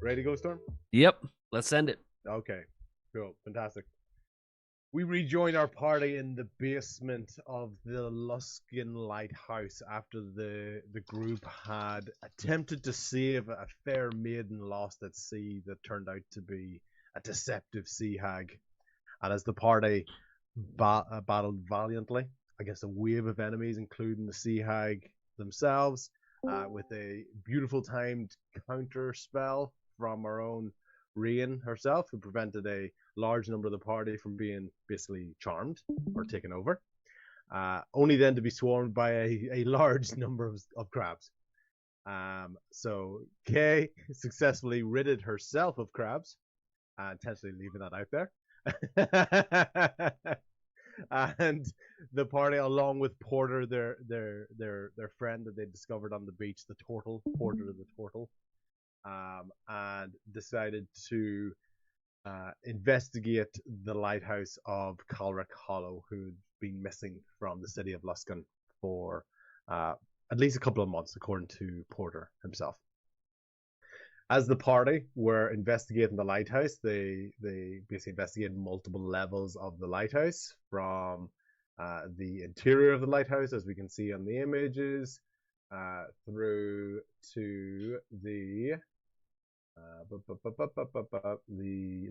Ready to go, Storm? Yep, let's send it. Okay, cool, fantastic. We rejoin our party in the basement of the Luskin Lighthouse after the group had attempted to save a fair maiden lost at sea that turned out to be a deceptive sea hag. And as the party battled valiantly against a wave of enemies, including the sea hag themselves, with a beautiful timed counter spell from our own Rian herself, who prevented a large number of the party from being basically charmed or taken over, only then to be swarmed by a large number of crabs. So Kay successfully ridded herself of crabs, intentionally leaving that out there. And the party, along with Porter, their friend that they discovered on the beach, the turtle, Porter the turtle, and decided to investigate the lighthouse of Calric Hollow, who'd been missing from the city of Luskan for at least a couple of months, according to Porter himself. As the party were investigating the lighthouse, they basically investigated multiple levels of the lighthouse, from the interior of the lighthouse, as we can see on the images, through to the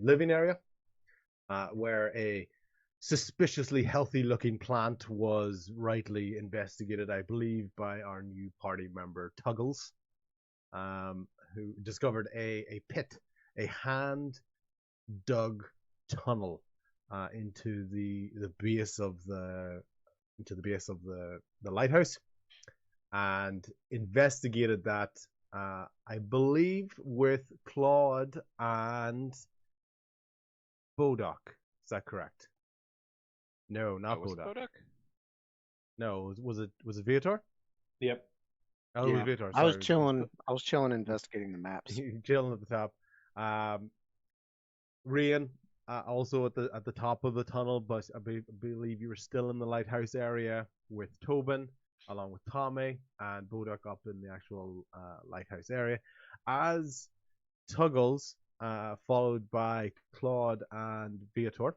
living area, where a suspiciously healthy-looking plant was rightly investigated, I believe, by our new party member Tuggles, who discovered a pit, a hand-dug tunnel into the base of the lighthouse, and investigated that. I believe with Claude and Bodok. Is that correct? No, not was it Bodok. Boduk? No, was it Viator? Yep. Oh, it was Viator. I was Sorry, chilling. I was chilling, investigating the maps. chilling at the top. Rian, also at the top of the tunnel, but I believe you were still in the lighthouse area with Tobin, along with Tommy and Bodok up in the actual lighthouse area. As Tuggles, followed by Claude and Viator,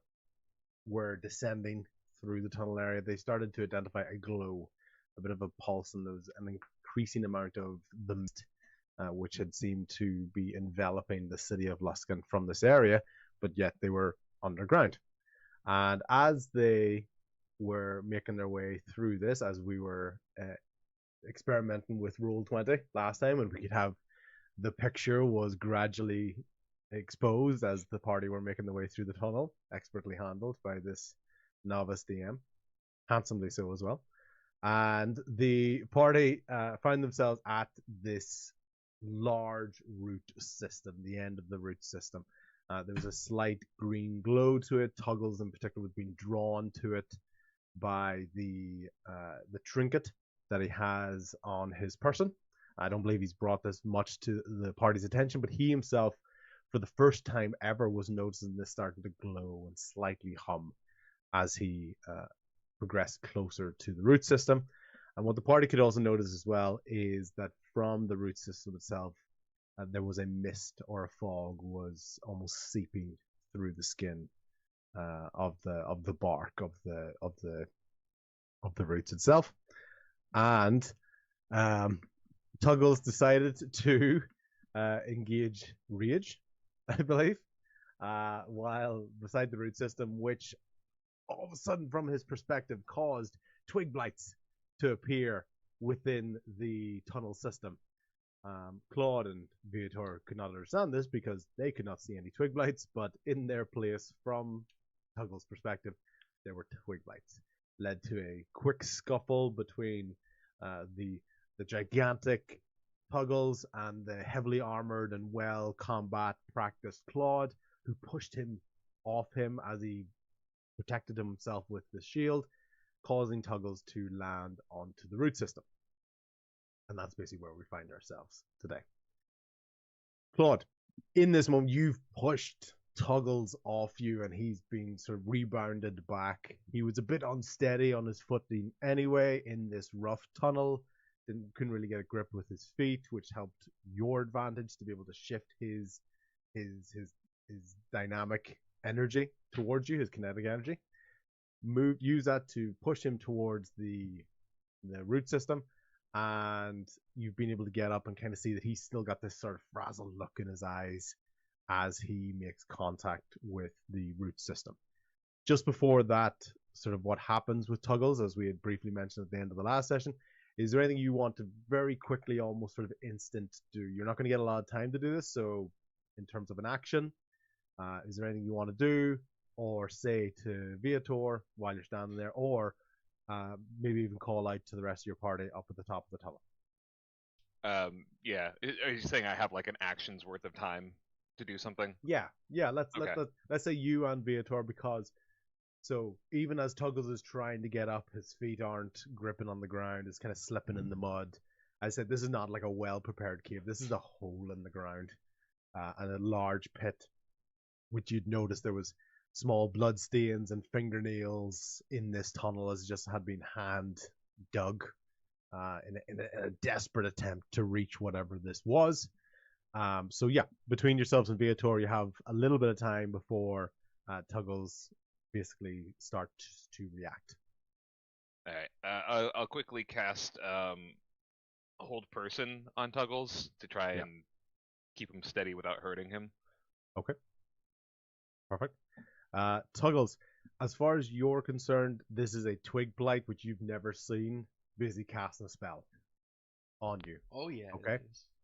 were descending through the tunnel area, they started to identify a glow, a bit of a pulse, and there was an increasing amount of the mist, which had seemed to be enveloping the city of Luskan from this area, but yet they were underground. And as they were making their way through this, as we were experimenting with Roll20 last time, and we could have the picture was gradually exposed as the party were making their way through the tunnel, expertly handled by this novice DM, handsomely so as well. And the party found themselves at this large root system, the end of the root system. There was a slight green glow to it. Tuggles in particular was being drawn to it by the trinket that he has on his person. I don't believe he's brought this much to the party's attention, but he himself, for the first time ever, was noticing this starting to glow and slightly hum as he progressed closer to the root system. And what the party could also notice as well is that from the root system itself, there was a mist or a fog was almost seeping through the skin of the bark of the roots itself. And Tuggles decided to engage Rage, I believe, while beside the root system, which all of a sudden, from his perspective, caused twig blights to appear within the tunnel system. Claude and Viator could not understand this because they could not see any twig blights, but in their place, from Tuggles' perspective, there were twig blights. Led to a quick scuffle between the gigantic Tuggles and the heavily armored and well combat practiced Claude, who pushed him off him as he protected himself with the shield, causing Tuggles to land onto the root system. And that's basically where we find ourselves today. Claude, in this moment, you've pushed Tuggles off you, and he's been sort of rebounded back. He was a bit unsteady on his footing anyway in this rough tunnel. couldn't really get a grip with his feet, which helped your advantage to be able to shift his his his dynamic energy towards you, his kinetic energy. Use that to push him towards the root system, and you've been able to get up and kind of see that he's still got this sort of frazzled look in his eyes as he makes contact with the root system. Just before that, sort of what happens with Tuggles, as we had briefly mentioned at the end of the last session, is there anything you want to very quickly, almost sort of instant do? You're not going to get a lot of time to do this, so in terms of an action, is there anything you want to do or say to Viator while you're standing there, or maybe even call out to the rest of your party up at the top of the tunnel? Yeah. Are you saying I have like an action's worth of time to do something? Yeah. Let's say you and Viator, because so even as Tuggles is trying to get up, his feet aren't gripping on the ground. It's kind of slipping in the mud. I said this is not like a well prepared cave. This is a hole in the ground and a large pit, which you'd notice there was small blood stains and fingernails in this tunnel as it just had been hand dug in a desperate attempt to reach whatever this was. So yeah, between yourselves and Viator, you have a little bit of time before Tuggles basically start to react. All right. I'll quickly cast hold person on Tuggles to try and keep him steady without hurting him. Okay. Perfect. Tuggles, as far as you're concerned, this is a twig blight which you've never seen basically casting a spell on you. Oh yeah. Okay.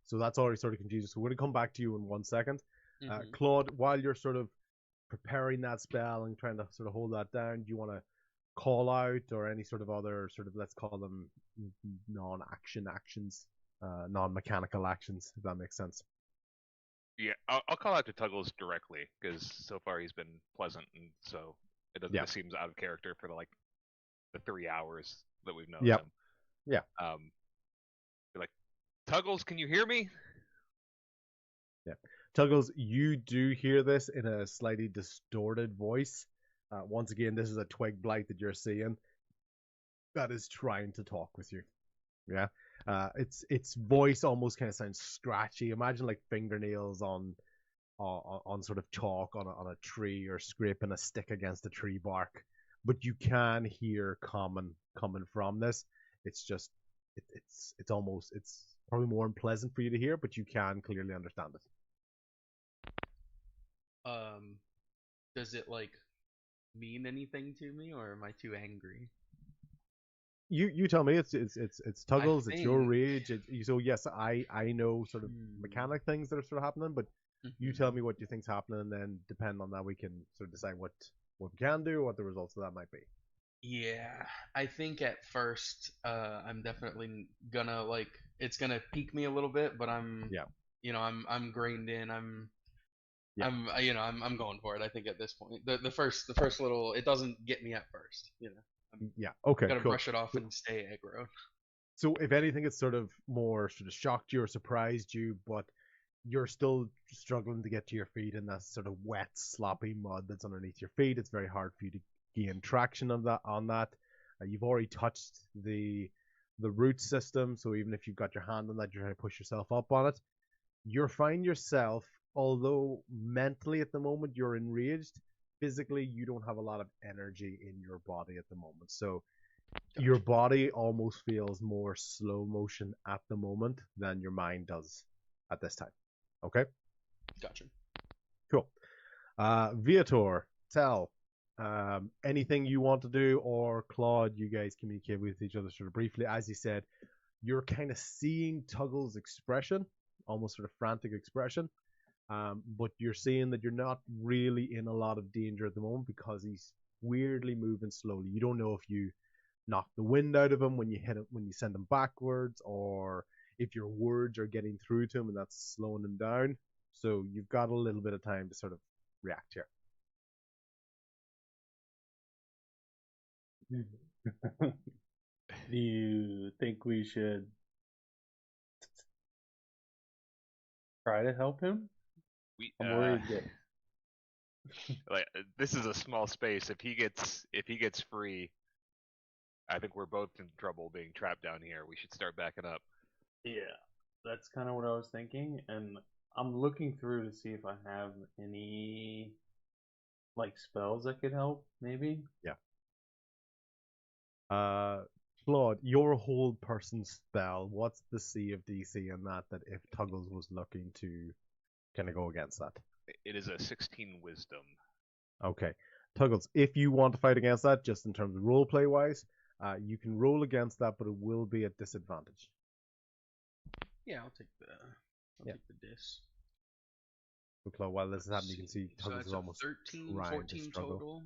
So that's already sort of confusing. So we're going to come back to you in 1 second. Mm-hmm. Claude, while you're sort of preparing that spell and trying to sort of hold that down, do you want to call out or any sort of other sort of, let's call them non-action actions, non-mechanical actions, if that makes sense? Yeah, I'll call out to Tuggles directly because so far he's been pleasant, and so it doesn't it seems out of character for the 3 hours that we've known him. Yeah. Be like, Tuggles, can you hear me? Yeah. Tuggles, you do hear this in a slightly distorted voice. Once again, this is a twig blight that you're seeing that is trying to talk with you. Yeah. Its voice almost kind of sounds scratchy. Imagine like fingernails on sort of chalk on a tree, or scraping a stick against a tree bark. But you can hear coming from this. It's just it's probably more unpleasant for you to hear, but you can clearly understand it. Does it like mean anything to me, or am I too angry? You tell me. It's Tuggles. It's your rage. So yes, I know sort of mechanic things that are sort of happening, but you tell me what you think's happening, and then depending on that, we can sort of decide what we can do, what the results of that might be. Yeah, I think at first, I'm definitely gonna it's gonna pique me a little bit, but I'm I'm grained in. I'm going for it. I think at this point, the first little, it doesn't get me at first. Okay. Gotta brush it off and stay aggro. So if anything, it's sort of more sort of shocked you or surprised you, but you're still struggling to get to your feet in that sort of wet, sloppy mud that's underneath your feet. It's very hard for you to gain traction on that. You've already touched the root system, so even if you've got your hand on that, you're trying to push yourself up on it. You're finding yourself, although mentally at the moment you're enraged, physically you don't have a lot of energy in your body at the moment. So your body almost feels more slow motion at the moment than your mind does at this time. Okay? Gotcha. Cool. Viator, Tell, anything you want to do, or Claude, you guys communicate with each other sort of briefly. As he said, you're kind of seeing Tuggle's expression, almost sort of frantic expression, but you're seeing that you're not really in a lot of danger at the moment because he's weirdly moving slowly. You don't know if you knock the wind out of him when you hit him, when you send him backwards, or if your words are getting through to him and that's slowing him down. So you've got a little bit of time to sort of react here. Do you think we should try to help him? I'm worried that like this is a small space. If he gets free, I think we're both in trouble being trapped down here. We should start backing up. Yeah, that's kind of what I was thinking, and I'm looking through to see if I have any like spells that could help, maybe. Yeah. Claude, your hold person spell. What's the C of DC in that? That if Tuggles was looking to kind of go against that. It is a 16 wisdom. Okay, Tuggles, if you want to fight against that, just in terms of roleplay wise, you can roll against that, but it will be at disadvantage. Yeah, I'll take the dis. So, Claude, while this is happening, you can see So Tuggles that's is almost 13, trying 14 to struggle. total,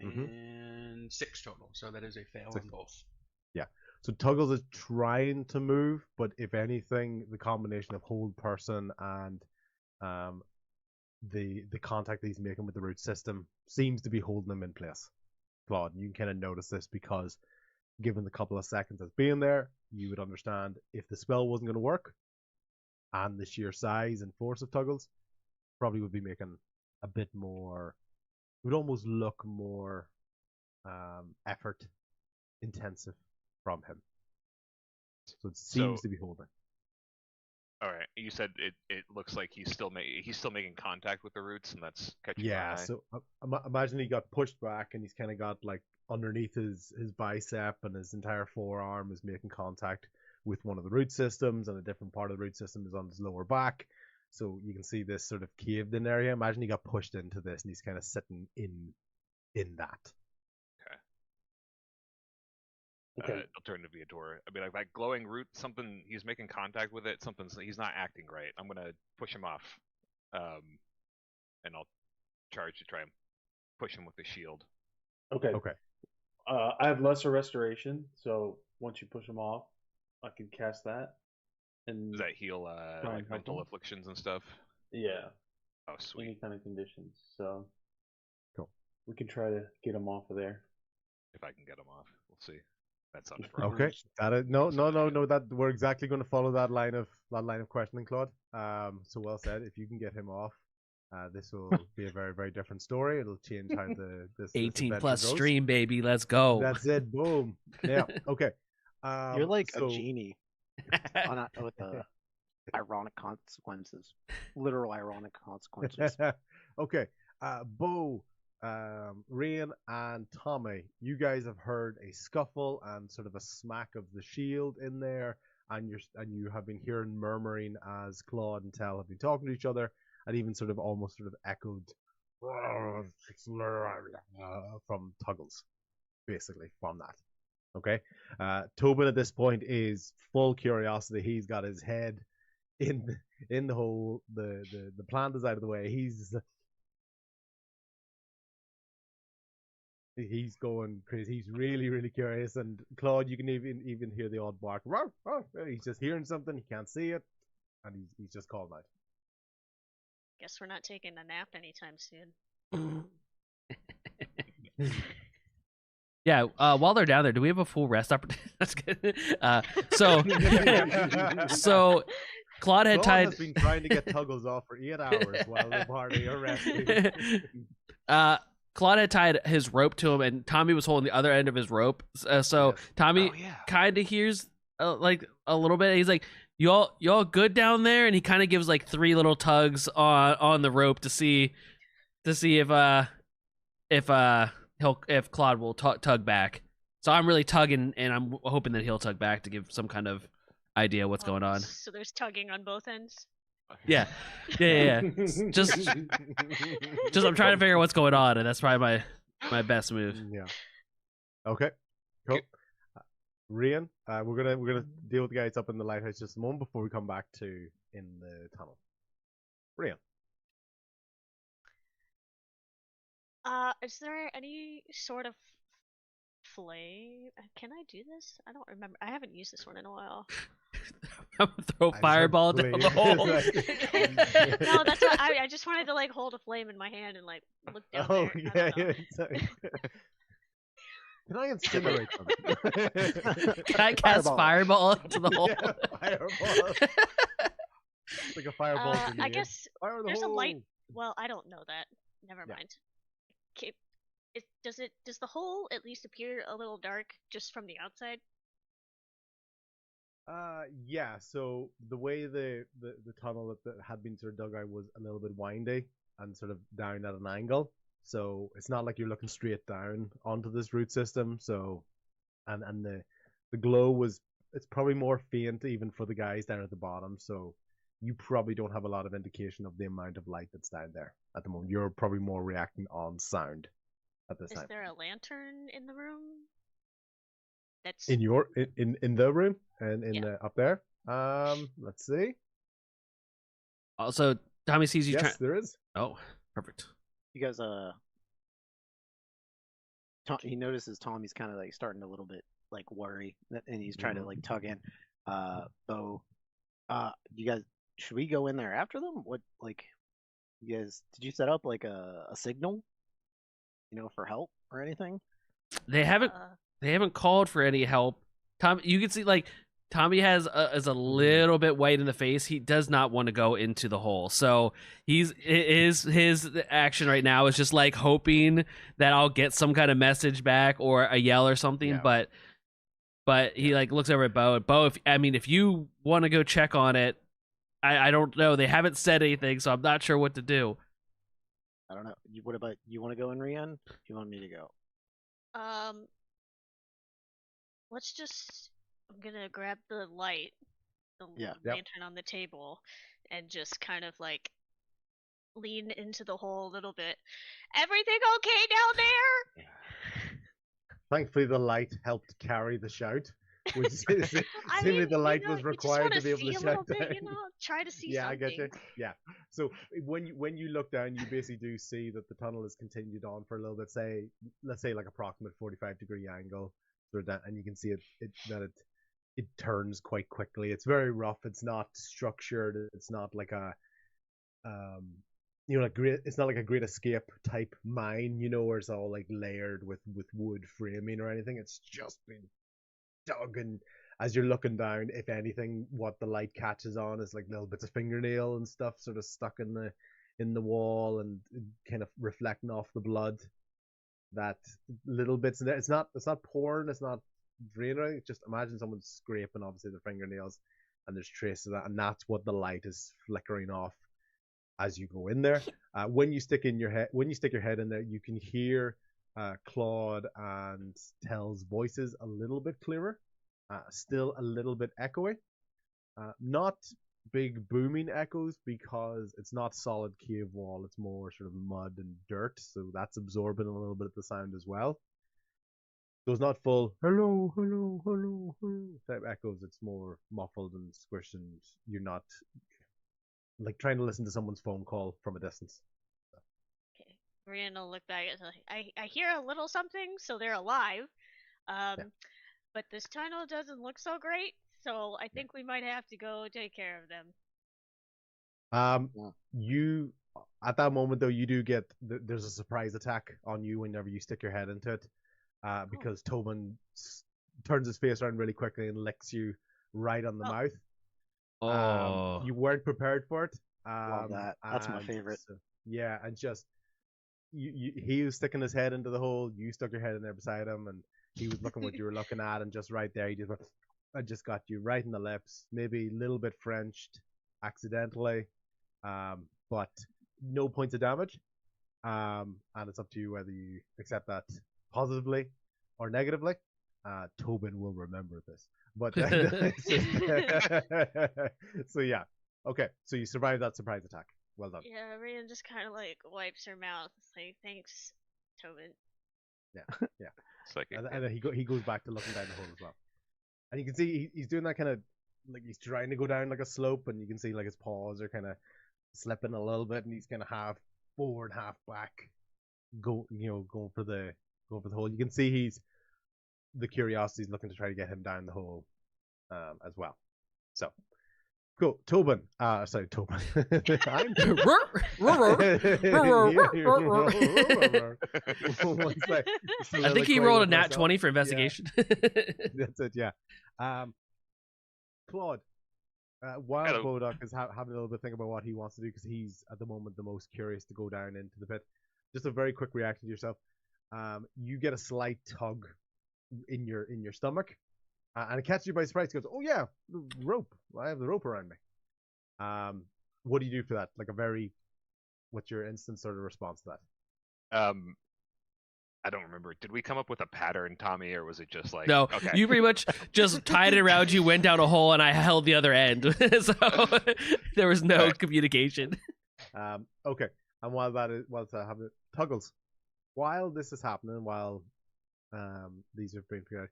and 6 total. So that is a fail 6. on both. Yeah. So Tuggles is trying to move, but if anything, the combination of hold person and the contact that he's making with the root system seems to be holding him in place. Claude, you can kind of notice this because given the couple of seconds as being there, you would understand if the spell wasn't going to work and the sheer size and force of Tuggles probably would be making a bit more, it would almost look more effort intensive from him. So it seems to be holding. All right, you said it looks like he's still making contact with the roots, and that's catching my eye. So imagine he got pushed back, and he's kind of got like underneath his bicep, and his entire forearm is making contact with one of the root systems, and a different part of the root system is on his lower back. So you can see this sort of caved in area. Imagine he got pushed into this, and he's kind of sitting in that. Okay. It'll turn to be a door. I mean, like that glowing root, something he's making contact with it. He's not acting right. I'm gonna push him off, and I'll charge to try and push him with the shield. Okay. I have lesser restoration, so once you push him off, I can cast that. And does that heal like mental afflictions and stuff? Yeah. Oh, sweet. Any kind of conditions. So cool. We can try to get him off of there. If I can get him off, we'll see. That's up for okay. No. That we're exactly going to follow that line of questioning, Claude. So well said. If you can get him off, this will be a very, very different story. It'll change how this 18 plus goes. stream, baby. Let's go. That's it. Boom. Yeah. Okay. You're like a genie with the ironic consequences, literal ironic consequences. Okay. Bo, Rian and Tommy, you guys have heard a scuffle and sort of a smack of the shield in there, and you have been hearing murmuring as Claude and Tell have been talking to each other, and even almost echoed from Tuggles, basically from that. Okay, Tobin at this point is full curiosity. He's got his head in the hole. The plant is out of the way. He's going crazy. He's really, really curious. And Claude, you can even hear the odd bark. He's just hearing something. He can't see it, and he's just calling out. Guess we're not taking a nap anytime soon. Yeah. While they're down there, do we have a full rest opportunity? That's good. So Claude has been trying to get Tuggles off for 8 hours while the party are resting. Claude had tied his rope to him, and Tommy was holding the other end of his rope. So Tommy kind of hears like a little bit. He's like, "Y'all good down there?" And he kind of gives like 3 little tugs on the rope to see if Claude will tug back. So I'm really tugging, and I'm hoping that he'll tug back to give some kind of idea what's going on. So there's tugging on both ends. Yeah. Just I'm trying to figure out what's going on, and that's probably my best move. Yeah. Okay. Cool. Rian, we're gonna deal with the guys up in the lighthouse just a moment before we come back to in the tunnel. Rian. Is there any sort of flame? Can I do this? I don't remember. I haven't used this one in a while. I'm gonna throw a fireball down the hole. No, that's what I just wanted to like hold a flame in my hand and like look down there. Yeah. Can I incinerate them? Can I cast fireball into the hole? Yeah, fireball. Like a fireball. I guess there's a light. Well, I don't know that. Never mind. does the hole at least appear a little dark just from the outside? Yeah. So the way the tunnel that had been sort of dug out was a little bit windy and sort of down at an angle. So it's not like you're looking straight down onto this root system. So, and the glow was it's probably more faint even for the guys down at the bottom. So you probably don't have a lot of indication of the amount of light that's down there at the moment. You're probably more reacting on sound at this time. Is there a lantern in the room? That's in your in the room and in the up there. Let's see. Also, Tommy sees you. Yes, there is. Oh, perfect. You guys, he notices Tommy's kind of like starting to a little bit like worry, and he's trying to like tug in. Bo, you guys, should we go in there after them? What, like, you guys, did you set up like a signal, for help or anything? They haven't called for any help. Tom, you can see like Tommy is a little bit white in the face. He does not want to go into the hole. So his action right now is just like hoping that I'll get some kind of message back or a yell or something. Yeah. But he like looks over at Bo. And Bo, if you want to go check on it, I don't know. They haven't said anything, so I'm not sure what to do. I don't know. What about you? Want to go in, Rian? Do you want me to go? Let's just. I'm gonna grab the light, the lantern on the table, and just kind of like lean into the hole a little bit. Everything okay down there? Thankfully, the light helped carry the shout. Which seemingly the light was required to be able to shout down. Try to see yeah, something. I get you. Yeah. So when you look down, you basically do see that the tunnel has continued on for a little bit. Let's say like approximate 45-degree angle, and you can see it turns quite quickly. It's very rough. It's not structured. It's not like a it's not like a Great Escape type mine, where it's all like layered with wood framing or anything. It's just been dug, and as you're looking down, if anything, what the light catches on is like little bits of fingernail and stuff sort of stuck in the wall and kind of reflecting off the blood. That little bits in there. It's not pouring. It's not draining. Just imagine someone scraping obviously their fingernails, and there's traces of that, and that's what the light is flickering off as you go in there. When you stick your head in there, you can hear Claude and Tell's voices a little bit clearer, still a little bit echoey, not big booming echoes because it's not solid cave wall. It's more sort of mud and dirt, so that's absorbing a little bit of the sound as well. So it's not full hello, hello, hello, hello type echoes. It's more muffled and squished, and you're not like trying to listen to someone's phone call from a distance. Okay, Rian will look back. I hear a little something, so they're alive. But this tunnel doesn't look so great, so I think we might have to go take care of them. You at that moment though, you do get there's a surprise attack on you whenever you stick your head into it. Because Tobin turns his face around really quickly and licks you right on the mouth. You weren't prepared for it. Love that. That's my favorite. So, yeah, and just he was sticking his head into the hole. You stuck your head in there beside him, and he was looking what you were looking at, and just right there, he just went, I just got you right in the lips, maybe a little bit Frenched accidentally, but no points of damage. And it's up to you whether you accept that positively or negatively. Tobin will remember this. But so yeah. Okay, so you survived that surprise attack. Well done. Yeah, Rian just kind of like wipes her mouth. It's like, thanks, Tobin. Yeah. And then he goes back to looking down the hole as well. And you can see he's doing that kind of like he's trying to go down like a slope, and you can see like his paws are kind of slipping a little bit, and he's kind of half forward, half back, going for the hole. You can see the curiosity's looking to try to get him down the hole as well. So cool. Tobin. Sorry, Tobin. I think he rolled a nat 20 for investigation. That's it, yeah. Claude. While Bodok is having a little bit of think about what he wants to do, because he's at the moment the most curious to go down into the pit. Just a very quick reaction to yourself. you get a slight tug in your stomach, and it catches you by surprise. It goes, "Oh yeah, the rope! I have the rope around me." What do you do for that? Like what's your instant sort of response to that? I don't remember. Did we come up with a pattern, Tommy, or was it just like no? Okay. You pretty much just tied it around you, went down a hole, and I held the other end. So there was no communication. Okay. And while it's happening, Tuggles, while this is happening, while these are being figured out,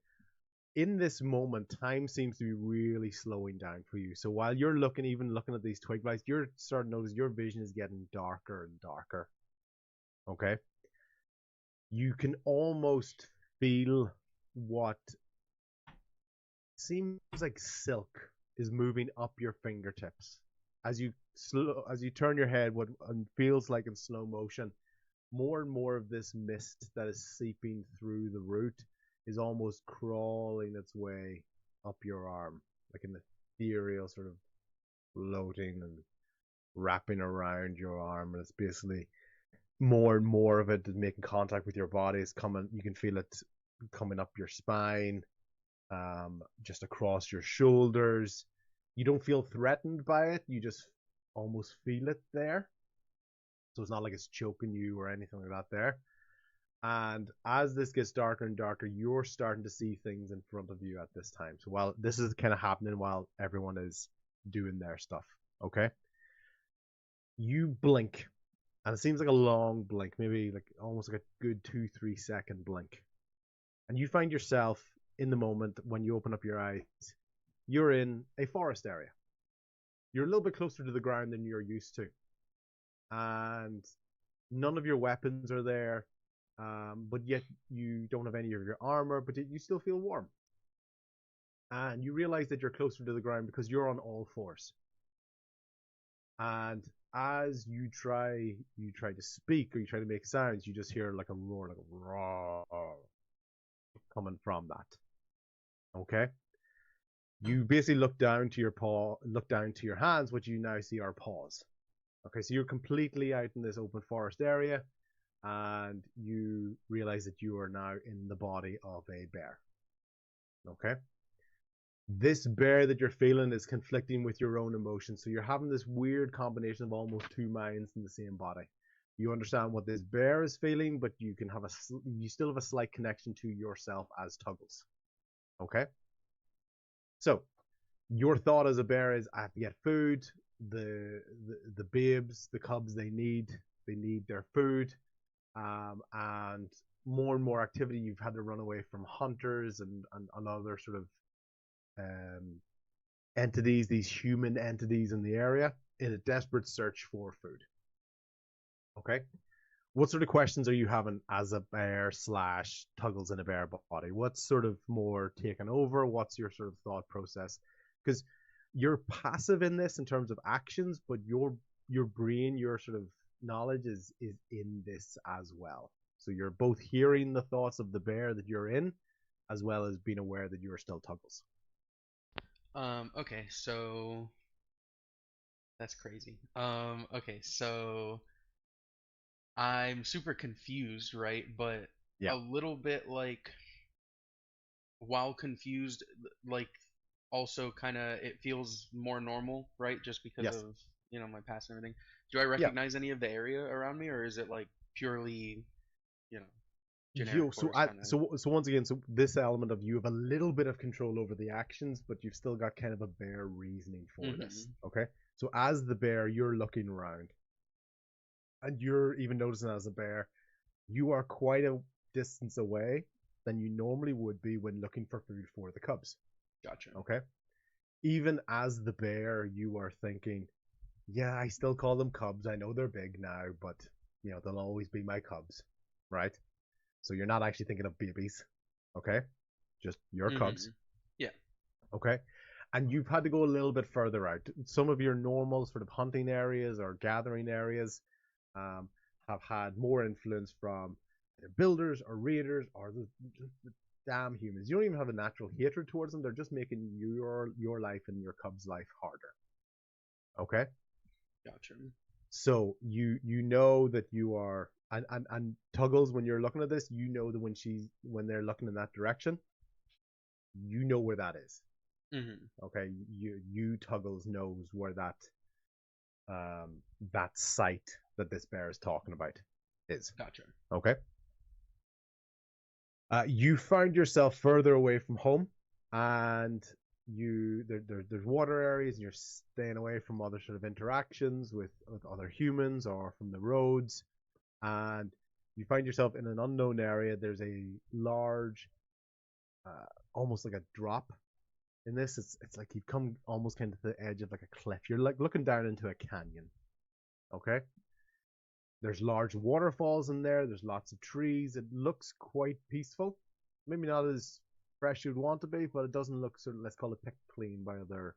in this moment, time seems to be really slowing down for you. So while you're looking at these twig lights, you're starting to notice your vision is getting darker and darker. Okay? You can almost feel what seems like silk is moving up your fingertips as you turn your head. What feels like in slow motion, more and more of this mist that is seeping through the root is almost crawling its way up your arm, like an ethereal sort of floating and wrapping around your arm, and it's basically more and more of it is making contact with your body. It's coming. You can feel it coming up your spine, just across your shoulders. You don't feel threatened by it. You just almost feel it there. So it's not like it's choking you or anything like that there. And as this gets darker and darker, you're starting to see things in front of you at this time. So while this is kind of happening while everyone is doing their stuff, okay? You blink. And it seems like a long blink, maybe like almost like a good 2-3 second blink. And you find yourself in the moment when you open up your eyes, you're in a forest area. You're a little bit closer to the ground than you're used to. And none of your weapons are there, but yet you don't have any of your armor, but you still feel warm. And you realize that you're closer to the ground because you're on all fours. And as you try to speak or you try to make sounds, you just hear like a roar, like a roar coming from that. Okay? You basically look down to your hands, which you now see are paws. Okay, so you're completely out in this open forest area, and you realize that you are now in the body of a bear. Okay? This bear that you're feeling is conflicting with your own emotions. So you're having this weird combination of almost two minds in the same body. You understand what this bear is feeling, but you still have a slight connection to yourself as Tuggles. Okay? So your thought as a bear is, I have to get food. The babes, the cubs, they need their food. And more activity. You've had to run away from hunters and other sort of entities, these human entities in the area, in a desperate search for food. Okay? What sort of questions are you having as a bear / Tuggles in a bear body? What's sort of more taken over? What's your sort of thought process? Because you're passive in this in terms of actions, but your brain, your sort of knowledge is in this as well. So you're both hearing the thoughts of the bear that you're in, as well as being aware that you are still Tuggles. Okay, so that's crazy. Okay, so I'm super confused, right? But a little bit like, while confused, like also kind of it feels more normal, right? Just because of my past and everything. Do I recognize any of the area around me, or is it like purely, generic? So once again, so this element of you have a little bit of control over the actions, but you've still got kind of a bear reasoning for this. Okay, so as the bear, you're looking around, and you're even noticing as a bear, you are quite a distance away than you normally would be when looking for food for the cubs. Gotcha. Okay, even as the bear, you are thinking, yeah, I still call them cubs. I know they're big now, but they'll always be my cubs, right? So you're not actually thinking of babies, okay? Just your cubs. Yeah. Okay? And you've had to go a little bit further out. Some of your normal sort of hunting areas or gathering areas have had more influence from either builders or raiders or the damn humans. You don't even have a natural hatred towards them. They're just making your life and your cubs' life harder. Okay? Gotcha. So you know that you are and Tuggles, when you're looking at this, you know that when they're looking in that direction, you know where that is. Okay, you Tuggles knows where that site that this bear is talking about is. Gotcha. Okay. You find yourself further away from home, and there's water areas, and you're staying away from other sort of interactions with other humans or from the roads, and you find yourself in an unknown area. There's a large, almost like a drop. In this, it's like you've come almost kind of to the edge of like a cliff. You're like looking down into a canyon. Okay. There's large waterfalls in there. There's lots of trees. It looks quite peaceful. Maybe not as fresh you'd want to be, but it doesn't look sort of, let's call it, picked clean by other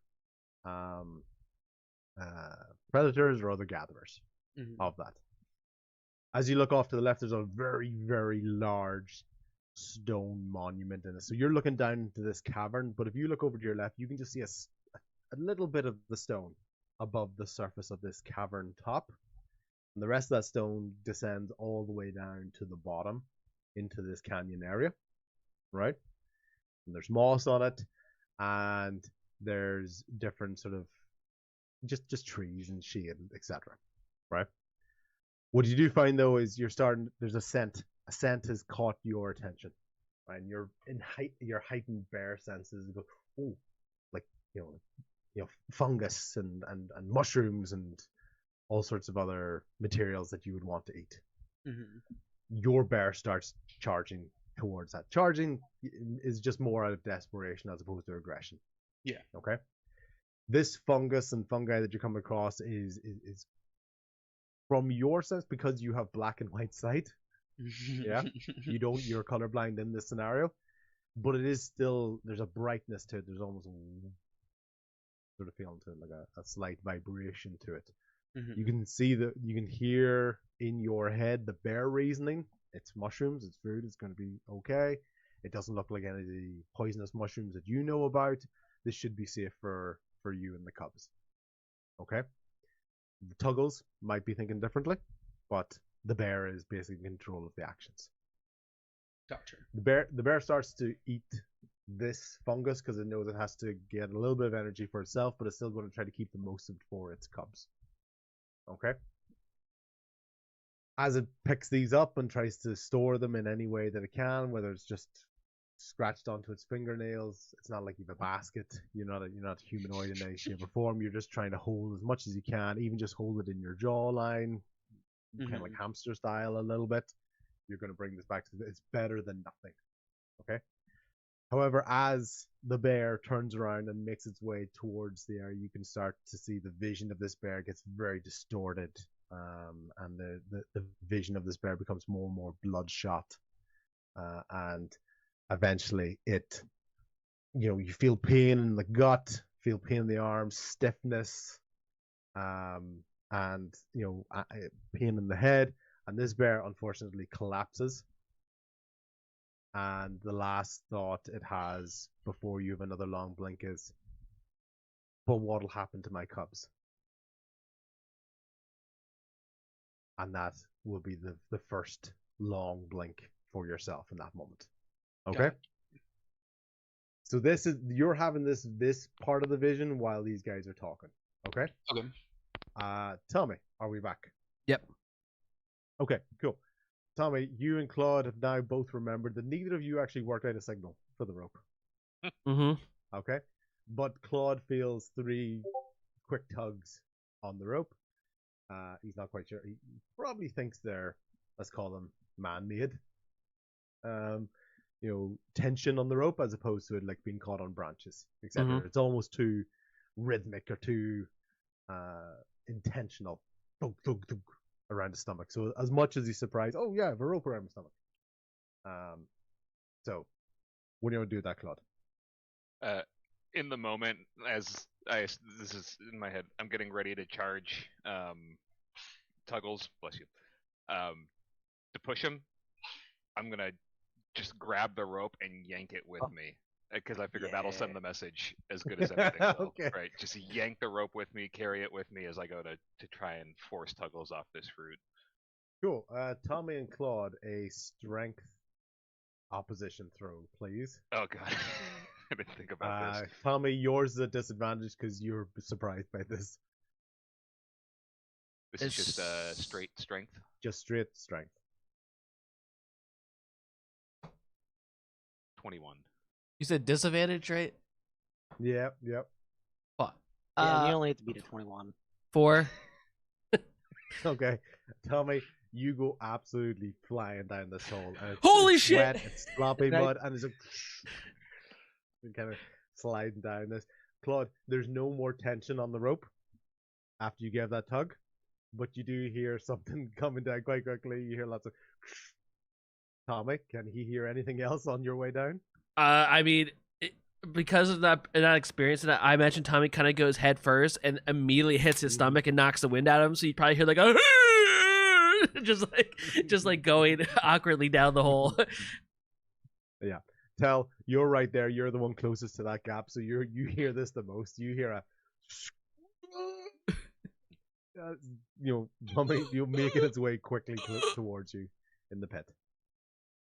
predators or other gatherers of that. As you look off to the left, there's a very, very large stone monument in it. So you're looking down into this cavern, but if you look over to your left, you can just see a little bit of the stone above the surface of this cavern top. And the rest of that stone descends all the way down to the bottom into this canyon area, right? And there's moss on it, and there's different sort of just trees and shade, etc. Right? What you do find though is there's a scent. A scent has caught your attention, right? And your heightened bear senses go, oh, like you know, fungus and mushrooms and all sorts of other materials that you would want to eat. Your bear starts charging towards that. Charging is just more out of desperation as opposed to aggression. Yeah. Okay. This fungus and fungi that you come across is from your sense, because you have black and white sight. Yeah. You're colorblind in this scenario, but it is still, there's a brightness to it. There's almost a sort of feeling to it, like a slight vibration to it. You can you can hear in your head the bear reasoning. It's mushrooms, it's food, it's going to be okay. It doesn't look like any of the poisonous mushrooms that you know about. This should be safe for you and the cubs. Okay? The Tuggles might be thinking differently, but the bear is basically in control of the actions. Gotcha. The bear starts to eat this fungus because it knows it has to get a little bit of energy for itself, but it's still going to try to keep the most of it for its cubs. Okay. As it picks these up and tries to store them in any way that it can, whether it's just scratched onto its fingernails, it's not like you have a basket. You're not humanoid in any shape or form. You're just trying to hold as much as you can, even just hold it in your jawline, kind of like hamster style a little bit. You're going to bring this back to it's better than nothing. Okay. However, as the bear turns around and makes its way towards the area, you can start to see the vision of this bear gets very distorted, and the vision of this bear becomes more and more bloodshot, and eventually you feel pain in the gut, feel pain in the arms, stiffness, and pain in the head, and this bear unfortunately collapses. And the last thought it has before you have another long blink is, but what'll happen to my cubs? And that will be the first long blink for yourself in that moment. Okay? So you're having this part of the vision while these guys are talking. Okay? Okay. Tell me, are we back? Yep. Okay, cool. Tommy, you and Claude have now both remembered that neither of you actually worked out a signal for the rope. Okay? But Claude feels 3 quick tugs on the rope. He's not quite sure. He probably thinks they're, let's call them, man-made. Tension on the rope as opposed to it like being caught on branches, etc. It's almost too rhythmic or too intentional. Thug, thug, thug, around the stomach. So as much as he's surprised, oh yeah, I have a rope around my stomach. So what do you want to do with that, Claude? In the moment, this is in my head, I'm getting ready to charge Tuggles, bless you. To push him, I'm gonna just grab the rope and yank it with me because I figured that'll send the message as good as anything will. Okay. Right, just yank the rope with me, carry it with me as I go to try and force Tuggles off this fruit. Cool. Tommy and Claude, a strength opposition throw, please. Oh god, I didn't think about this. Tommy, yours is a disadvantage because you're surprised by this. This is just straight strength. Just straight strength. 21. You said disadvantage, right? Yep. Fuck. Yeah, you only have to beat a 21. 4. Okay, Tommy, you go absolutely flying down this hole. And Holy it's shit! Wet, it's sloppy mud, and it's like kind of sliding down this. Claude, there's no more tension on the rope after you gave that tug, but you do hear something coming down quite quickly. You hear lots of. Tommy, can he hear anything else on your way down? I mean, because of that experience, and I imagine Tommy kind of goes head first and immediately hits his stomach and knocks the wind out of him. So you probably hear like a just like going awkwardly down the hole. Yeah, Tell, you're right there. You're the one closest to that gap, so you hear this the most. You hear a. You'll making its way quickly towards you in the pit.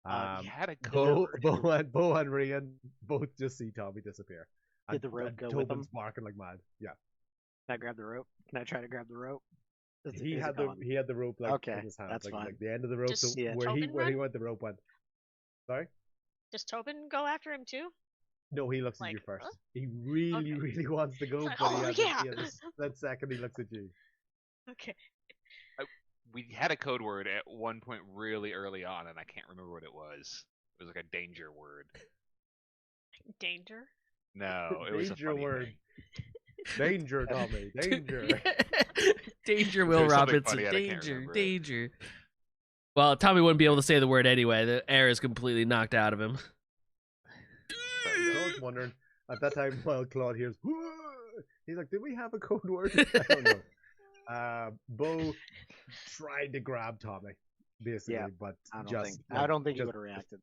Had a Bo and Rian both just see Tommy disappear. Did the rope go Tobin's with him? barking like mad. Yeah. Can I grab the rope? Can I try to grab the rope? He had the rope in his hand. That's fine. Like the end of the rope. Just, so where he went, the rope went. Sorry. Does Tobin go after him too? No, he looks at you first. He really wants to go, like, but that second he looks at you. Okay. We had a code word at one point really early on, and I can't remember what it was. It was like a danger word. Danger? No, it was a funny word. Thing. Danger, Tommy. Danger. Danger, Will Robinson. Danger. Well, Tommy wouldn't be able to say the word anyway. The air is completely knocked out of him. I was wondering at that time while Claude hears, he's like, "Did we have a code word?" I don't know. Bo tried to grab Tommy, basically, but I don't think he would have reacted.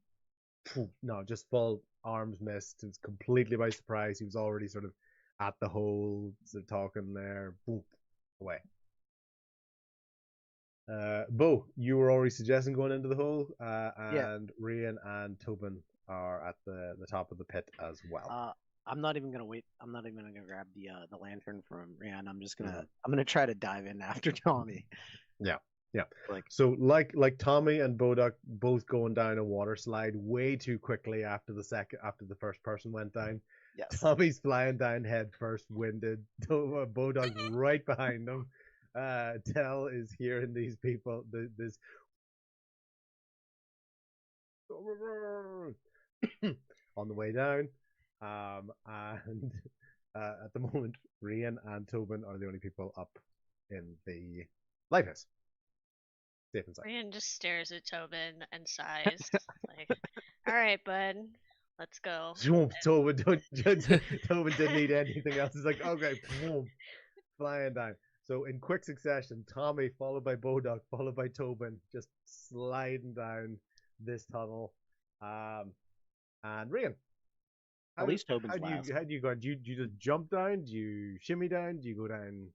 No, just full arms missed. It was completely by surprise. He was already sort of at the hole, sort of talking there. Boom, away. Bo, you were already suggesting going into the hole, and Rian and Tobin are at the top of the pit as well. I'm not even gonna wait. I'm not even gonna grab the lantern from Rian. I'm just gonna I'm gonna try to dive in after Tommy. Yeah. Like Tommy and Bodok both going down a water slide way too quickly after the first person went down. Yes. Tommy's flying down head first, winded. Bodok's right behind him. Tell is hearing these people. This on the way down. And at the moment, Rian and Tobin are the only people up in the lighthouse. Safe and sound. Rian just stares at Tobin and sighs. Like, all right, bud, let's go. Tobin didn't need anything else. He's like, okay, boom, flying down. So in quick succession, Tommy followed by Bodok, followed by Tobin, just sliding down this tunnel. And Rian. At least Tobin's last. How do you go? Do you just jump down? Do you shimmy down? Do you go down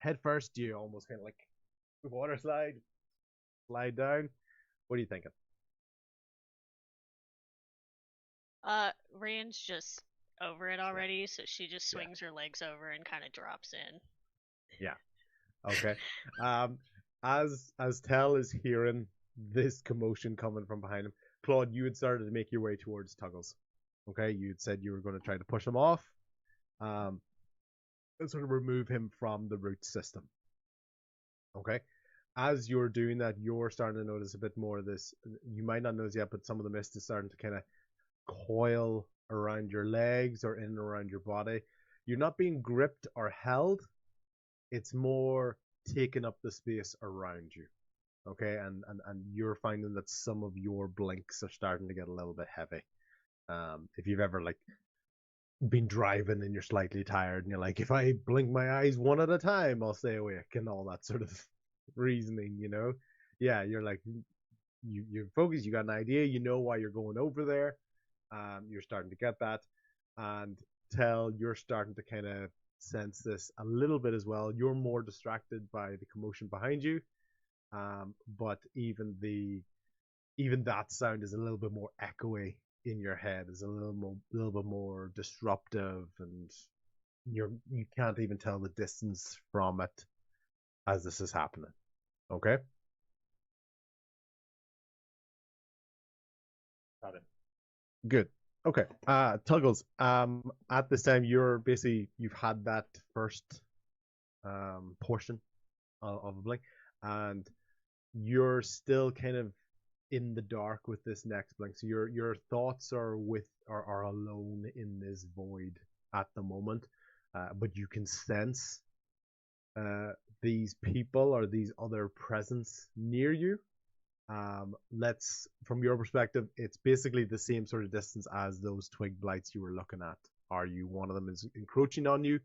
head first? Do you almost kind of like water slide down? What are you thinking? Rian's just over it already, so she just swings her legs over and kind of drops in. Yeah. Okay. As Tell is hearing this commotion coming from behind him, Claude, you had started to make your way towards Tuggles. Okay, you'd said you were going to try to push him off, and sort of remove him from the root system. Okay, as you're doing that, you're starting to notice a bit more of this. You might not notice yet, but some of the mist is starting to kind of coil around your legs or in and around your body. You're not being gripped or held. It's more taking up the space around you. Okay, and you're finding that some of your blinks are starting to get a little bit heavy. If you've ever like been driving and you're slightly tired and you're like, if I blink my eyes one at a time, I'll stay awake, and all that sort of reasoning, you know? Yeah, you're like, you're focused, you got an idea, you know why you're going over there, You're starting to get that, and Tell, you're starting to kind of sense this a little bit as well. You're more distracted by the commotion behind you, but even that sound is a little bit more echoey in your head. Is a little bit more disruptive, and you can't even tell the distance from it as this is happening. Okay. Got it. Good. Okay. Tuggles. At this time, you've had that first portion of a blink, and you're still kind of in the dark with this next blink. So your thoughts are alone in this void at the moment, but you can sense these people or these other presence near you. From your perspective, it's basically the same sort of distance as those twig blights you were looking at. One of them is encroaching on you,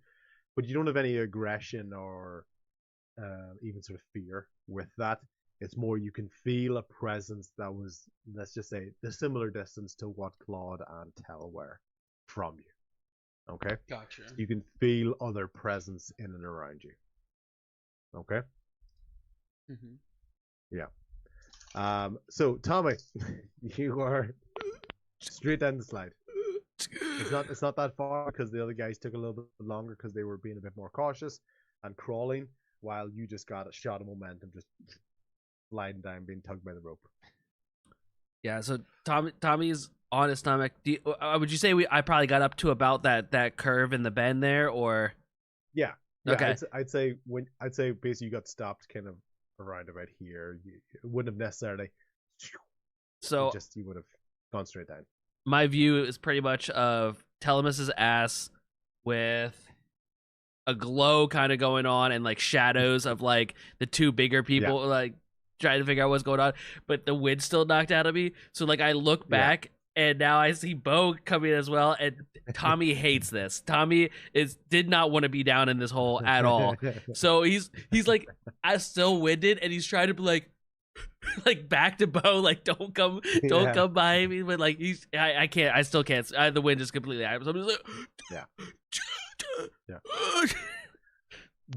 but you don't have any aggression or even sort of fear with that. It's more you can feel a presence that was, let's just say, the similar distance to what Claude and Tell were from you. Okay? Gotcha. You can feel other presence in and around you. Okay? Mm-hmm. Yeah. So Tommy, you are straight down the slide. It's not that far because the other guys took a little bit longer because they were being a bit more cautious and crawling, while you just got a shot of momentum, just sliding down, being tugged by the rope. Yeah. So Tommy's on his stomach. Would you say I probably got up to about that curve in the bend there, or? Yeah. Okay. I'd say basically you got stopped kind of around about here. You wouldn't have necessarily. So you would have gone straight down. My view is pretty much of Telemus's ass with a glow kind of going on and like shadows of like the two bigger people like trying to figure out what's going on, but the wind's still knocked out of me. So like I look back and now I see Bo coming as well, and Tommy hates this. Tommy did not want to be down in this hole at all. So he's like still winded, and he's trying to be like back to Bo, like don't come behind me, but like I still can't. The wind is completely out. So I'm just like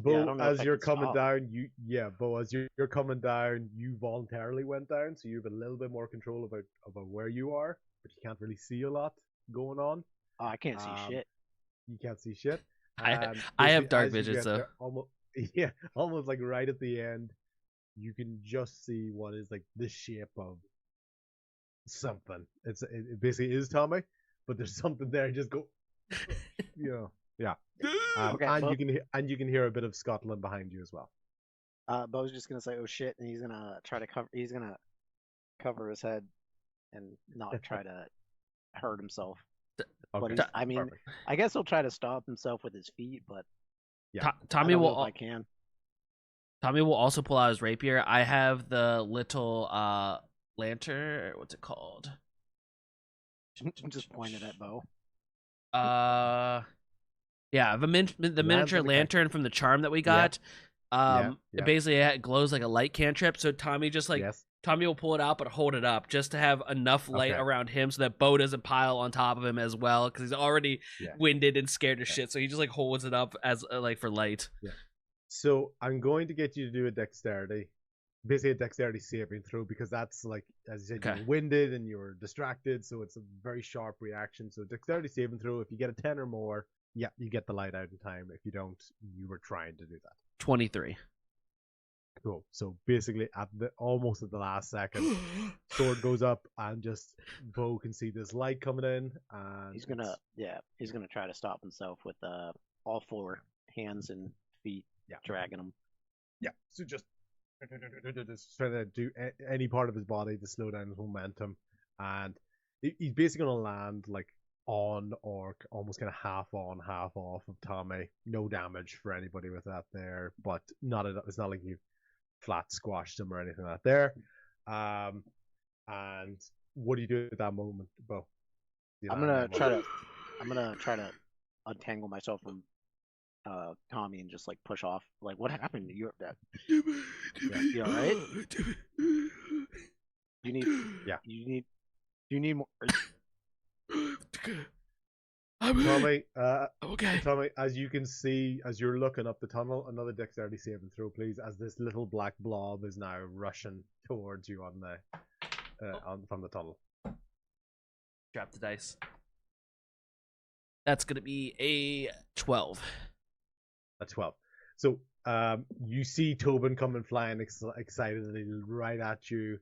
Bo, as you're coming down, Bo, as you're coming down, you voluntarily went down, so you have a little bit more control about where you are, but you can't really see a lot going on. Oh, I can't see shit. You can't see shit. I have dark vision, so almost like right at the end, you can just see what is like the shape of something. It basically is Tommy, but there's something there. Just go, yeah. Okay, and you can hear a bit of Scotland behind you as well. Bo's just gonna say, "Oh shit," and he's gonna try to cover. He's gonna cover his head and not try to hurt himself. Okay. But I mean, perfect. I guess he'll try to stop himself with his feet, but Tommy will. If I can. Tommy will also pull out his rapier. I have the little lantern. What's it called? Just pointed at Bo. Yeah, the miniature lantern from the charm that we got. It basically glows like a light cantrip. So Tommy just Tommy will pull it out, but hold it up just to have enough light around him so that Bo doesn't pile on top of him as well, because he's already winded and scared as shit. So he just like holds it up as like for light. Yeah. So I'm going to get you to do a dexterity saving throw, because that's like, as you said, you're winded and you're distracted, so it's a very sharp reaction. So dexterity saving throw, if you get a 10 or more, you get the light out in time. If you don't, you were trying to do that. 23. Cool. So basically, almost at the last second, sword goes up, and just Bo can see this light coming in, and he's gonna try to stop himself with all four hands and feet, dragging him. Yeah. So just trying to do any part of his body to slow down his momentum, and he's basically gonna land like on or almost kind of half on, half off of Tommy. No damage for anybody with that there, but it's not like you flat squashed him or anything like that there. And what do you do at that moment, Bo? I'm gonna try to untangle myself from Tommy and just like push off. Like, what happened? You're dead. You all right? You need more. Tommy, okay. Tommy, as you can see, as you're looking up the tunnel, another dexterity saving throw, please, as this little black blob is now rushing towards you on the from the tunnel. Drop the dice. That's gonna be a 12. A 12. So you see Tobin coming flying excitedly right at you.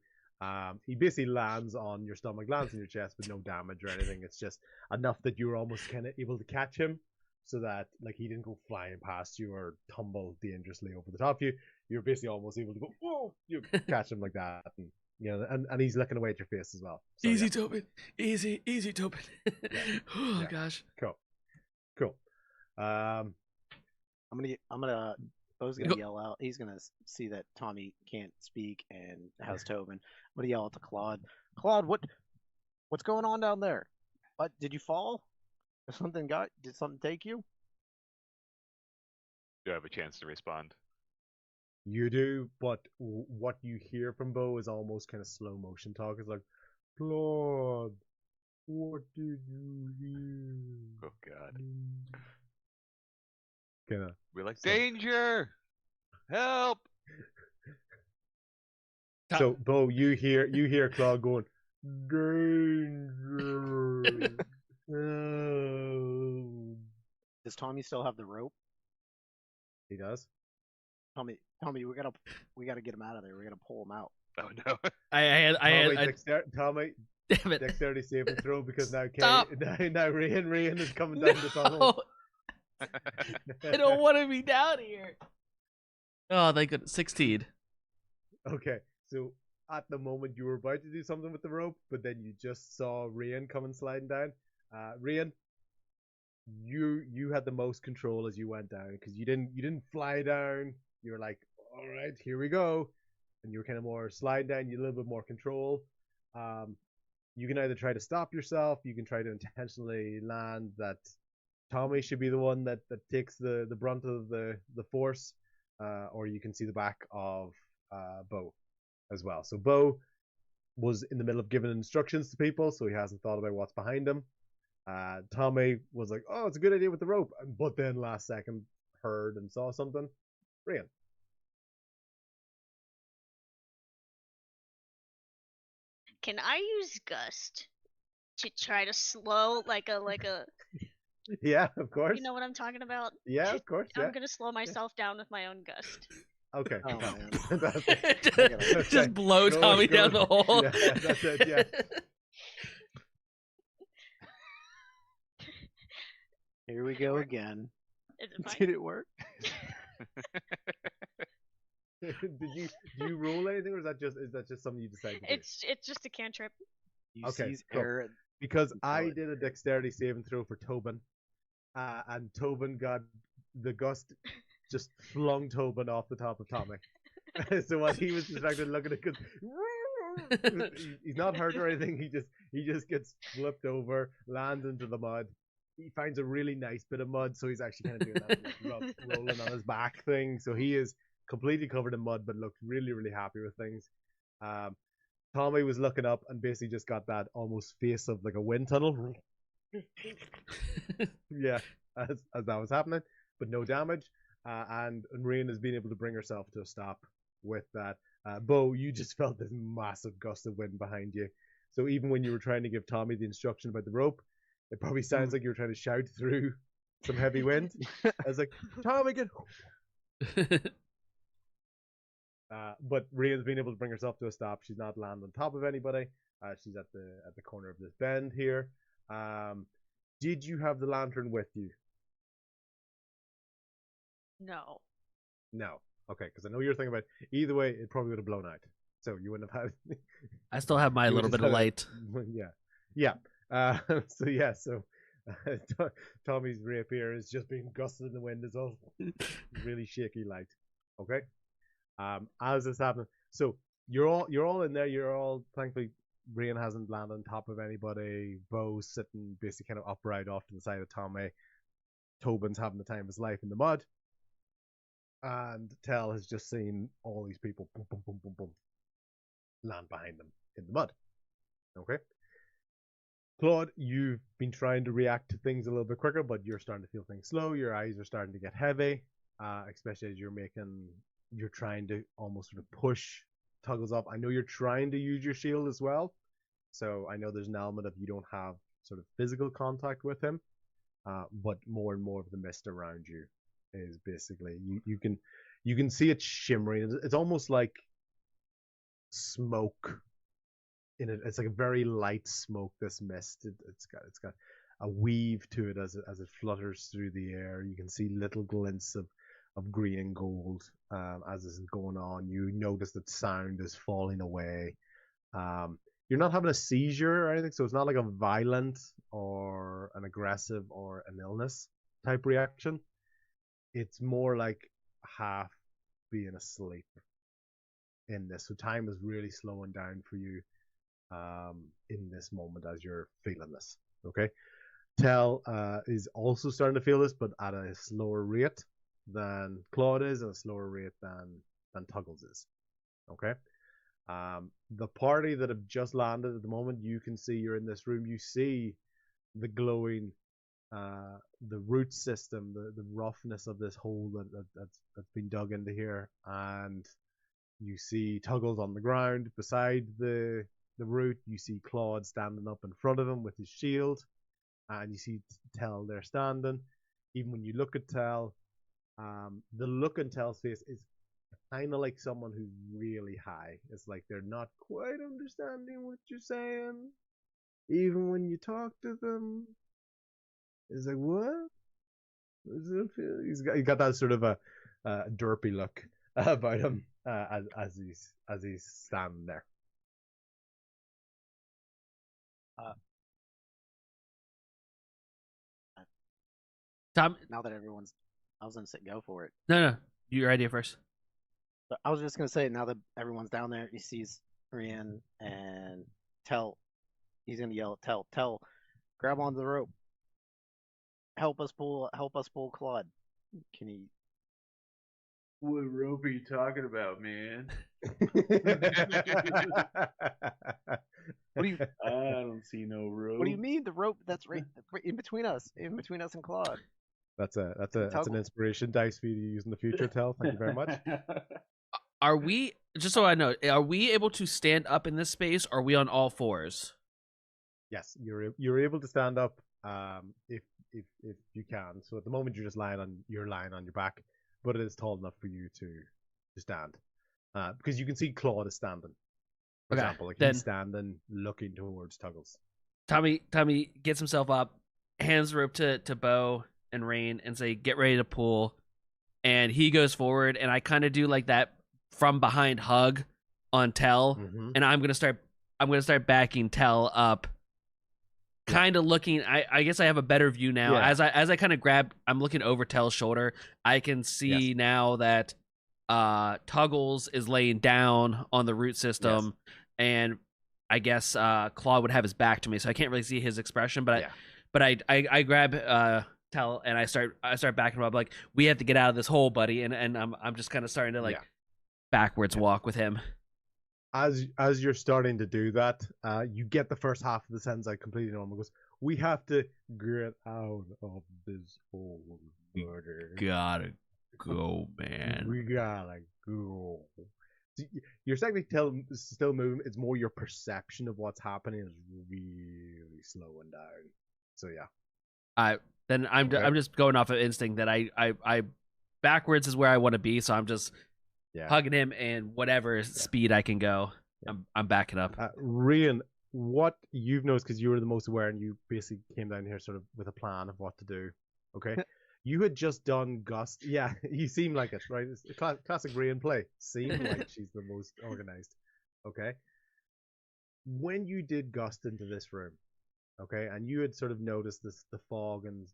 He basically lands on your stomach, lands on your chest with no damage or anything. It's just enough that you were almost kind of able to catch him, so that like he didn't go flying past you or tumble dangerously over the top of you. You're basically almost able to go, whoa, you catch him like that, and you know, and he's looking away at your face as well. So, easy, Tobin. Easy, Tobin. Oh gosh. Cool. I'm gonna. Bo's gonna yell out. He's gonna see that Tommy can't speak and has Tobin. I'm gonna yell out to Claude. Claude, what's going on down there? What, did you fall? Did something take you? Do I have a chance to respond? You do, but what you hear from Bo is almost kind of slow motion talk. It's like, Claude, what did you hear? Oh God. We're like, danger! Help! So, Bo, you hear Claude going, danger! Does Tommy still have the rope? He does. Tommy, we gotta get him out of there. We gotta pull him out. Oh no! Tommy, damn it! Dexterity saving throw, because now Stop. now Rian is coming down the tunnel. I don't want to be down here. Oh, thank goodness. 16. Okay, so at the moment you were about to do something with the rope, but then you just saw Rian coming sliding down. Rian, you had the most control as you went down, because you didn't fly down. You were like, all right, here we go, and you were kind of more sliding down. You had a little bit more control. You can either try to stop yourself, you can try to intentionally land that Tommy should be the one that takes the brunt of the force, or you can see the back of Bo as well. So Bo was in the middle of giving instructions to people, so he hasn't thought about what's behind him. Tommy was like, oh, it's a good idea with the rope, but then last second heard and saw something. Rian. Can I use Gust to try to slow like a Yeah, of course. You know what I'm talking about? Yeah, of course. I'm gonna slow myself down with my own Gust. Okay. Oh, man. Just blow Tommy down the hole. Yeah, that's it. Yeah. Here we go again. Is it fine? Did it work? Do you roll anything, or is that just something you decided to do? It's just a cantrip. You Okay, seize cool. air. Because I did a dexterity saving throw for Tobin, and Tobin got the gust, just flung Tobin off the top of Tommy. So while he was distracted looking at it, he's not hurt or anything. He just gets flipped over, lands into the mud. He finds a really nice bit of mud, so he's actually kind of doing that rolling on his back thing. So he is completely covered in mud, but looked really, really happy with things. Tommy was looking up and basically just got that almost face of like a wind tunnel. Yeah, as that was happening, but no damage. And Rian has been able to bring herself to a stop with that. Bo, you just felt this massive gust of wind behind you. So even when you were trying to give Tommy the instruction about the rope, it probably sounds like you were trying to shout through some heavy wind. I was like, Tommy, get. But Rian's been able to bring herself to a stop. She's not landing on top of anybody. She's at the corner of this bend here. Did you have the lantern with you? No. No. Okay, because I know you're thinking about either way, it probably would have blown out. So you wouldn't have had. I still have my little bit of light. Yeah. So Tommy's rapier is just being gusted in the wind as well. Really shaky light. Okay. As this happens, so you're all in there. You're all, thankfully, Rian hasn't landed on top of anybody. Bo's sitting basically kind of upright off to the side of Tommy. Tobin's having the time of his life in the mud, and Tell has just seen all these people boom, boom, boom, boom, boom, land behind them in the mud. Okay. Claude, you've been trying to react to things a little bit quicker, but you're starting to feel things slow. Your eyes are starting to get heavy, especially as you're trying to almost sort of push Tuggles up. I know you're trying to use your shield as well, so I know there's an element of you don't have sort of physical contact with him, but more and more of the mist around you is basically you can see it shimmering. It's almost like smoke in it. It's like a very light smoke. This mist. It's got a weave to it as it flutters through the air. You can see little glints of green and gold as this is going on. You notice that sound is falling away. You're not having a seizure or anything, so it's not like a violent or an aggressive or an illness type reaction. It's more like half being asleep in this. So time is really slowing down for you in this moment as you're feeling this. Okay. Tell is also starting to feel this, but at a slower rate than Claude is, and a slower rate than Tuggles is. Okay. The party that have just landed at the moment, you can see you're in this room. You see the glowing, the root system, the roughness of this hole that's been dug into here, and you see Tuggles on the ground beside the root. You see Claude standing up in front of him with his shield, and you see Tell there standing. Even when you look at Tell, the look on Tell's face is kind of like someone who's really high. It's like they're not quite understanding what you're saying. Even when you talk to them, it's like, what? He's got that sort of a derpy look about him as he's standing there. Tom, now that I was gonna say go for it. No, your idea first. But I was just gonna say now that everyone's down there, he sees Rian and Tell. He's gonna yell, Tell, grab onto the rope. Help us pull Claude. Can he? What rope are you talking about, man? What do you? I don't see no rope. What do you mean the rope that's right in between us and Claude? That's an inspiration dice for you to use in the future, Tell. Thank you very much. Are we, just so I know, are we able to stand up in this space, or are we on all fours? Yes, you're able to stand up if you can. So at the moment you're lying on your back, but it is tall enough for you to stand. Because you can see Claude is standing. For example, like he's standing looking towards Tuggles. Tommy gets himself up, hands the rope to Bo and Rain and say, get ready to pull. And he goes forward, and I kind of do like that from behind hug on Tell, and I'm gonna start backing Tell up, kind of looking. I guess I have a better view now as I kind of grab. I'm looking over Tell's shoulder. I can see now that Tuggles is laying down on the root system, and I guess Claw would have his back to me, so I can't really see his expression. But I grab Tell and I start backing him up, like, we have to get out of this hole, buddy, and I'm just kind of starting to backwards walk with him. As you're starting to do that, you get the first half of the sentence out completely normal. Goes, we have to get out of this hole, murder. Gotta go, man. We gotta go. Your second Tell is still moving. It's more your perception of what's happening is really slowing down. So yeah. Then I'm just going off of instinct that I backwards is where I want to be, so I'm just hugging him, and whatever speed I can go, I'm backing up. Rian, what you've noticed, because you were the most aware and you basically came down here sort of with a plan of what to do, okay? You had just done Gust. Yeah, you seem like it, right? It's a classic Rian play. Seem like she's the most organized, okay? When you did Gust into this room, okay, and you had sort of noticed the fog and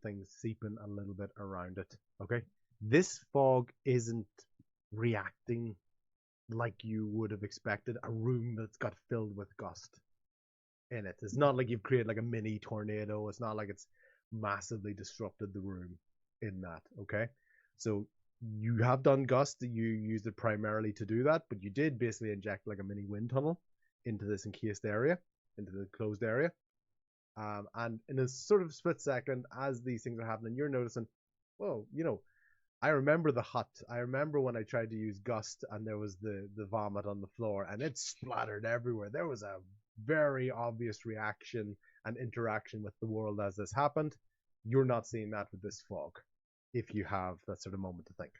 things seeping a little bit around it, okay? This fog isn't reacting like you would have expected a room that's got filled with gust in it. It's not like you've created like a mini tornado. It's not like it's massively disrupted the room in that, okay? So you have done Gust. You used it primarily to do that, but you did basically inject like a mini wind tunnel into this encased area, into the closed area. And in a sort of split second, as these things are happening, you're noticing, whoa, I remember the hut. I remember when I tried to use gust and there was the vomit on the floor and it splattered everywhere. There was a very obvious reaction and interaction with the world as this happened. You're not seeing that with this fog, if you have that sort of moment to think.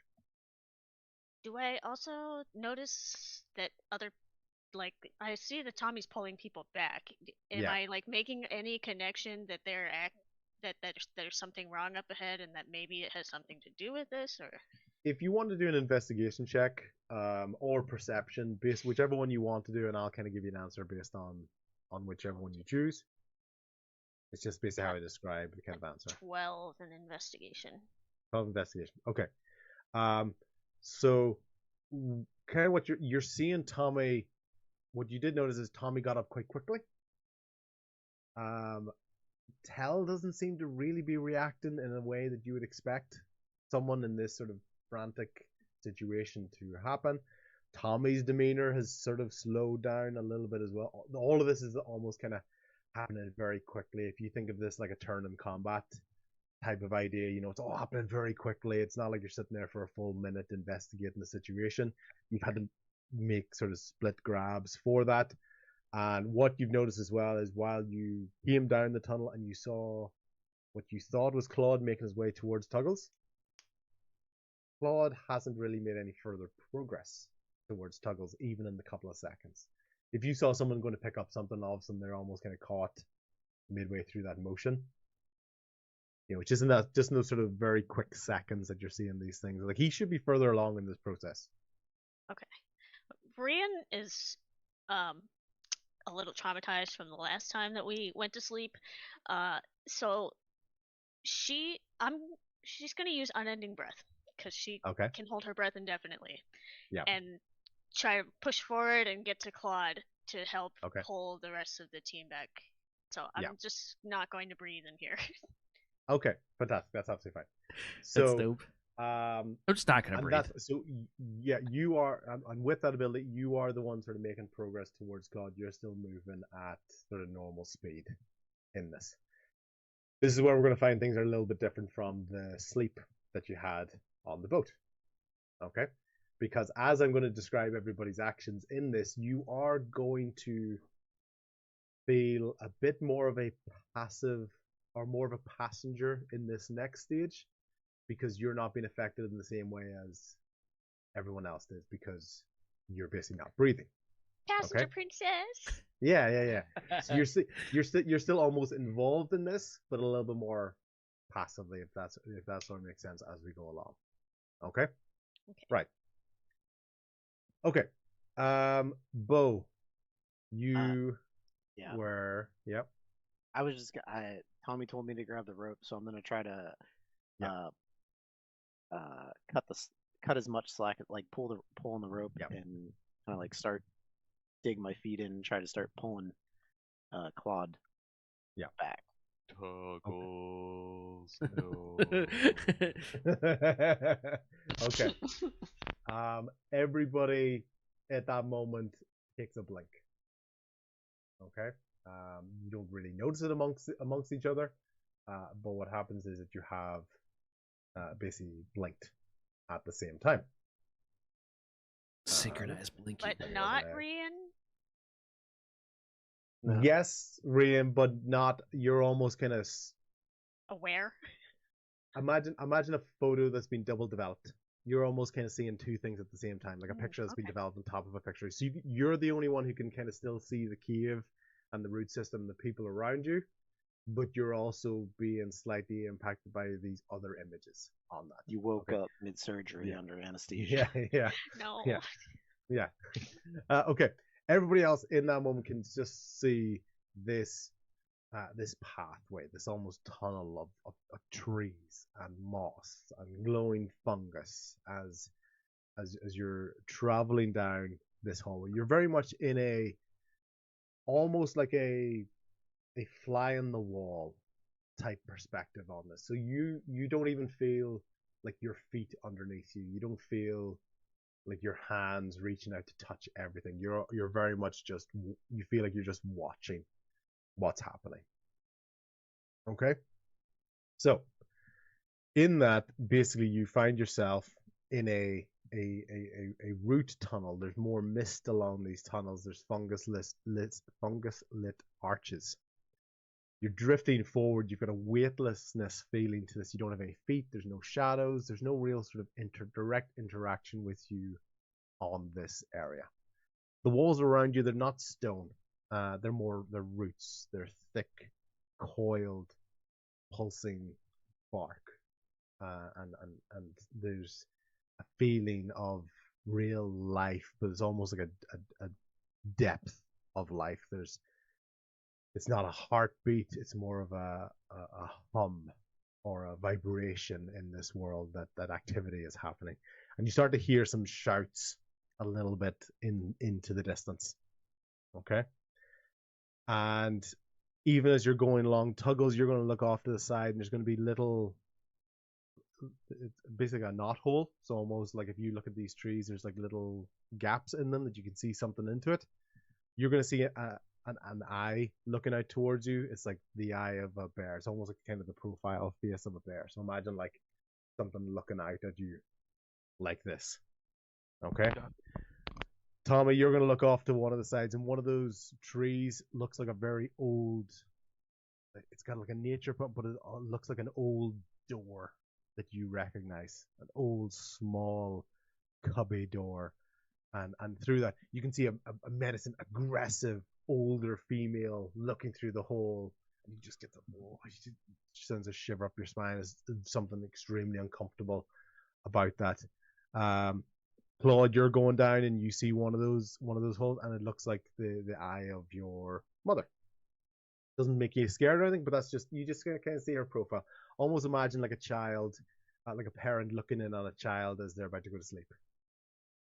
Do I also notice that I see that Tommy's pulling people back. Am I making any connection that that there's something wrong up ahead and that maybe it has something to do with this? Or if you want to do an investigation check or perception, based whichever one you want to do, and I'll kind of give you an answer based on whichever one you choose. It's just basically how I describe the kind of answer. 12 in investigation. 12 investigation. Okay. So kind of what you're seeing, Tommy. What you did notice is Tommy got up quite quickly. Tell doesn't seem to really be reacting in a way that you would expect someone in this sort of frantic situation to happen. Tommy's demeanor has sort of slowed down a little bit as well. All of this is almost kind of happening very quickly. If you think of this like a turn in combat type of idea, it's all happening very quickly. It's not like you're sitting there for a full minute investigating the situation. You've had to make sort of split grabs for that. And what you've noticed as well is while you came down the tunnel and you saw what you thought was Claude making his way towards Tuggles, Claude hasn't really made any further progress towards Tuggles, even in the couple of seconds. If you saw someone going to pick up something, all of a sudden they're almost kind of caught midway through that motion. Which isn't that just in those sort of very quick seconds that you're seeing these things. Like, he should be further along in this process. Okay. Brian is a little traumatized from the last time that we went to sleep. So she's gonna use unending breath because she can hold her breath indefinitely. Yeah. And try to push forward and get to Claude to help pull the rest of the team back. So I'm just not going to breathe in here. Okay, fantastic. That's absolutely fine. So, that's dope. I'm just not going to breathe. So, you are, and with that ability, you are the one sort of making progress towards Claude. You're still moving at sort of normal speed in this. This is where we're going to find things are a little bit different from the sleep that you had on the boat. Okay? Because as I'm going to describe everybody's actions in this, you are going to feel a bit more of a passive or more of a passenger in this next stage because you're not being affected in the same way as everyone else is because you're basically not breathing. Passenger princess. Yeah. So you're still almost involved in this, but a little bit more passively, if that sort of makes sense as we go along. Okay. Right. Okay. Bo, you were I was just Tommy told me to grab the rope, so I'm gonna try to cut as much slack, like pull on the rope and kind of like start dig my feet in and try to start pulling Claude back. Tuggles. No. Okay. Everybody at that moment takes a blink. Okay. You don't really notice it amongst each other, but what happens is that you have basically blinked at the same time. Synchronized blinking. But not Rian? No. Yes, Rian, but not. You're almost kind of aware. Imagine a photo that's been double developed. You're almost kind of seeing two things at the same time, like a picture that's been developed on top of a picture. So you're the only one who can kind of still see the cave and the root system and the people around you, but you're also being slightly impacted by these other images on that. You woke up mid-surgery under anesthesia. Yeah. No. Yeah. Okay. Everybody else in that moment can just see this pathway, this almost tunnel of trees and moss and glowing fungus as you're traveling down this hallway. You're very much in almost like a fly in the wall type perspective on this. So you don't even feel like your feet underneath you. You don't feel like your hands reaching out to touch everything. You're very much you feel like you're just watching what's happening. Okay? So, in that, basically, you find yourself in a root tunnel. There's more mist along these tunnels. There's fungus lit arches. You're drifting forward. You've got a weightlessness feeling to this. You don't have any feet. There's no shadows. There's no real sort of direct interaction with you on this area. The walls around you, they're not stone. They're roots. They're thick, coiled, pulsing bark. And there's a feeling of real life, but it's almost like a depth of life. It's not a heartbeat, it's more of a hum or a vibration in this world that activity is happening. And you start to hear some shouts a little bit into the distance. Okay? And even as you're going along, Tuggles, you're going to look off to the side, and there's going to be little, it's basically a knot hole. So almost like if you look at these trees, there's like little gaps in them that you can see something into it. You're going to see an eye looking out towards you. It's like the eye of a bear. It's almost like kind of the profile face of a bear. So imagine like something looking out at you like this. Okay? Tommy, you're going to look off to one of the sides, and one of those trees looks like a very old, it's got like a nature print, but it looks like an old door that you recognize. An old, small, cubby door. And through that, you can see a menacing, aggressive, older female looking through the hole. And you just get it sends a shiver up your spine. There's something extremely uncomfortable about that. Claude, you're going down and you see one of those holes, and it looks like the eye of your mother. Doesn't make you scared or anything, but that's just, you just kind of see her profile. Almost imagine like a child, like a parent looking in on a child as they're about to go to sleep.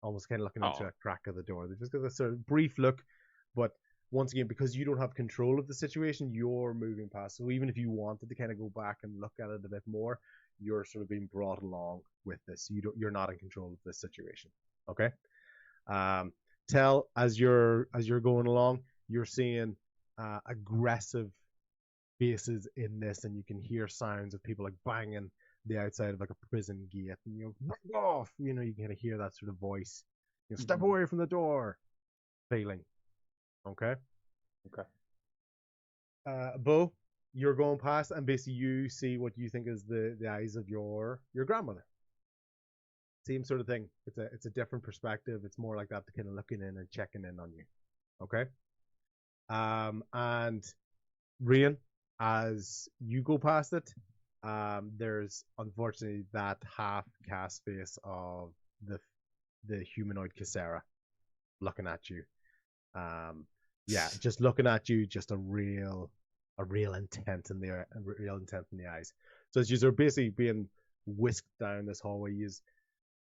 Almost kind of looking into a crack of the door. They just got this sort of brief look, but once again, because you don't have control of the situation, you're moving past. So even if you wanted to kind of go back and look at it a bit more, you're sort of being brought along with this. You're not in control of this situation. Okay. Tell, as you're going along, you're seeing aggressive faces in this, and you can hear sounds of people like banging the outside of like a prison gate, and you know, back off. You know, you can kind of hear that sort of voice. You know, step away from the door. Feeling. Okay. Bo, you're going past, and basically you see what you think is the eyes of your grandmother. Same sort of thing. It's a different perspective. It's more like that, to kind of looking in and checking in on you. Okay. And Rian, as you go past it, there's unfortunately that half cast face of the humanoid Kisera looking at you. Yeah, just looking at you, just a real intent in the eyes. So as you're basically being whisked down this hallway,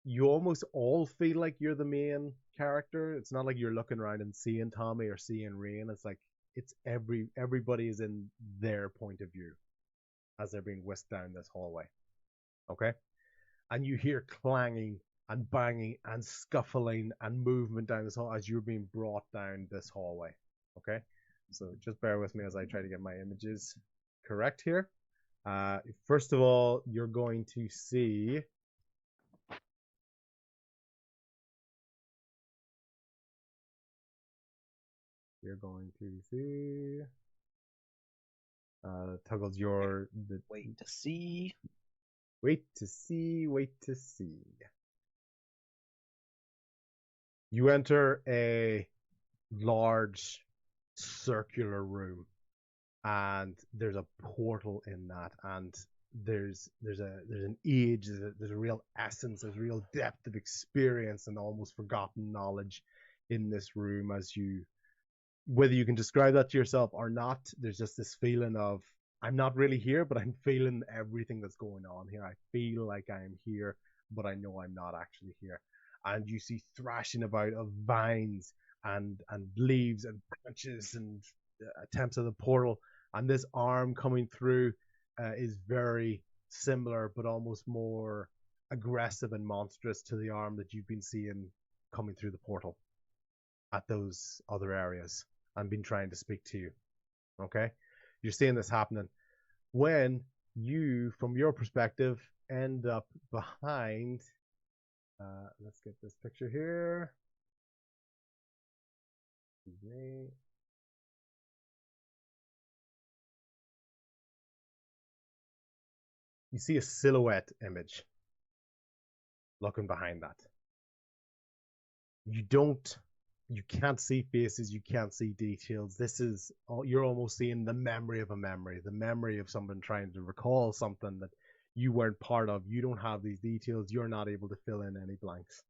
you almost all feel like you're the main character. It's not like you're looking around and seeing Tommy or seeing Rain. It's like it's everybody is in their point of view as they're being whisked down this hallway. Okay? And you hear clanging and banging and scuffling and movement down this hall as you're being brought down this hallway. Okay? So just bear with me as I try to get my images correct here. First of all, you're going to see Tuggles, wait to see. You enter a large circular room, and there's a portal in that, and there's an age, there's a real essence, there's a real depth of experience and almost forgotten knowledge in this room. As you, whether you can describe that to yourself or not, there's just this feeling of, I'm not really here, but I'm feeling everything that's going on here. I feel like I'm here, but I know I'm not actually here. And you see thrashing about of vines and leaves and branches and attempts of the portal. And this arm coming through is very similar, but almost more aggressive and monstrous to the arm that you've been seeing coming through the portal at those other areas and been trying to speak to you. Okay? You're seeing this happening. when you, from your perspective, end up behind. Let's get this picture here. Excuse me. You see a silhouette image looking behind that. You can't see faces, you can't see details. You're almost seeing the memory of a memory, the memory of someone trying to recall something that you weren't part of. You don't have these details. You're not able to fill in any blanks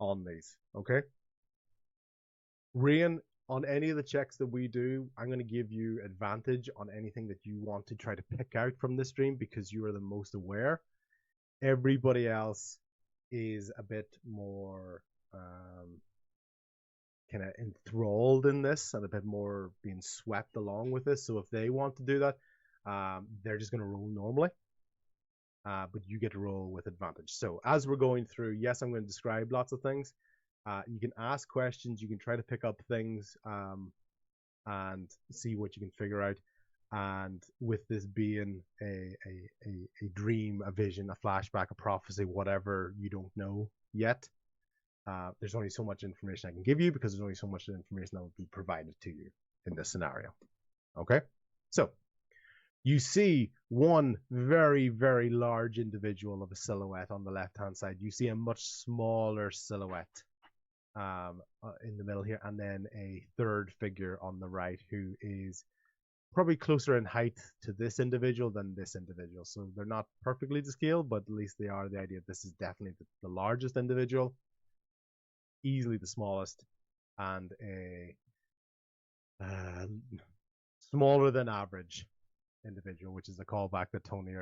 on these. Okay? Rain, on any of the checks that we do, I'm going to give you advantage on anything that you want to try to pick out from this stream because you are the most aware. Everybody else is a bit more kind of enthralled in this and a bit more being swept along with this. So if they want to do that, they're just going to roll normally. But you get to roll with advantage. So as we're going through, yes, I'm going to describe lots of things. You can ask questions. You can try to pick up things and see what you can figure out. And with this being a dream, a vision, a flashback, a prophecy, whatever you don't know yet, there's only so much information I can give you because there's only so much information that will be provided to you in this scenario. Okay? So you see one very, very large individual of a silhouette on the left-hand side. You see a much smaller silhouette in the middle here, and then a third figure on the right who is probably closer in height to this individual than this individual. So they're not perfectly to scale, but at least they are the idea. This is definitely the largest individual, easily the smallest, and a smaller than average individual, which is a callback that Tony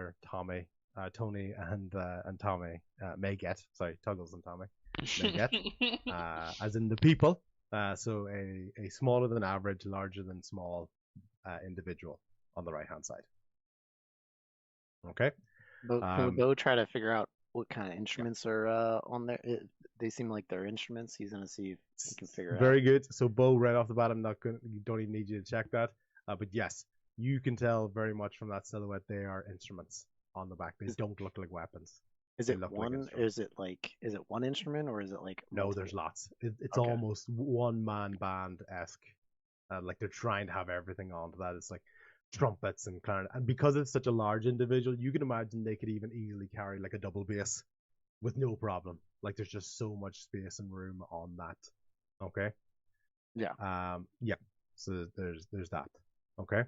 and Tommy may get. Sorry, Tuggles and Tommy may get, as in the people. So a smaller than average, larger than small individual on the right hand side. Okay. But can we go try to figure out what kind of instruments are on there? They seem like they're instruments. He's gonna see if he can figure it out. Very good. So Bo, right off the bat, don't even need you to check that. But yes, you can tell very much from that silhouette they are instruments on the back. They don't look like weapons. Is it one? Is it one instrument or is it like? No, there's lots. It's okay. Almost one man band esque. Like they're trying to have everything onto that. It's like trumpets and clarinet, and because it's such a large individual, you can imagine they could even easily carry like a double bass with no problem. Like there's just so much space and room on that. Okay. Yeah. Yeah. So there's that. Okay.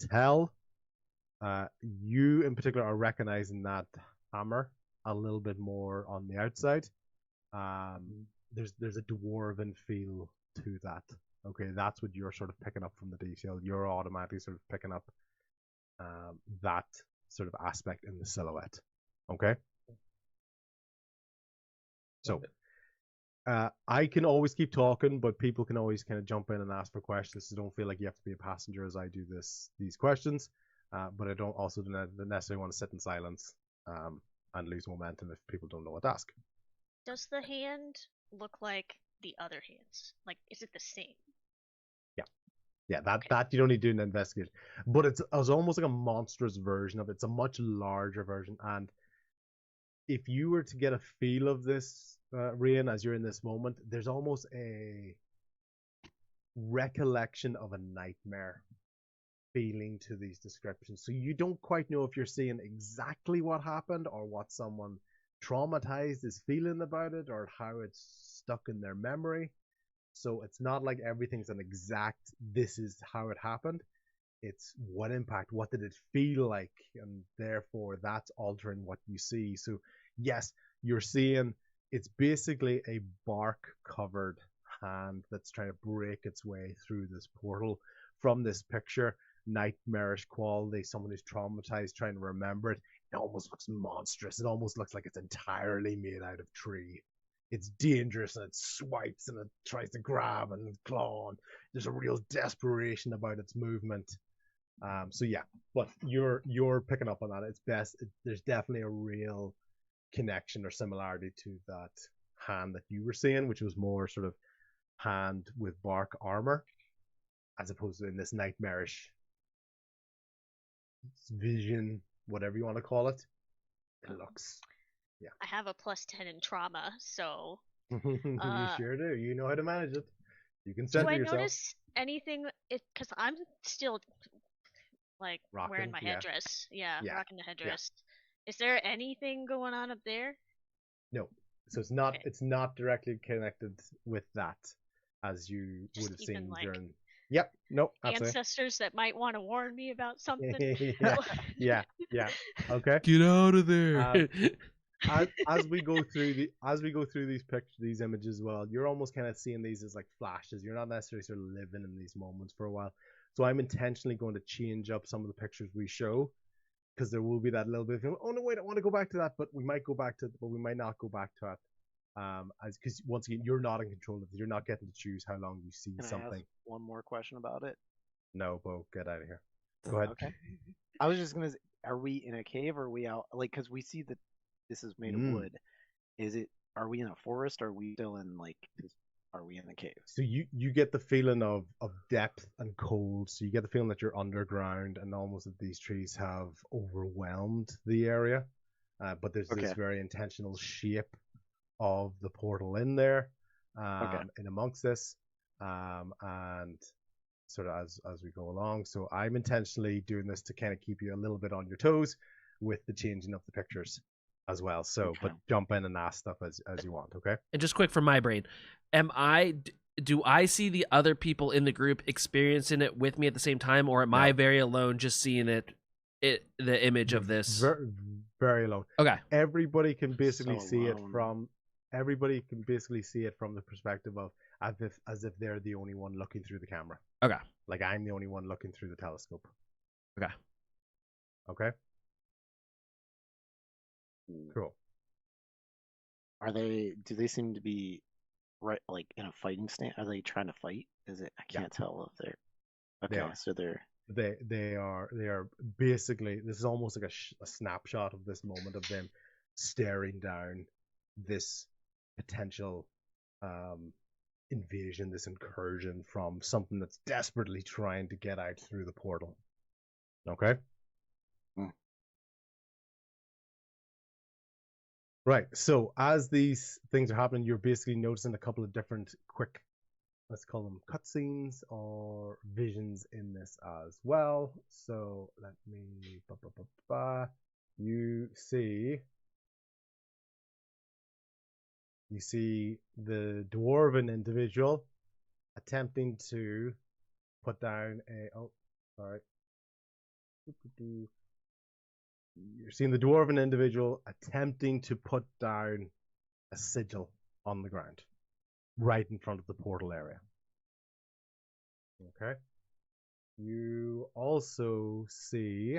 Tell you in particular are recognizing that hammer a little bit more on the outside. There's a dwarven feel to that. Okay, that's what you're sort of picking up from the detail. You're automatically sort of picking up that sort of aspect in the silhouette. Okay. So I can always keep talking, but people can always kind of jump in and ask for questions. So don't feel like you have to be a passenger as I do these questions. But I don't also necessarily want to sit in silence and lose momentum if people don't know what to ask. Does the hand look like the other hands? Like, is it the same? Yeah, that you don't need to do an investigation. But it's almost like a monstrous version of it. It's a much larger version. And if you were to get a feel of this, Rian, as you're in this moment, there's almost a recollection of a nightmare feeling to these descriptions. So you don't quite know if you're seeing exactly what happened or what someone traumatized is feeling about it or how it's stuck in their memory. So it's not like everything's an exact, this is how it happened. It's what impact, what did it feel like? And therefore that's altering what you see. So yes, you're seeing it's basically a bark covered hand that's trying to break its way through this portal from this picture. Nightmarish quality, someone who's traumatized trying to remember it. It almost looks monstrous. It almost looks like it's entirely made out of tree. It's dangerous and it swipes and it tries to grab and claw. And there's a real desperation about its movement. So yeah, but you're picking up on that. It's best. There's definitely a real connection or similarity to that hand that you were seeing, which was more sort of hand with bark armor, as opposed to in this nightmarish vision, whatever you want to call it. It looks, yeah. I have a +10 in trauma, so. You sure do. You know how to manage it. You can Do center I yourself. notice anything? Because I'm still like Rocking, wearing my headdress. Yeah, rocking the headdress. Yeah. Is there anything going on up there? No. So it's not. Okay. It's not directly connected with that, as you would have seen like, during. Yep. No. Absolutely. Ancestors that might want to warn me about something. Yeah. Okay. Get out of there. As we go through these pictures, these images, well, you're almost kind of seeing these as like flashes. You're not necessarily sort of living in these moments for a while. So I'm intentionally going to change up some of the pictures we show, because there will be that little bit of, oh no, wait, I want to go back to that, but we might go back to it, but we might not go back to it. Because once again, you're not in control of it. You're not getting to choose how long you see something. I ask one more question about it? No, Bo, get out of here. Go ahead. Okay. I was just gonna say, are we in a cave or are we out? Like, because we see that this is made of wood. Are we in a forest or are we still in are we in the cave? So you get the feeling of depth and cold. So you get the feeling that you're underground and almost that these trees have overwhelmed the area. But there's this very intentional shape of the portal in there, in amongst this, and sort of as we go along. So I'm intentionally doing this to kind of keep you a little bit on your toes with the changing of the pictures as well. So, but jump in and ask stuff as you want, okay? And just quick from my brain, do I see the other people in the group experiencing it with me at the same time, or am I very alone just seeing the image of this? Very, very alone. Okay. Everybody can basically see it from the perspective of as if they're the only one looking through the camera. Okay. Like I'm the only one looking through the telescope. Okay. Okay. Cool. Do they seem to be right, like in a fighting stance? Are they trying to fight? I can't tell if they're. Okay, so they are basically, this is almost like a snapshot of this moment of them staring down this potential invasion, this incursion from something that's desperately trying to get out through the portal. Okay? Right, so as these things are happening, you're basically noticing a couple of different quick, let's call them cutscenes or visions in this as well. So let me, you see the dwarven individual attempting to put down you're seeing the dwarven individual attempting to put down a sigil on the ground right in front of the portal area. Okay. You also see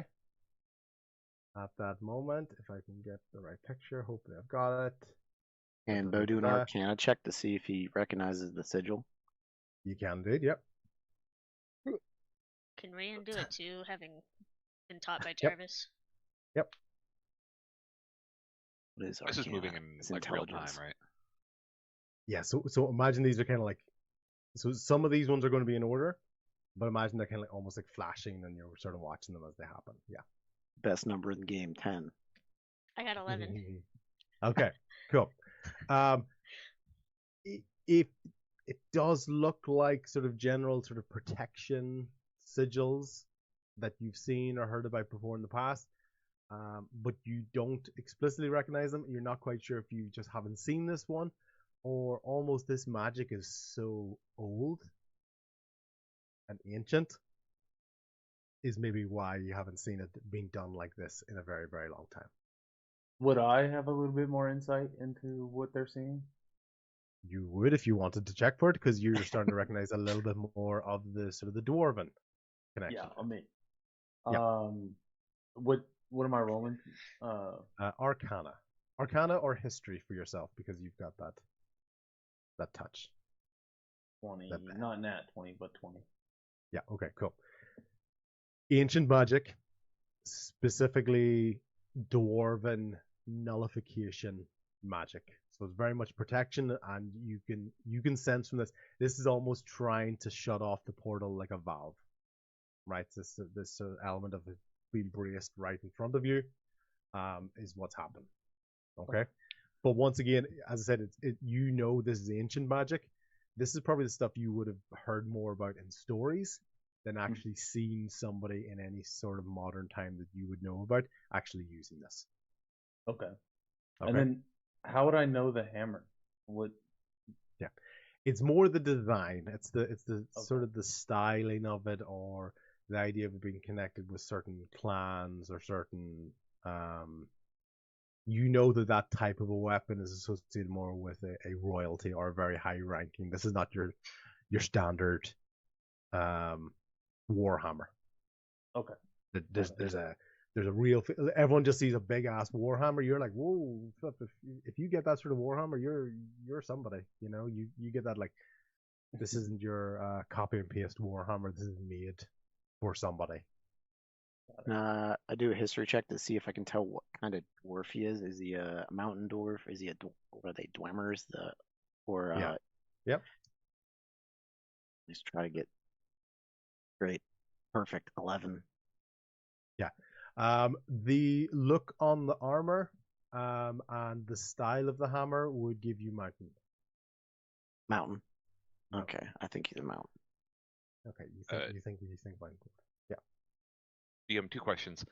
at that moment, if I can get the right picture, hopefully I've got it. And Bo, do an Arcana check to see if he recognizes the sigil. You can do it, yep. Can Ryan do it too, having been taught by Jarvis? Yep. What is Arcana? This is moving in like real time, right? Yeah, so imagine these are kind of like, so some of these ones are going to be in order, but imagine they're kind of like almost like flashing and you're sort of watching them as they happen. Yeah. Best number in the game, 10. I got 11. Okay, cool. It does look like sort of general sort of protection sigils that you've seen or heard about before in the past, but you don't explicitly recognize them. You're not quite sure if you just haven't seen this one, or almost this magic is so old and ancient is maybe why you haven't seen it being done like this in a very, very long time. Would I have a little bit more insight into what they're seeing? You would if you wanted to check for it, because you're starting to recognize a little bit more of the sort of the dwarven connection. Yeah, I mean, what am I rolling? Arcana or history for yourself, because you've got that touch. 20, not nat 20, but 20. Yeah. Okay. Cool. Ancient magic, specifically dwarven nullification magic. So it's very much protection, and you can sense from this. This is almost trying to shut off the portal like a valve, right? This element of being braced right in front of you, is what's happened. Okay, but once again, as I said, you know this is ancient magic. This is probably the stuff you would have heard more about in stories than actually seen somebody in any sort of modern time that you would know about actually using this. Okay. And then how would I know the hammer? What? Yeah, it's more the design. It's the sort of the styling of it, or the idea of it being connected with certain clans or certain you know that type of a weapon is associated more with a royalty or a very high ranking. This is not your standard warhammer. Okay. There's a real. Everyone just sees a big ass warhammer. You're like, whoa! If you get that sort of warhammer, you're somebody. You know, you get that like. This isn't your copy and paste warhammer. This is made for somebody. I do a history check to see if I can tell what kind of dwarf he is. Is he a mountain dwarf? Is he what are they, dwemmers? Yep. Let's try to get great, perfect 11. Yeah. The look on the armor, and the style of the hammer would give you mountain. Mountain. Okay, I think he's a mountain. Okay, you think mountain. Yeah. DM, 2 questions.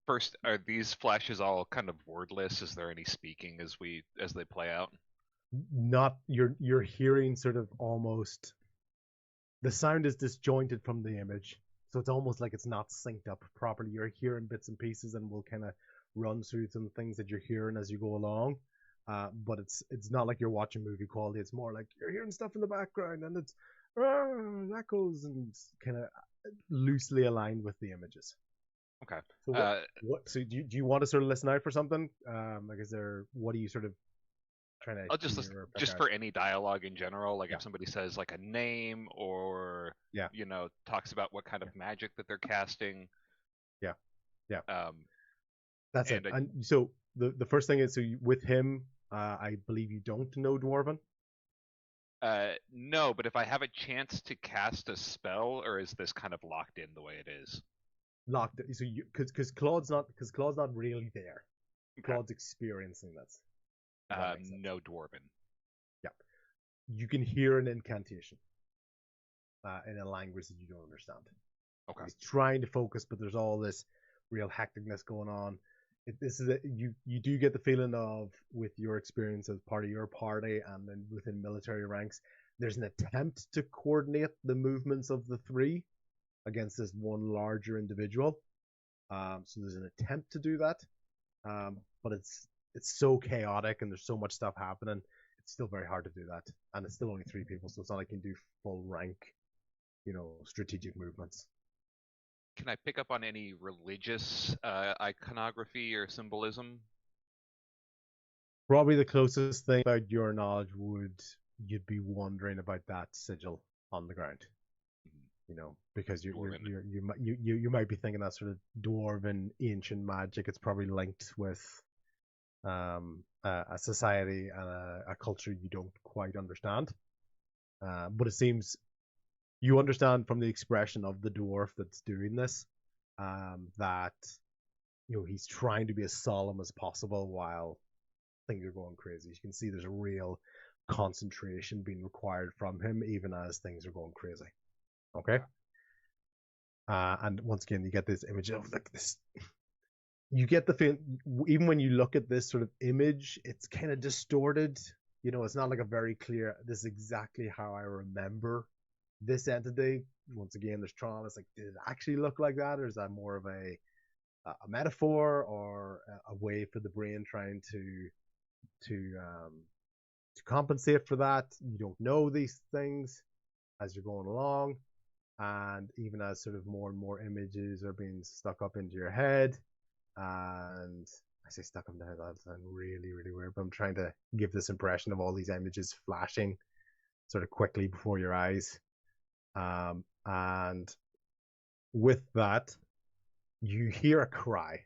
First, are these flashes all kind of wordless? Is there any speaking as they play out? Not you're hearing sort of almost. The sound is disjointed from the image, so it's almost like it's not synced up properly. You're hearing bits and pieces, and we'll kind of run through some things that you're hearing as you go along. But it's not like you're watching movie quality. It's more like you're hearing stuff in the background, and it's echoes and kind of loosely aligned with the images. Okay. So So do you want to sort of listen out for something? Like, what are you sort of trying to? I'll just listen, just for any dialogue in general. Like if somebody says like a name or talks about what kind of magic that they're casting. Yeah. That's it. And so the first thing is, with him, I believe you don't know Dwarven. No, but if I have a chance to cast a spell, or is this kind of locked in the way it is? Locked. So because Claude's not really there. Okay. Claude's experiencing this. No Dwarven. Yeah, you can hear an incantation in a language that you don't understand. Okay. He's trying to focus, but there's all this real hecticness going on. You do get the feeling of, with your experience as part of your party and then within military ranks, there's an attempt to coordinate the movements of the three against this one larger individual. So there's an attempt to do that, but it's so chaotic and there's so much stuff happening. It's still very hard to do that, and it's still only 3 people, so it's not like you can do full rank, strategic movements. Can I pick up on any religious iconography or symbolism? Probably the closest thing about your knowledge you'd be wondering about that sigil on the ground. Because you might be thinking that sort of dwarven ancient magic. It's probably linked with a society and a culture you don't quite understand. But it seems you understand from the expression of the dwarf that's doing this, that he's trying to be as solemn as possible while things are going crazy. You can see there's a real concentration being required from him, even as things are going crazy. Okay. And once again, you get this image of like this. You get the feeling, even when you look at this sort of image, it's kind of distorted. It's not like a very clear, this is exactly how I remember this entity. Once again, there's trauma. It's like, did it actually look like that, or is that more of a metaphor or a way for the brain trying to compensate for that? You don't know these things as you're going along, and even as sort of more and more images are being stuck up into your head, and I say stuck up in the head, that sounds really, really weird, but I'm trying to give this impression of all these images flashing sort of quickly before your eyes. And with that, you hear a cry.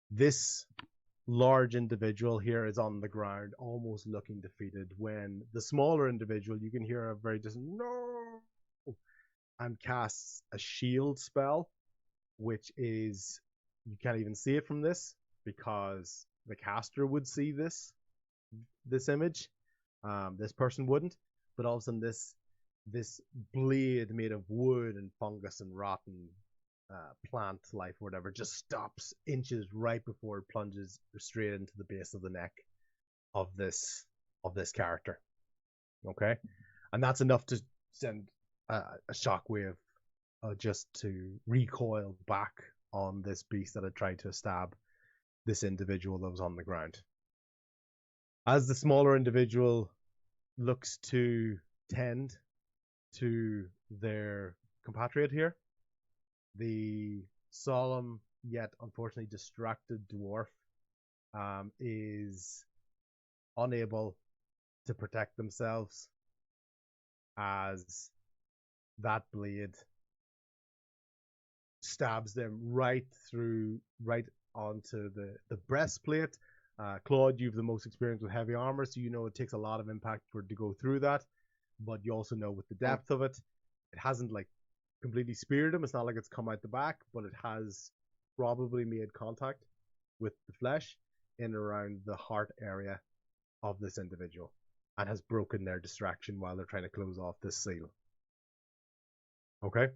This large individual here is on the ground, almost looking defeated, when the smaller individual, you can hear a very distant no, and casts a shield spell which is, you can't even see it from this because the caster would see this image. This person wouldn't, but all of a sudden this blade made of wood and fungus and rotten plant life or whatever just stops inches right before it plunges straight into the base of the neck of this character. Okay, and that's enough to send a shockwave just to recoil back on this beast that had tried to stab this individual that was on the ground. As the smaller individual looks to tend to their compatriot here, the solemn yet unfortunately distracted dwarf is unable to protect themselves as that blade stabs them right onto the breastplate. Claude, you have the most experience with heavy armor, so you know it takes a lot of impact for it to go through that. But you also know with the depth of it, it hasn't like completely speared him. It's not like it's come out the back, but it has probably made contact with the flesh in around the heart area of this individual and has broken their distraction while they're trying to close off this seal. Okay.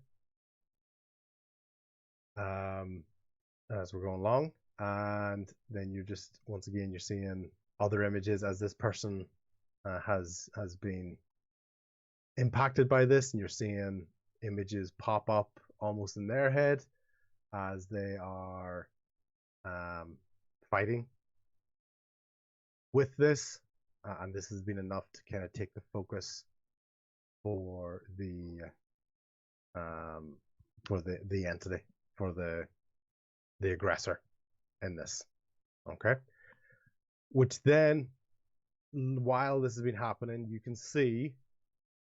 As we're going along, and then you just once again you're seeing other images as this person has been impacted by this, and you're seeing images pop up almost in their head as they are fighting with this, and this has been enough to kind of take the focus for the entity, for the aggressor in this. Okay, which then, while this has been happening, you can see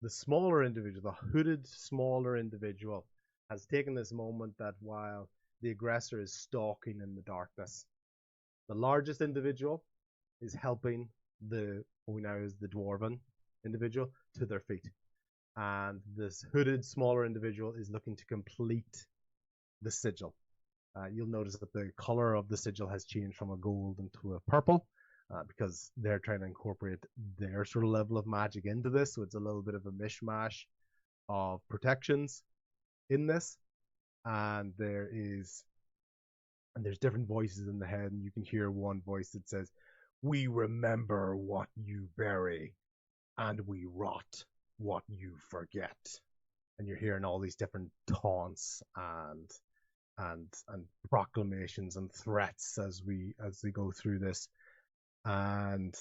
the smaller individual, the hooded smaller individual, has taken this moment that while the aggressor is stalking in the darkness, the largest individual is helping the dwarven individual to their feet, and this hooded smaller individual is looking to complete the sigil. You'll notice that the color of the sigil has changed from a gold into a purple, because they're trying to incorporate their sort of level of magic into this, so it's a little bit of a mishmash of protections in this, and there's different voices in the head, and you can hear one voice that says, "We remember what you bury, and we rot what you forget." And you're hearing all these different taunts and proclamations and threats as they go through this. And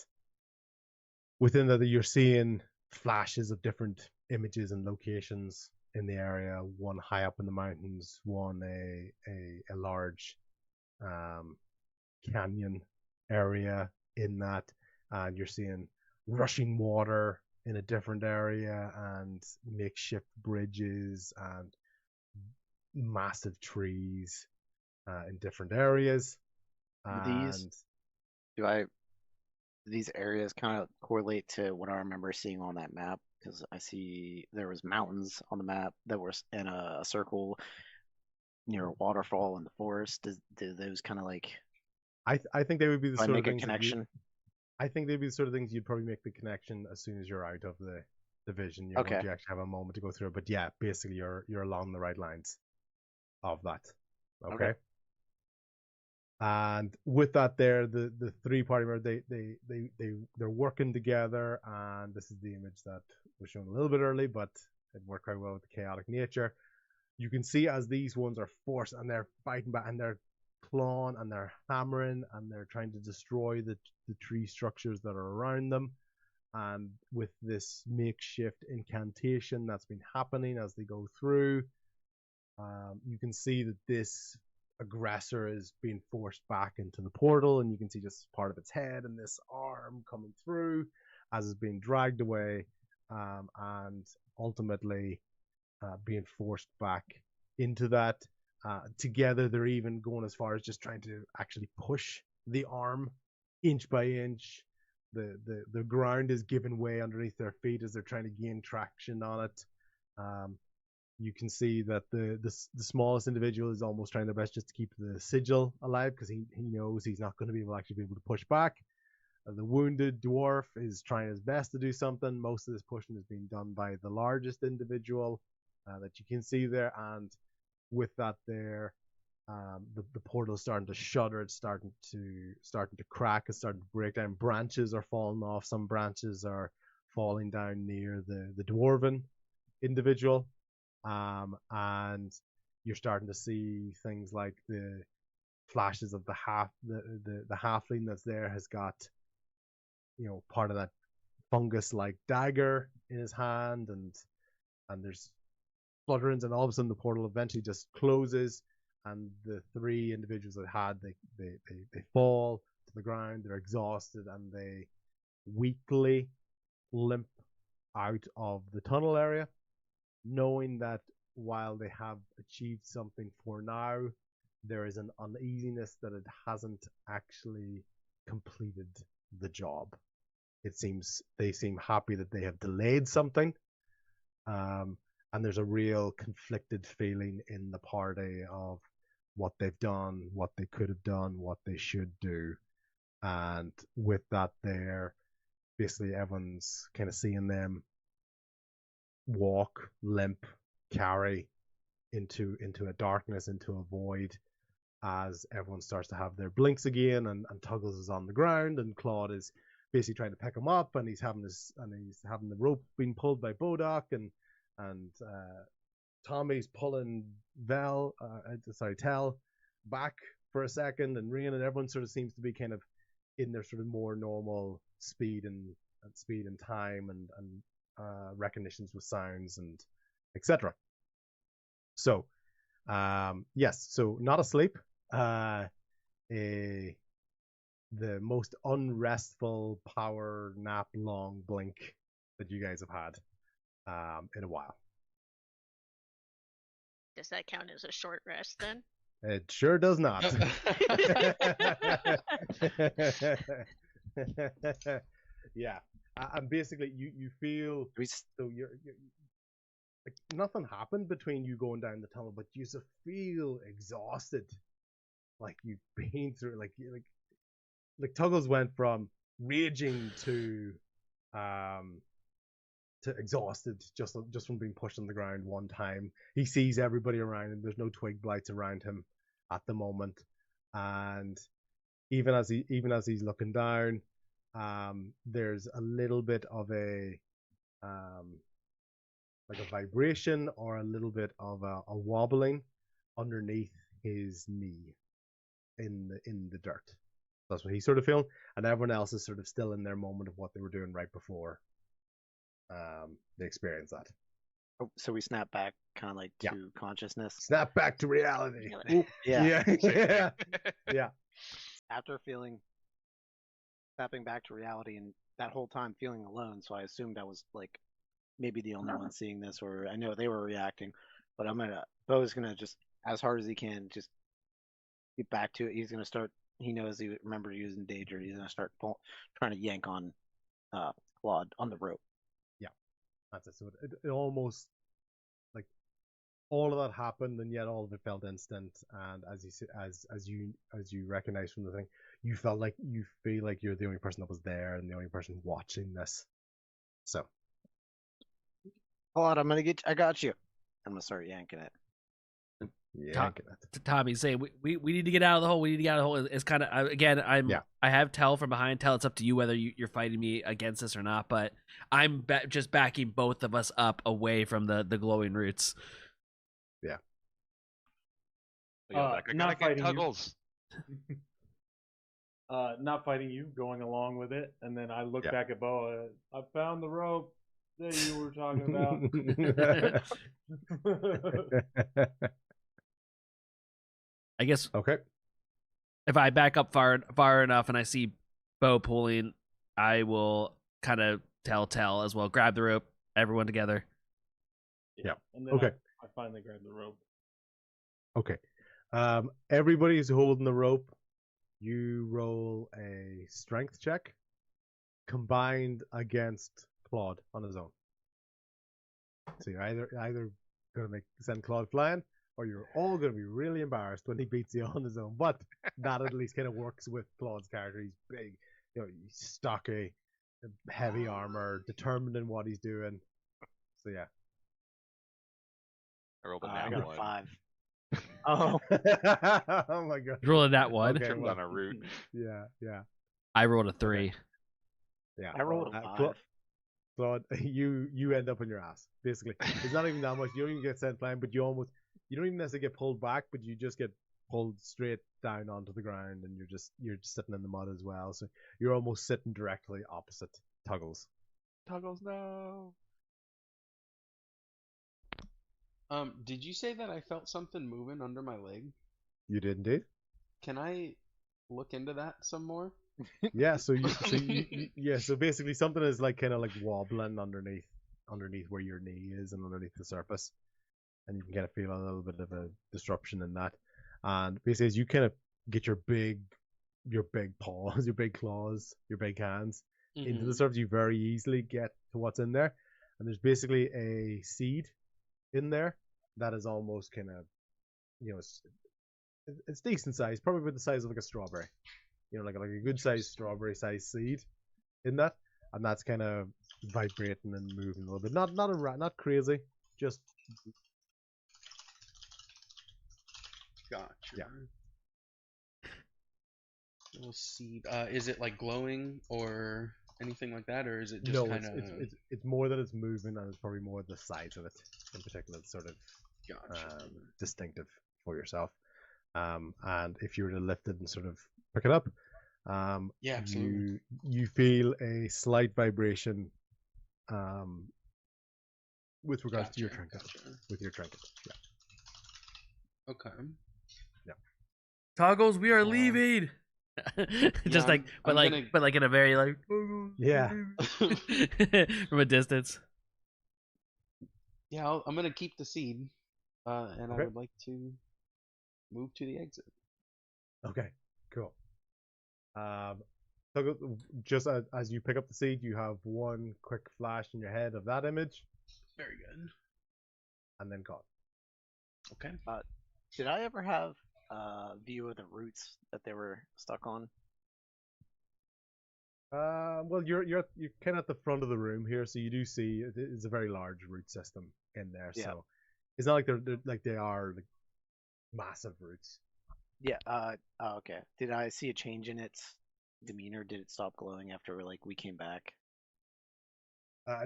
within that, you're seeing flashes of different images and locations in the area. One high up in the mountains, one a large canyon area in that, and you're seeing rushing water in a different area and makeshift bridges and massive trees in different areas. These areas kind of correlate to what I remember seeing on that map? Because I see there was mountains on the map that were in a circle near a waterfall in the forest. Do those kind of like? I think they would be the sort of things. Connection. I think they'd be the sort of things you'd probably make the connection as soon as you're out of the division. Okay. Once you actually have a moment to go through it. But yeah, basically you're along the right lines of that. Okay. And with that, there the three party members, they're working together, and this is the image that was shown a little bit early, but it worked quite well with the chaotic nature. You can see as these ones are forced and they're fighting back and they're clawing and they're hammering and they're trying to destroy the tree structures that are around them. And with this makeshift incantation that's been happening as they go through, you can see that this aggressor is being forced back into the portal, and you can see just part of its head and this arm coming through as it's being dragged away, and ultimately being forced back into that. Together, they're even going as far as just trying to actually push the arm inch by inch. The ground is giving way underneath their feet as they're trying to gain traction on it. you can see that the smallest individual is almost trying their best just to keep the sigil alive because he knows he's not going to be able to push back. The wounded dwarf is trying his best to do something. Most of this pushing is being done by the largest individual that you can see there, and with that there, the portal is starting to shudder. It's starting to crack. It's starting to break down. Branches are falling off. Some branches are falling down near the dwarven individual, and you're starting to see things like the flashes of the halfling that's there has got, you know, part of that fungus-like dagger in his hand, and there's flutterings, and all of a sudden the portal eventually just closes, and the three individuals that had they fall to the ground. They're exhausted, and they weakly limp out of the tunnel area, knowing that while they have achieved something for now, there is an uneasiness that it hasn't actually completed the job. They seem happy that they have delayed something, and there's a real conflicted feeling in the party of what they've done, what they could have done, what they should do, and with that, there, basically everyone's kind of seeing them walk, limp, carry into a darkness, into a void, as everyone starts to have their blinks again, and Tuggles is on the ground, and Claude is basically trying to pick him up, and he's having the rope being pulled by Bodok, and Tommy's pulling Tell back for a second, and Rian, and everyone sort of seems to be kind of in their sort of more normal speed and time and recognitions with sounds and etc. So yes, so not asleep. The most unrestful power nap long blink that you guys have had in a while. Does that count as a short rest then? It sure does not. Yeah, and basically you feel so you're like nothing happened between you going down the tunnel, but you just feel exhausted, like you've been through like Tuggles went from raging to exhausted just from being pushed on the ground one time. He sees everybody around him. There's no twig blights around him at the moment, and even as he's looking down, there's a little bit of a like a vibration or a little bit of a wobbling underneath his knee in the dirt. That's what he's sort of feeling, and everyone else is sort of still in their moment of what they were doing right before they experience that. Oh, so we snap back kind of like to consciousness. Snap back to reality. Yeah. Yeah. Yeah. After snapping back to reality, and that whole time feeling alone, so I assumed I was like maybe the only one seeing this, or I know they were reacting, but Bo's gonna just, as hard as he can, just get back to it. He's gonna start. He knows he remembered using Danger. He's gonna start trying to yank on Claude on the rope. Yeah, that's it. So it almost like all of that happened, and yet all of it felt instant. And as you recognize from the thing, you feel like you're the only person that was there and the only person watching this. So, Claude, I got you. I'm gonna start yanking it. Tommy, say we need to get out of the hole. We need to get out of the hole. It's kind of again. I have Tell from behind. Tell, it's up to you whether you're fighting me against this or not. But I'm just backing both of us up away from the glowing roots. Yeah. Not fighting Tuggles. you. Not fighting you. Going along with it, and then I look back at Bo. I found the rope that you were talking about. I guess. Okay. If I back up far enough and I see Bo pulling, I will kind of tell as well. Grab the rope, everyone together. Yeah. And then okay. I finally grab the rope. Okay. Everybody's holding the rope. You roll a strength check combined against Claude on his own. So you're either gonna send Claude flying, or you're all gonna be really embarrassed when he beats you on his own. But that at least kind of works with Claude's character. He's big, he's stocky, heavy armor, determined in what he's doing. So yeah. I rolled a I nat got a one. 5. Oh. Oh my god. Rolling that one. Okay, Trimmed on a root. Yeah. I rolled a 3. Yeah. I rolled a 5. Claude, you end up on your ass. Basically, it's not even that much. You don't even get sent flying, but you don't even necessarily get pulled back, but you just get pulled straight down onto the ground, and you're just sitting in the mud as well. So you're almost sitting directly opposite Tuggles. Tuggles, no. Did you say that I felt something moving under my leg? You did indeed. Can I look into that some more? Yeah. So so basically something is like kind of like wobbling underneath where your knee is and underneath the surface, and you can kind of feel a little bit of a disruption in that. And basically, as you kind of get your big paws, your big claws, your big hands into the surface, you very easily get to what's in there. And there's basically a seed in there that is almost kind of, it's decent size, probably about the size of like a strawberry, like a good sized strawberry sized seed in that, and that's kind of vibrating and moving a little bit. Not crazy, just. Gotcha. Yeah. Little seed. Is it like glowing or anything like that, or is it just kind of? No, it's more that it's moving, and it's probably more the size of it in particular that's sort of distinctive for yourself. And if you were to lift it and sort of pick it up, yeah, absolutely. You feel a slight vibration, with regards to your trinket. With your trinket, yeah. Okay. Yeah. Toggles, we are leaving. Just yeah, but like in a very like yeah from a distance. Yeah, I'm gonna keep the seed, and okay. I would like to move to the exit. Okay, cool. So just as you pick up the seed, you have one quick flash in your head of that image. Very good. And then gone. Okay. Did I ever have a view of the roots that they were stuck on? Well, you're kind of at the front of the room here, so you do see it's a very large root system in there. Yeah. So it's not like they are like massive roots. Yeah. Okay. Did I see a change in its demeanor? Did it stop glowing after we came back?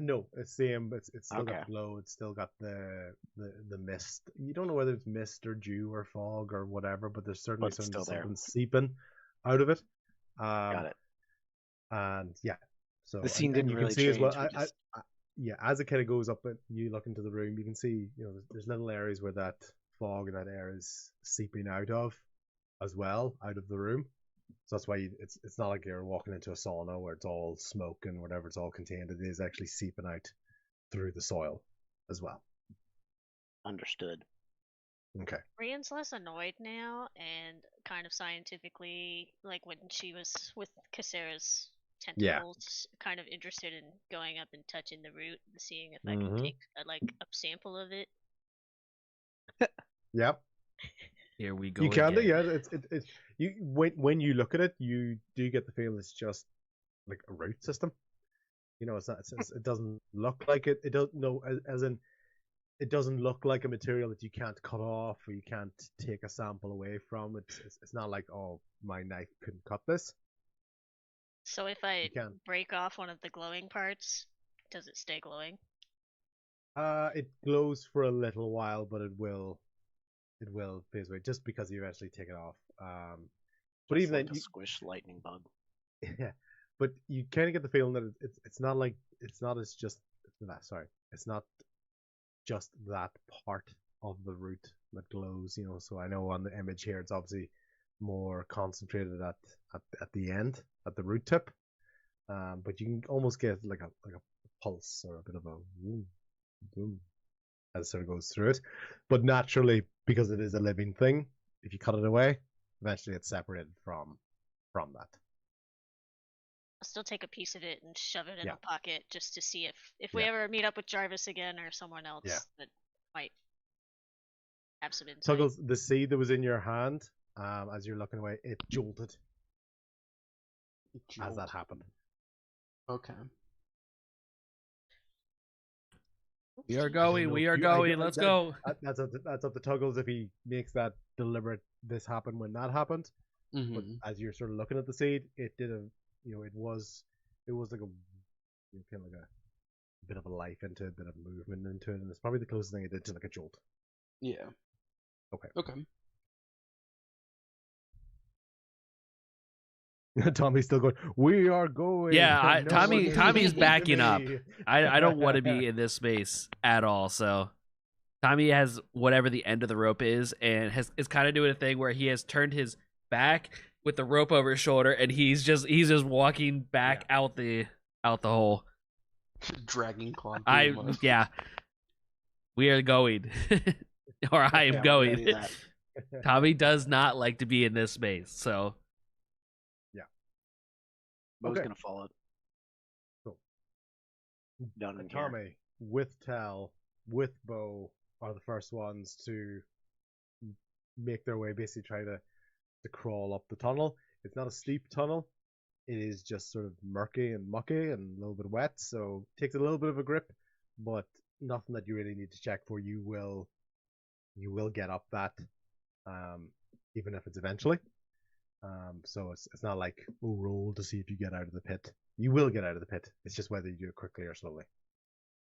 No, it's same. It's still got the glow. It's still got the mist. You don't know whether it's mist or dew or fog or whatever, but there's certainly something seeping out of it. Got it. And yeah, so the scene didn't really change. As well. Yeah, as it kind of goes up, and you look into the room, you can see there's little areas where that fog and that air is seeping out of, as well, out of the room. So that's why it's not like you're walking into a sauna where it's all smoke and whatever, it's all contained. It is actually seeping out through the soil as well. Understood. Okay. Ryan's less annoyed now, and kind of scientifically, like when she was with Casera's tentacles, kind of interested in going up and touching the root and seeing if I can take a sample of it. Yep. Here we go. You can do, yeah. It's you when you look at it, you do get the feeling it's just like a root system. It's not. It doesn't look like it. It doesn't. No, as in, it doesn't look like a material that you can't cut off or you can't take a sample away from. It's not like, oh, my knife couldn't cut this. So if I break off one of the glowing parts, does it stay glowing? It glows for a little while, but it will phase away just because you eventually take it off. But even then, squish lightning bug. Yeah, but you kind of get the feeling that it's not just that part of the root that glows. So I know on the image here it's obviously more concentrated at the end, at the root tip. But you can almost get like a pulse or a bit of a boom, boom as it sort of goes through it. But naturally, because it is a living thing, if you cut it away, eventually it's separated from that. I'll still take a piece of it and shove it in a pocket just to see if we ever meet up with Jarvis again or someone else that might have some insight. Tuggles, the seed that was in your hand, as you're looking away, it jolted as that happened. Okay. We are going. We are going. Let's go. That's up to Tuggles if he makes that deliberate. This happened when that happened. Mm-hmm. But as you're sort of looking at the seed, it didn't. It was like kind of like a bit of a life into it, a bit of movement into it, and it's probably the closest thing it did to like a jolt. Yeah. Okay. Tommy's still going. We are going. Yeah, Tommy's backing up. I don't want to be in this space at all. So Tommy has whatever the end of the rope is, and is kind of doing a thing where he has turned his back with the rope over his shoulder, and he's just walking back out the hole, dragging Claude. We are going, or I am going. Tommy does not like to be in this space, so. Bo's gonna follow. Cool. Done in Tommy, here. with Tal, with Bo, are the first ones to make their way, basically try to crawl up the tunnel. It's not a steep tunnel. It is just sort of murky and mucky and a little bit wet, so it takes a little bit of a grip, but nothing that you really need to check for. You will get up that, even if it's eventually. So it's not like, roll to see if you get out of the pit. You will get out of the pit. It's just whether you do it quickly or slowly.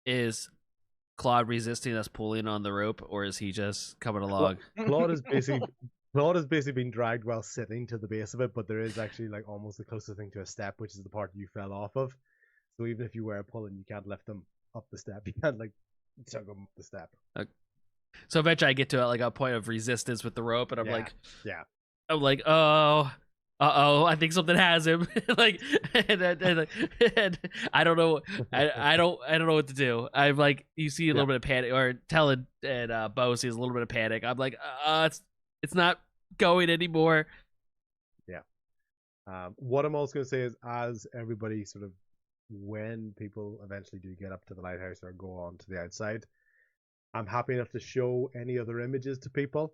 Is Claude resisting us pulling on the rope, or is he just coming along? Claude is basically being dragged while sitting to the base of it, but there is actually like almost the closest thing to a step, which is the part you fell off of. So even if you were pulling, you can't lift them up the step. You can't like tug them up the step. Okay. So eventually I get to like a point of resistance with the rope, and I'm like, oh, I think something has him. Like, and I don't know, I don't know what to do. I'm like, you see a little bit of panic, or Tell and Bo sees a little bit of panic. I'm like, it's not going anymore. Yeah. What I'm also going to say is, as everybody sort of, when people eventually do get up to the lighthouse or go on to the outside, I'm happy enough to show any other images to people,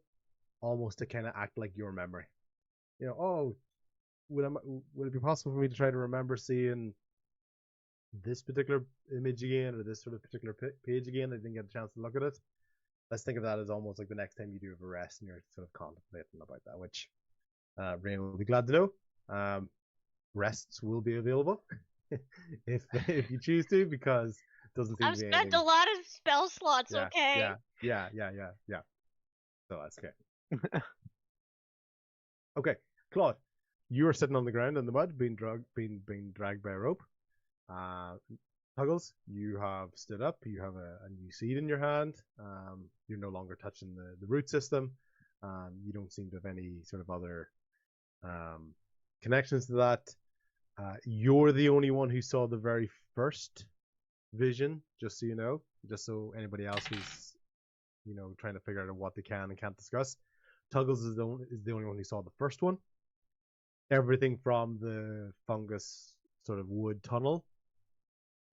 almost to kind of act like your memory. Would it be possible for me to try to remember seeing this particular image again, or this sort of particular page again? I didn't get a chance to look at it. Let's think of that as almost like the next time you do have a rest and you're sort of contemplating about that, which Rain will be glad to know. Rests will be available if you choose to, because it doesn't seem I've to be spent anything. a lot of spell slots, okay? Yeah. So that's okay. Okay, Claude, you are sitting on the ground in the mud, being dragged by a rope. Tuggles, you have stood up. You have a new seed in your hand. You're no longer touching the root system. You don't seem to have any sort of other connections to that. You're the only one who saw the very first vision, just so you know, just so anybody else who's trying to figure out what they can and can't discuss. Tuggles is the only one who saw the first one. Everything from the fungus sort of wood tunnel,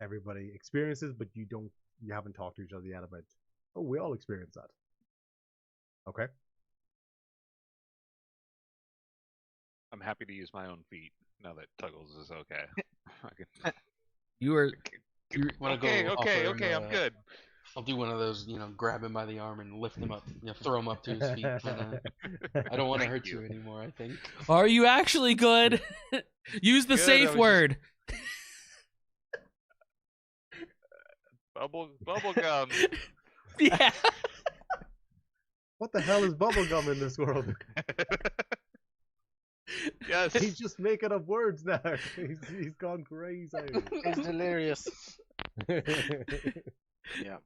everybody experiences, but you haven't talked to each other yet about, we all experience that. Okay. I'm happy to use my own feet now that Tuggles is okay. You are. Okay, I'm good. I'll do one of those, grab him by the arm and lift him up, throw him up to his feet. I don't want to hurt you anymore, I think. Are you actually good? Use the safe word. Bubble gum. Yeah. What the hell is bubble gum in this world? Yes. He's just making up words now. He's gone crazy. He's delirious. Yeah.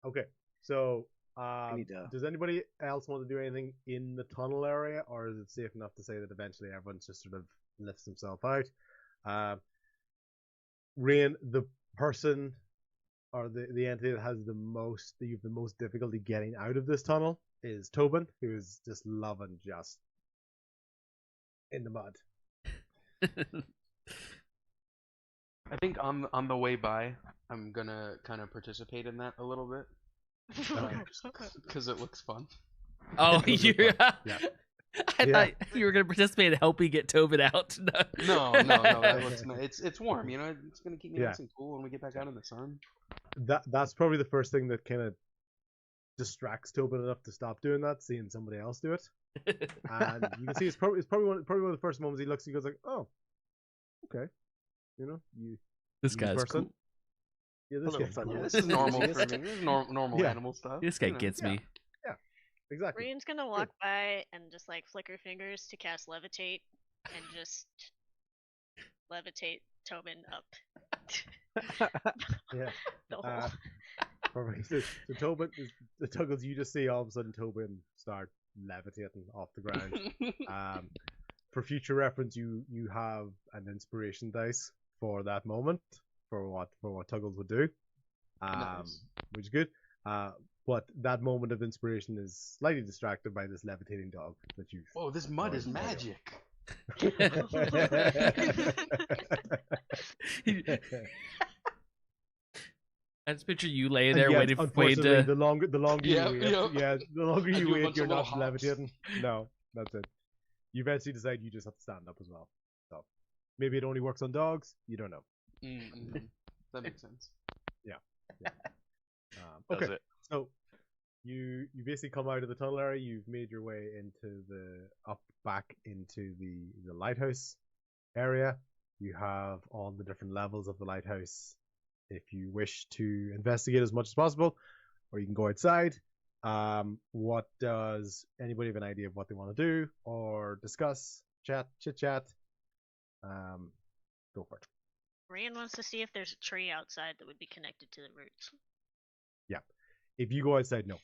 Okay, so does anybody else want to do anything in the tunnel area, or is it safe enough to say that eventually everyone's just sort of lifts himself out? Rain, the person or the entity that has the most difficulty getting out of this tunnel is Tobin, who's just loving just in the mud. I think on the way by, I'm gonna kind of participate in that a little bit. Because it looks fun. Oh, you're. Yeah. I thought you were gonna participate in helping get Tobin out. No. That looks nice. It's warm. You know, it's gonna keep me Yeah. nice and cool when we get back out in the sun. That's probably the first thing that kind of distracts Tobin enough to stop doing that, seeing somebody else do it. And you can see it's probably one of the first moments he looks. He goes like, "Oh, okay, you know, This guy's person. cool. Yeah, this guy's cool. Yeah, this is normal for me. This is normal animal stuff. This guy gets me. Exactly." Rian's gonna walk by and just like flicker fingers to cast levitate and just levitate Tobin up. Yeah. The whole... Perfect. So Tobin, the Tuggles, you just see all of a sudden Tobin start levitating off the ground. For future reference, you have an inspiration dice for that moment for what Tuggles would do, Nice. which is good. But that moment of inspiration is slightly distracted by this levitating dog that you. Whoa, this mud is magic. I just picture you laying there yes, waiting to. the longer you Yeah, wait, yeah. the longer I you do a wait, bunch you're of not little hops. levitating. No, that's it. You eventually decide you just have to stand up as well. So maybe it only works on dogs. You don't know. Mm-hmm. That makes sense. Yeah. Does Okay. it? So you basically come out of the tunnel area. You've made your way into back into the lighthouse area. You have all the different levels of the lighthouse if you wish to investigate as much as possible, or you can go outside. What does anybody have an idea of what they want to do or discuss? Chit chat. Go for it. Rian wants to see if there's a tree outside that would be connected to the roots. Yeah. If you go outside, no.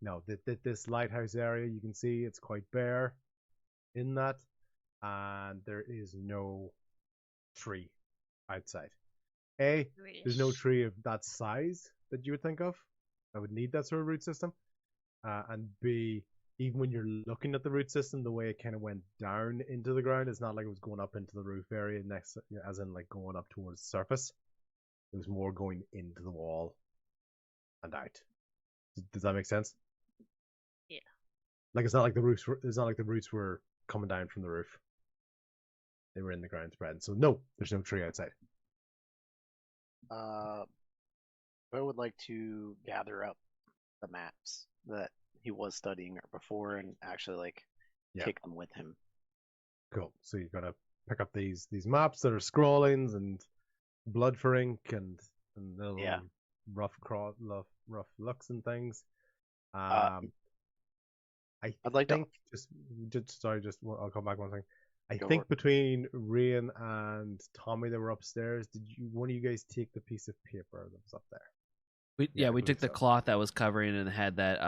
No, this lighthouse area, you can see it's quite bare in that, and there is no tree outside. There's no tree of that size that you would think of. I would need that sort of root system. And B, even when you're looking at the root system, the way it kind of went down into the ground, it's not like it was going up into the roof area next, as in like going up towards the surface. It was more going into the wall and out. Does that make sense? Yeah. Like it's not like the roots were coming down from the roof. They were in the ground spreading. So no, there's no tree outside. I would like to gather up the maps that he was studying before and actually take them with him. Cool. So you're gonna pick up these maps that are scrawlings and blood for ink and little rough looks and things. I'd like to I'll come back one thing. I think between Rian and Tommy that were upstairs, did one of you guys take the piece of paper that was up there? We took the cloth that was covering and had that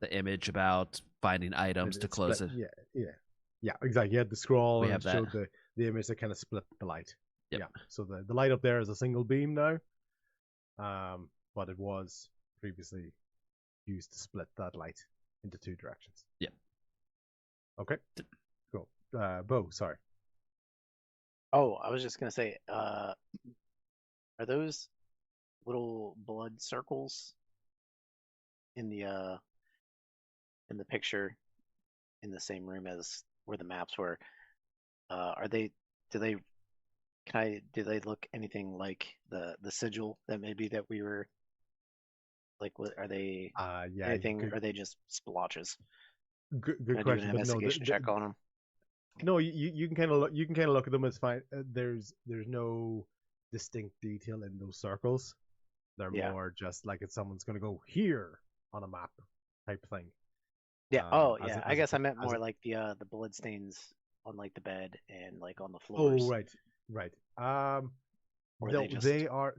the image about finding items to close it. Yeah, exactly. You had the scroll We and have it showed the image that kind of split the light. Yep. Yeah. So the light up there is a single beam now. But it was previously used to split that light into two directions. Yeah. Okay. Cool. Bo, sorry. Oh, I was just gonna say, are those little blood circles in the picture in the same room as where the maps were? Do they look anything like the sigil that we were like? What are they? Anything? Are they just splotches? Good Can I question. do an investigation check on them? No, you can kind of look at them. It's fine. There's no distinct detail in those circles. They're more just like if someone's going to go here on a map type thing. Yeah. I guess I meant more like the blood stains on like the bed and like on the floors. Oh, right.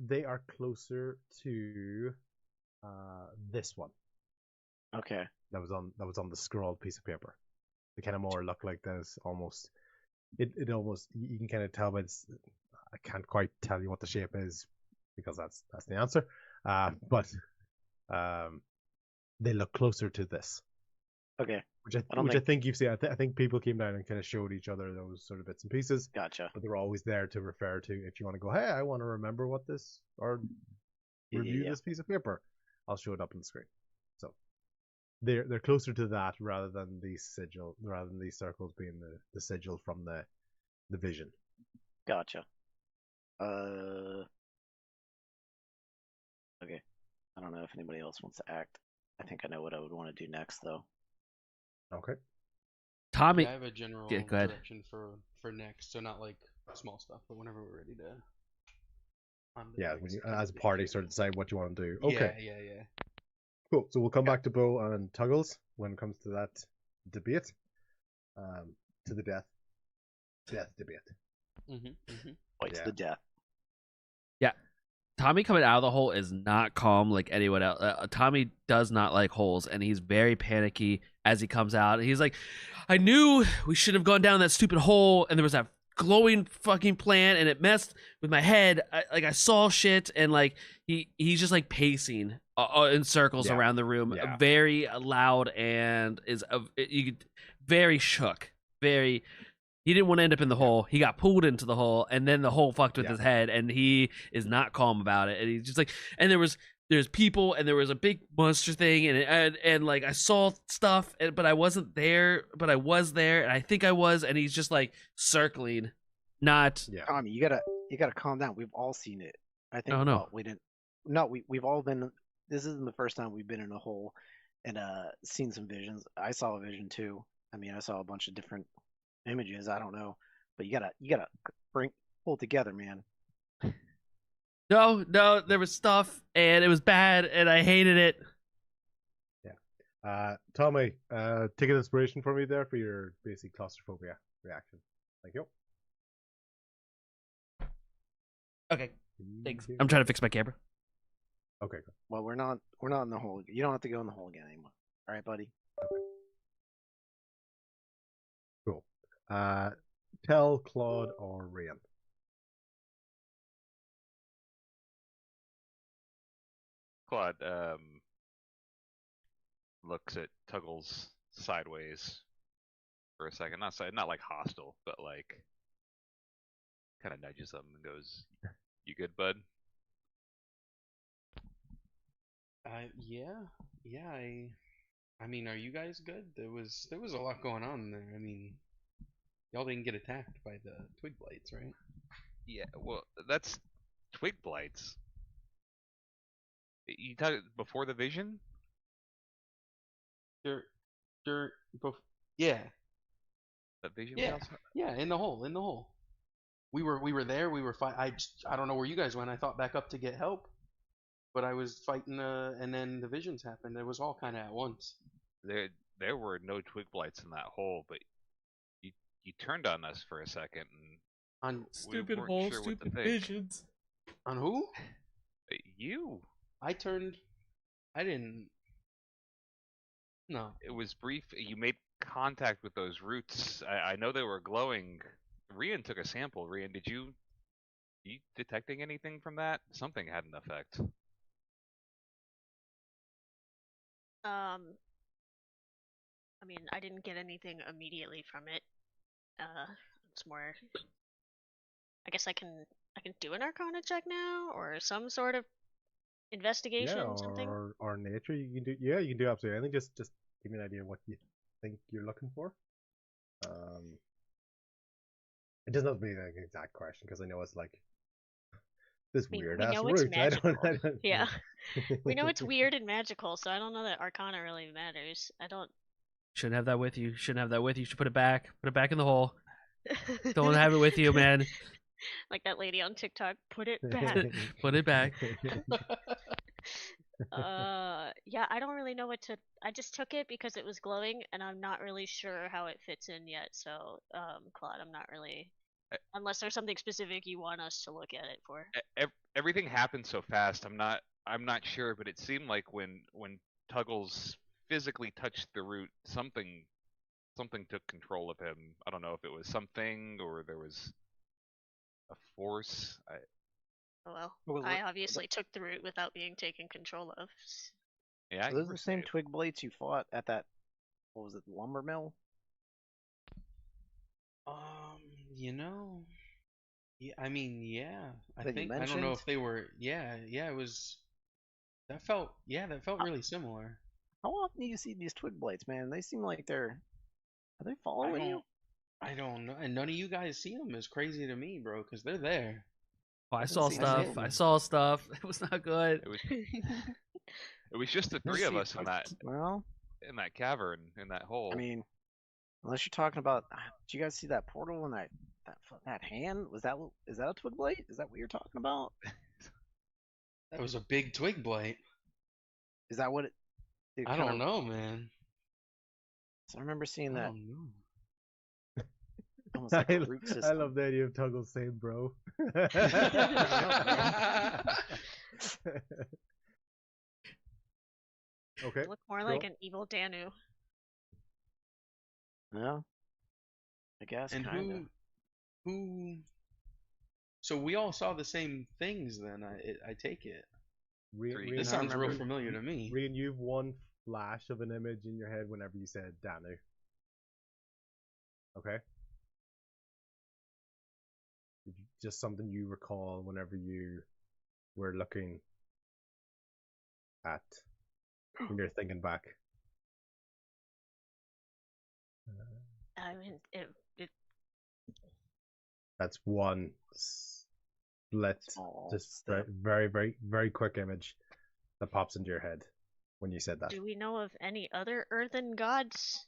They are closer to this one. Okay. That was on the scrolled piece of paper. They kind of more look like this almost. It almost, you can kind of tell, but I can't quite tell you what the shape is because that's the answer. But they look closer to this. Okay. Which I think you've seen. I think people came down and kind of showed each other those sort of bits and pieces. Gotcha. But they're always there to refer to if you want to go, hey, I want to remember what this or review this piece of paper. I'll show it up on the screen. So they're closer to that rather than these circles being the sigil from the vision. Gotcha. Okay. I don't know if anybody else wants to act. I think I know what I would want to do next, though. Okay. Tommy, Yeah, I have a general go ahead. direction for next, so not like small stuff, but whenever we're ready to. Yeah, when you, as a party, sort of decide what you want to do. Okay. Yeah. Cool. So we'll come back to Bo and Tuggles when it comes to that debate. To the death debate. Fights the death. Yeah. Tommy coming out of the hole is not calm like anyone else. Tommy does not like holes, and he's very panicky as he comes out. He's like, I knew we shouldn't have gone down that stupid hole, and there was that glowing fucking plant, and it messed with my head. I saw shit, and like he's just like pacing in circles around the room, very loud, and is very shook, very. He didn't want to end up in the hole. He got pulled into the hole, and then the hole fucked with his head, and he is not calm about it. And he's just like, and there's people, and there was a big monster thing, and like I saw stuff, but I wasn't there, but I was there, and I think I was, and he's just like circling, not. Yeah. Tommy, you gotta calm down. We've all seen it. I think. Oh no, well, we didn't. No, we've all been. This isn't the first time we've been in a hole, and seen some visions. I saw a vision too. I mean, I saw a bunch of different images. I don't know, but you gotta pull together, man. No, there was stuff, and it was bad, and I hated it. Yeah. Tommy, take an inspiration for me there for your basic claustrophobia reaction. Thank you. Okay. Thanks. I'm trying to fix my camera. Okay. Cool. Well, we're not in the hole. You don't have to go in the hole again anymore. All right, buddy. Okay. Cool. Tell Claude or Ryan. Claude looks at Tuggles sideways for a second. Not like hostile, but like kind of nudges him and goes, "You good, bud?" Yeah. I mean, are you guys good? There was a lot going on there. I mean, y'all didn't get attacked by the twig blights, right? Yeah. Well, that's twig blights. You talk before the vision? Yeah. The vision? Yeah, in the hole. We were there. We were I don't know where you guys went. I thought back up to get help, but I was fighting. And then the visions happened. It was all kind of at once. There were no twig blights in that hole, but you turned on us for a second, and on stupid hole, sure stupid visions. On who? You. I didn't. No. It was brief. You made contact with those roots. I know they were glowing. Rian took a sample. Rian, did you detecting anything from that? Something had an effect. I mean, I didn't get anything immediately from it. It's more. I guess I can do an Arcana check now, or some sort of investigation, something. Or nature. You can do. Yeah, you can do absolutely anything. Just give me an idea of what you think you're looking for. It doesn't have to be an exact question because I know it's like this weird ass root. I don't. Yeah, we know it's weird and magical, so I don't know that Arcana really matters. I don't. Shouldn't have that with you. Shouldn't have that with you. You should put it back. Put it back in the hole. Don't have it with you, man. Like that lady on TikTok. Put it back. Put it back. Yeah, I don't really know what to. I just took it because it was glowing, and I'm not really sure how it fits in yet. So, Claude, I'm not really. Unless there's something specific you want us to look at it for. Everything happened so fast. I'm not sure, but it seemed like when Tuggles physically touched the root, something took control of him. I don't know if it was something or there was a force. Oh well, I obviously took the root without being taken control of. Yeah, so those are the same twig blades you fought at that. What was it, the lumber mill? Yeah, I mean, yeah. I That think I don't know if they were. Yeah, it was. That felt really similar. How often do you see these twig blights, man? They seem like are they I following you? don't know, and none of you guys see them. Is crazy to me, bro, because they're there. Oh, I Haven't saw seen stuff. any. I saw stuff. It was not good. It was just the three of us Well, in that cavern, in that hole. I mean, unless you're talking about, did you guys see that portal and that hand? Is that a twig blight? Is that what you're talking about? That was a big twig blight. Is that what it? I don't know, man. So I remember seeing I that. don't know. Almost like a root system. I love the idea of Tuggle saying bro. Okay. Look more like an evil Danu. Yeah. I guess. And kinda. who? So we all saw the same things then. I take it. Rian, This sounds real familiar to me. Rian, you've one flash of an image in your head whenever you said Danu. Okay. Just something you recall whenever you were looking at when you're thinking back. I mean, That's one split, just very, very, very quick image that pops into your head when you said that. do we know of any other earthen gods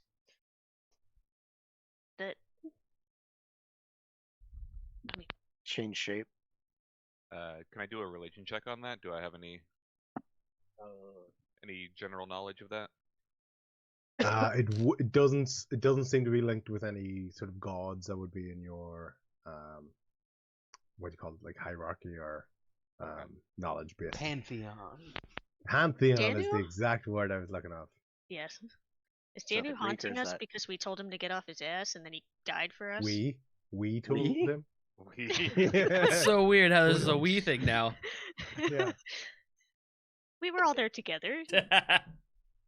that? I mean, Change shape. Can I do a religion check on that? Do I have any general knowledge of that? It doesn't seem to be linked with any sort of gods that would be in your what do you call it, like hierarchy or knowledge base. Pantheon. Pantheon is the exact word I was looking up. yes. Is So Danu the haunting Greekers us that- because we told him to get off his ass and then he died for us? We told We? him. It's so weird how this is a we thing now. Yeah. We were all there together. I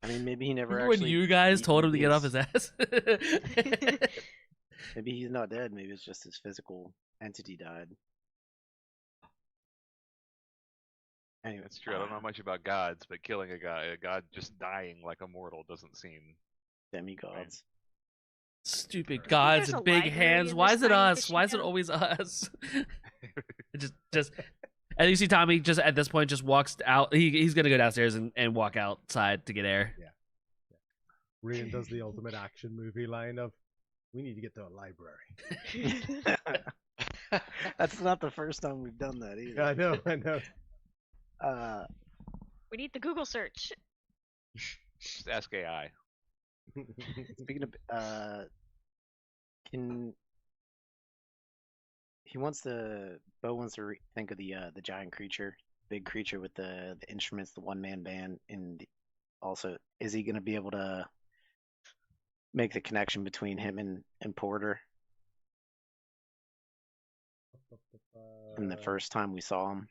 mean, maybe he never Remember when actually. you guys told him to maybe get off his it's- ass? Maybe he's not dead. Maybe it's just his physical entity died. Anyway, That's true. I don't know much about gods, but killing a god just dying like a mortal doesn't seem. Demigods. Stupid There's gods a and big library hands. in Why this is it tiny us? fishing Why is it town. always us? just and you see Tommy just at this point just walks out. He's gonna go downstairs and walk outside to get air. Rian does the ultimate action movie line of, "We need to get to a library." That's not the first time we've done that either. I know. We need the Google search. Just ask AI. Speaking of, can Bo wants to think of the giant creature, big creature with the instruments, the one-man band, and also is he gonna be able to make the connection between him and Porter? From the first time we saw him.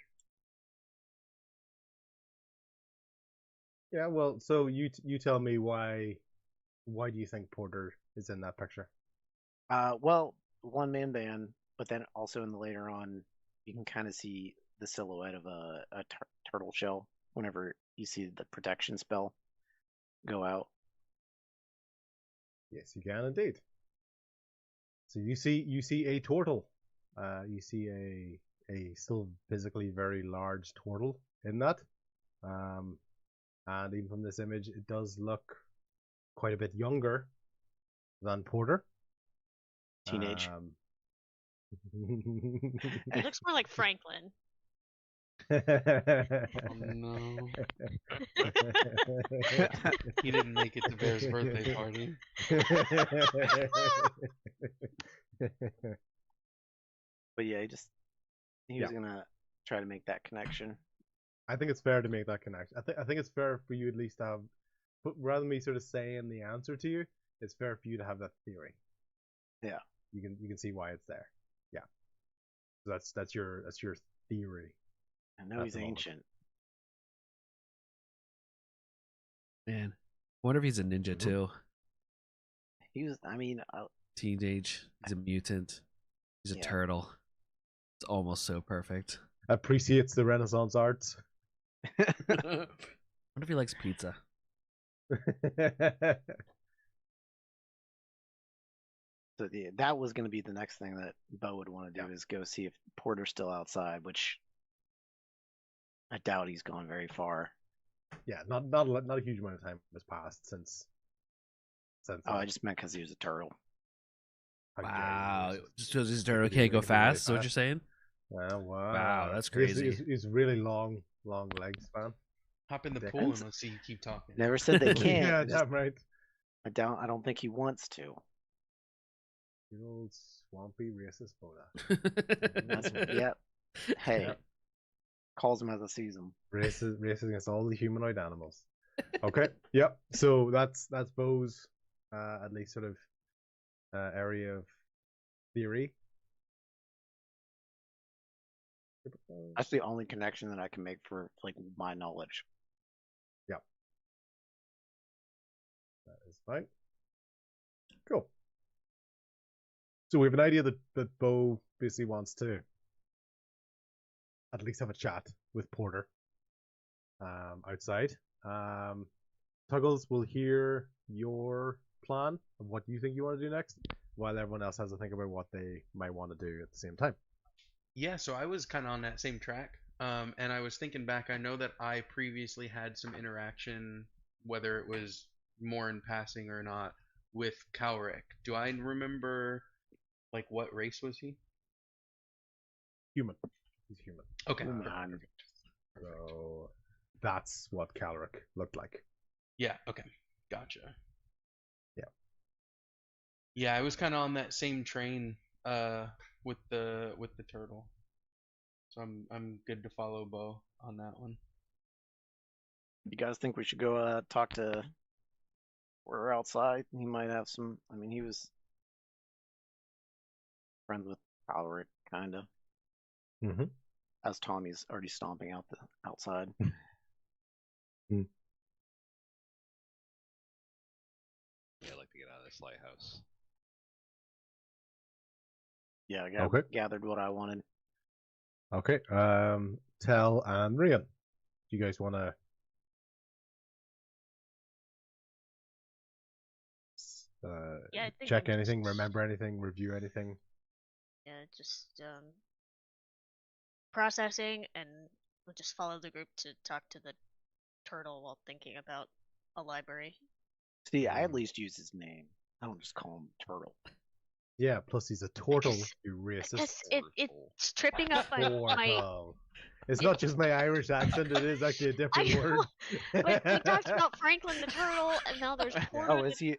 Yeah, well, so you tell me why do you think Porter is in that picture? Well, one-man band, but then also in the later on, you can kind of see the silhouette of a turtle shell whenever you see the protection spell go out. Yes, you can indeed. So you see a turtle. You see a still physically very large turtle in that. And even from this image, it does look quite a bit younger than Porter. Teenage. It looks more like Franklin. Oh no. He didn't make it to Bear's birthday party. But yeah, he was gonna try to make that connection. I think it's fair to make that connection. I think it's fair for you at least to have, but rather than me sort of saying the answer to you, it's fair for you to have that theory. Yeah. You can see why it's there. Yeah. So that's your theory. I know he's ancient. Man, I wonder if he's a ninja too. He was. I mean, Teenage. He's a mutant. He's a turtle. It's almost so perfect. Appreciates the Renaissance arts. What if he likes pizza? So yeah, that was going to be the next thing that Bo would want to do is go see if Porter's still outside, which I doubt he's gone very far. Yeah, not a huge amount of time has passed since. Oh, I just meant because he was a turtle. Wow, just because his turtle can't go fast. Is what you're saying? Wow, Wow, that's crazy. He's really long leg span. Hop in the pool and let's see you keep talking. Never said they can't. Yeah, that's right. I don't think he wants to. You old swampy racist Boda. That's yep. Hey, calls him as I sees him. Racist against all the humanoid animals. Okay. Yep. So that's Bo's at least sort of area of theory. That's the only connection that I can make for like my knowledge. Yep. That is fine. Cool. So we have an idea that Bo basically wants to at least have a chat with Porter outside. Tuggles will hear your plan of what you think you want to do next, while everyone else has to think about what they might want to do at the same time. Yeah, so I was kind of on that same track, and I was thinking back. I know that I previously had some interaction, whether it was more in passing or not, with Calric. Do I remember, like, what race was he? Human. He's human. Okay. So that's what Calric looked like. Yeah. Okay. Gotcha. Yeah. Yeah, I was kind of on that same train with the turtle. So I'm good to follow Bo on that one. You guys think we should go talk to We're outside? He might have some. I mean, he was friends with Alric, kind of. Mm-hmm. As Tommy's already stomping out the outside. Yeah, I'd like to get out of this lighthouse. Yeah, I gathered what I wanted. Okay. Tell and Rian, do you guys want to check anything, remember anything, review anything? Yeah, just processing, and we'll just follow the group to talk to the turtle while thinking about a library. See, I at least use his name. I don't just call him Turtle. Yeah, plus he's a turtle, you racist. It's tripping up my... It's not just my Irish accent, it is actually a different word. But we talked about Franklin the turtle, and now there's Porter. Oh, is he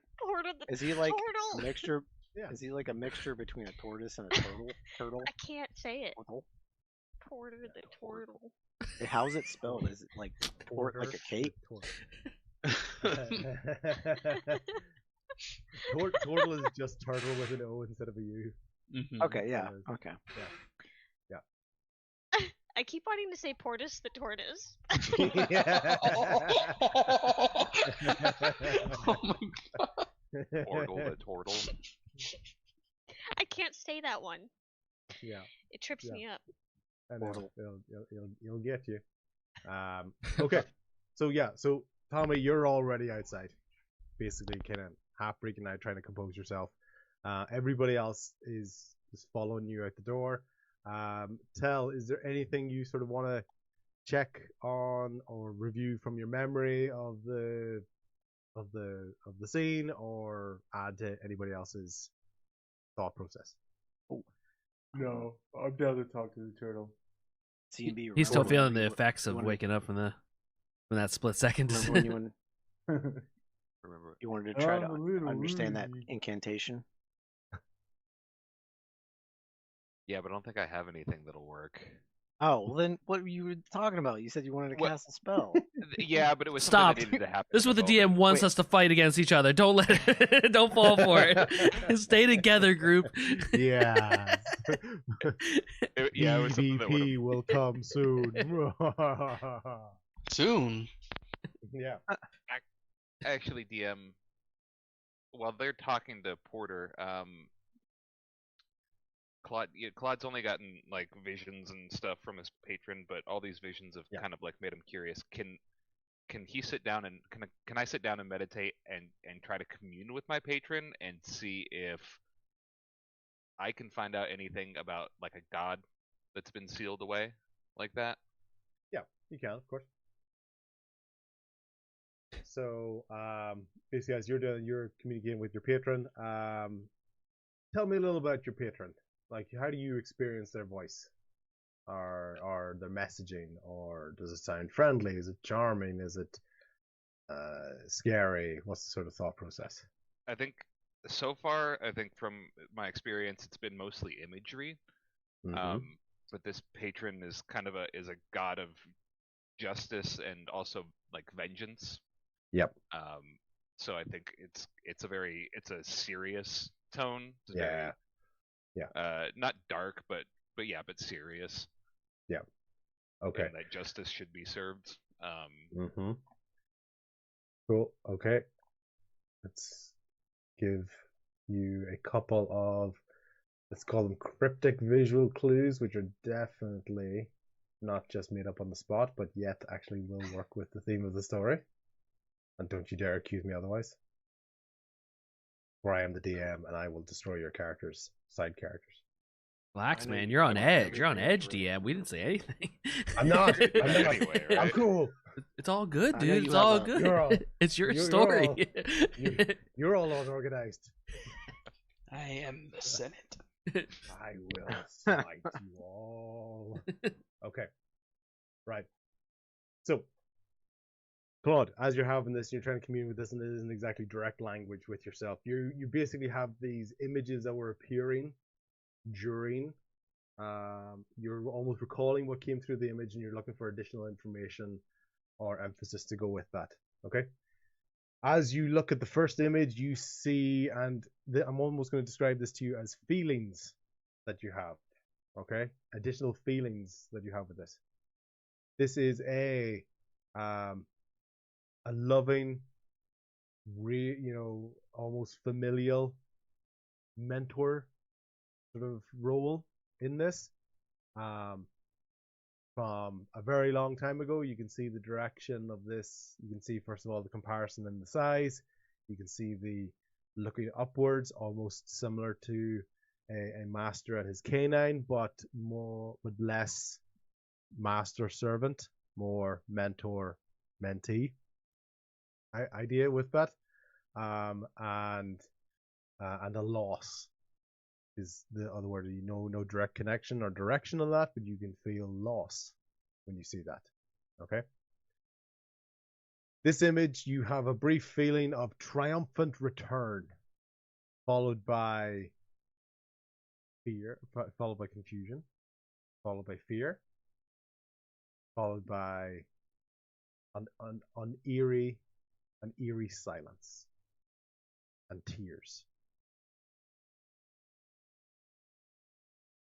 like turtle. a mixture? Yeah. Is he like a mixture between a tortoise and a turtle? I can't say it. Turtle? Porter the turtle. How's it spelled? Is it like like a cake? Turtle is just turtle with an O instead of a U. Mm-hmm. Okay, yeah. Okay. Yeah. I keep wanting to say Portus the tortoise. Oh my god. Portal the turtle. I can't say that one. Yeah. It trips me up. I know. It'll get you. Okay. So Tommy, you're already outside. Basically, kind of half freaking out, trying to compose yourself. Everybody else is just following you out the door. Tell, is there anything you sort of want to check on or review from your memory of the scene, or add to anybody else's thought process? No, I'm down to talk to the turtle. He's still feeling the effects of waking up from that split second. Remember you wanted to try to understand that incantation? Yeah, but I don't think I have anything that'll work. Oh, well then what were you talking about? You said you wanted to cast a spell. Yeah, but it was Stop. something that needed to happen. This is what the DM wants us to fight against each other. Don't let it. Don't fall for it. Stay together, group. Yeah. It was something that EVP will come soon. Soon. Yeah. Actually, DM, while they're talking to Porter, Claude's only gotten like visions and stuff from his patron, but all these visions have kind of like made him curious. Can he sit down and can I sit down and meditate and try to commune with my patron and see if I can find out anything about like a god that's been sealed away like that? Yeah, you can, of course. So, basically, as you're communicating with your patron. Tell me a little about your patron. Like, how do you experience their voice, or their messaging, or does it sound friendly? Is it charming? Is it scary? What's the sort of thought process? I think so far, from my experience, it's been mostly imagery. But this patron is kind of a god of justice and also like vengeance. Yep. So I think it's a serious tone. It's yeah. Not dark, but serious. Yeah. Okay. And that justice should be served. Cool. Okay. Let's give you a couple of, let's call them cryptic visual clues, which are definitely not just made up on the spot, but yet actually will work with the theme of the story. And don't you dare accuse me otherwise. For I am the DM, and I will destroy your characters, side characters. Relax, man. You're on edge. You're on edge, DM. We didn't say anything. I'm not. Anyway, right? I'm cool. It's all good, dude. It's all good. It's your story. You're all unorganized. I am the Senate. I will smite you all. Okay. Right. So, Claude, as you're having this, you're trying to commune with this, and it isn't exactly direct language with yourself. You basically have these images that were appearing during. You're almost recalling what came through the image, and you're looking for additional information or emphasis to go with that. Okay. As you look at the first image, you see, and I'm almost going to describe this to you as feelings that you have. Okay, additional feelings that you have with this. This is a loving, almost familial mentor sort of role in this. From a very long time ago, you can see the direction of this. You can see, first of all, the comparison in the size. You can see the looking upwards, almost similar to a master and his canine, but less master servant, more mentor mentee idea with that. And a loss is the other word. No direct connection or direction on that, but you can feel loss when you see that. Okay. This image, you have a brief feeling of triumphant return, followed by fear, followed by confusion, followed by fear, followed by an eerie silence and tears.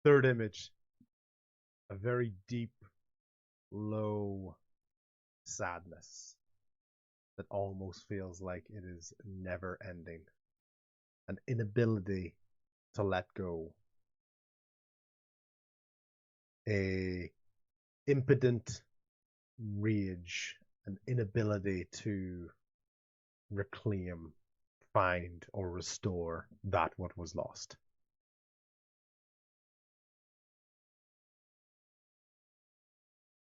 Third image, a very deep, low sadness that almost feels like it is never ending. An inability to let go. A impotent rage, an inability to reclaim, find, or restore that what was lost.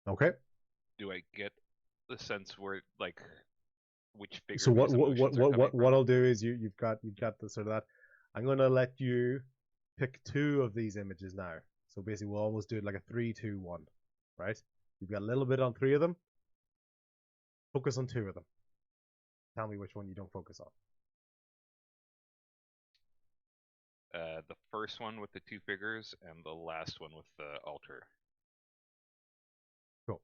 Okay. Do I get the sense where like which figure? So what I'll do is you've got the sort of that. I'm gonna let you pick two of these images now. So basically we'll almost do it like a 3, 2, 1. Right? You've got a little bit on 3 of them. Focus on 2 of them. Tell me which one you don't focus on. The first one with the 2 figures and the last one with the altar. Cool.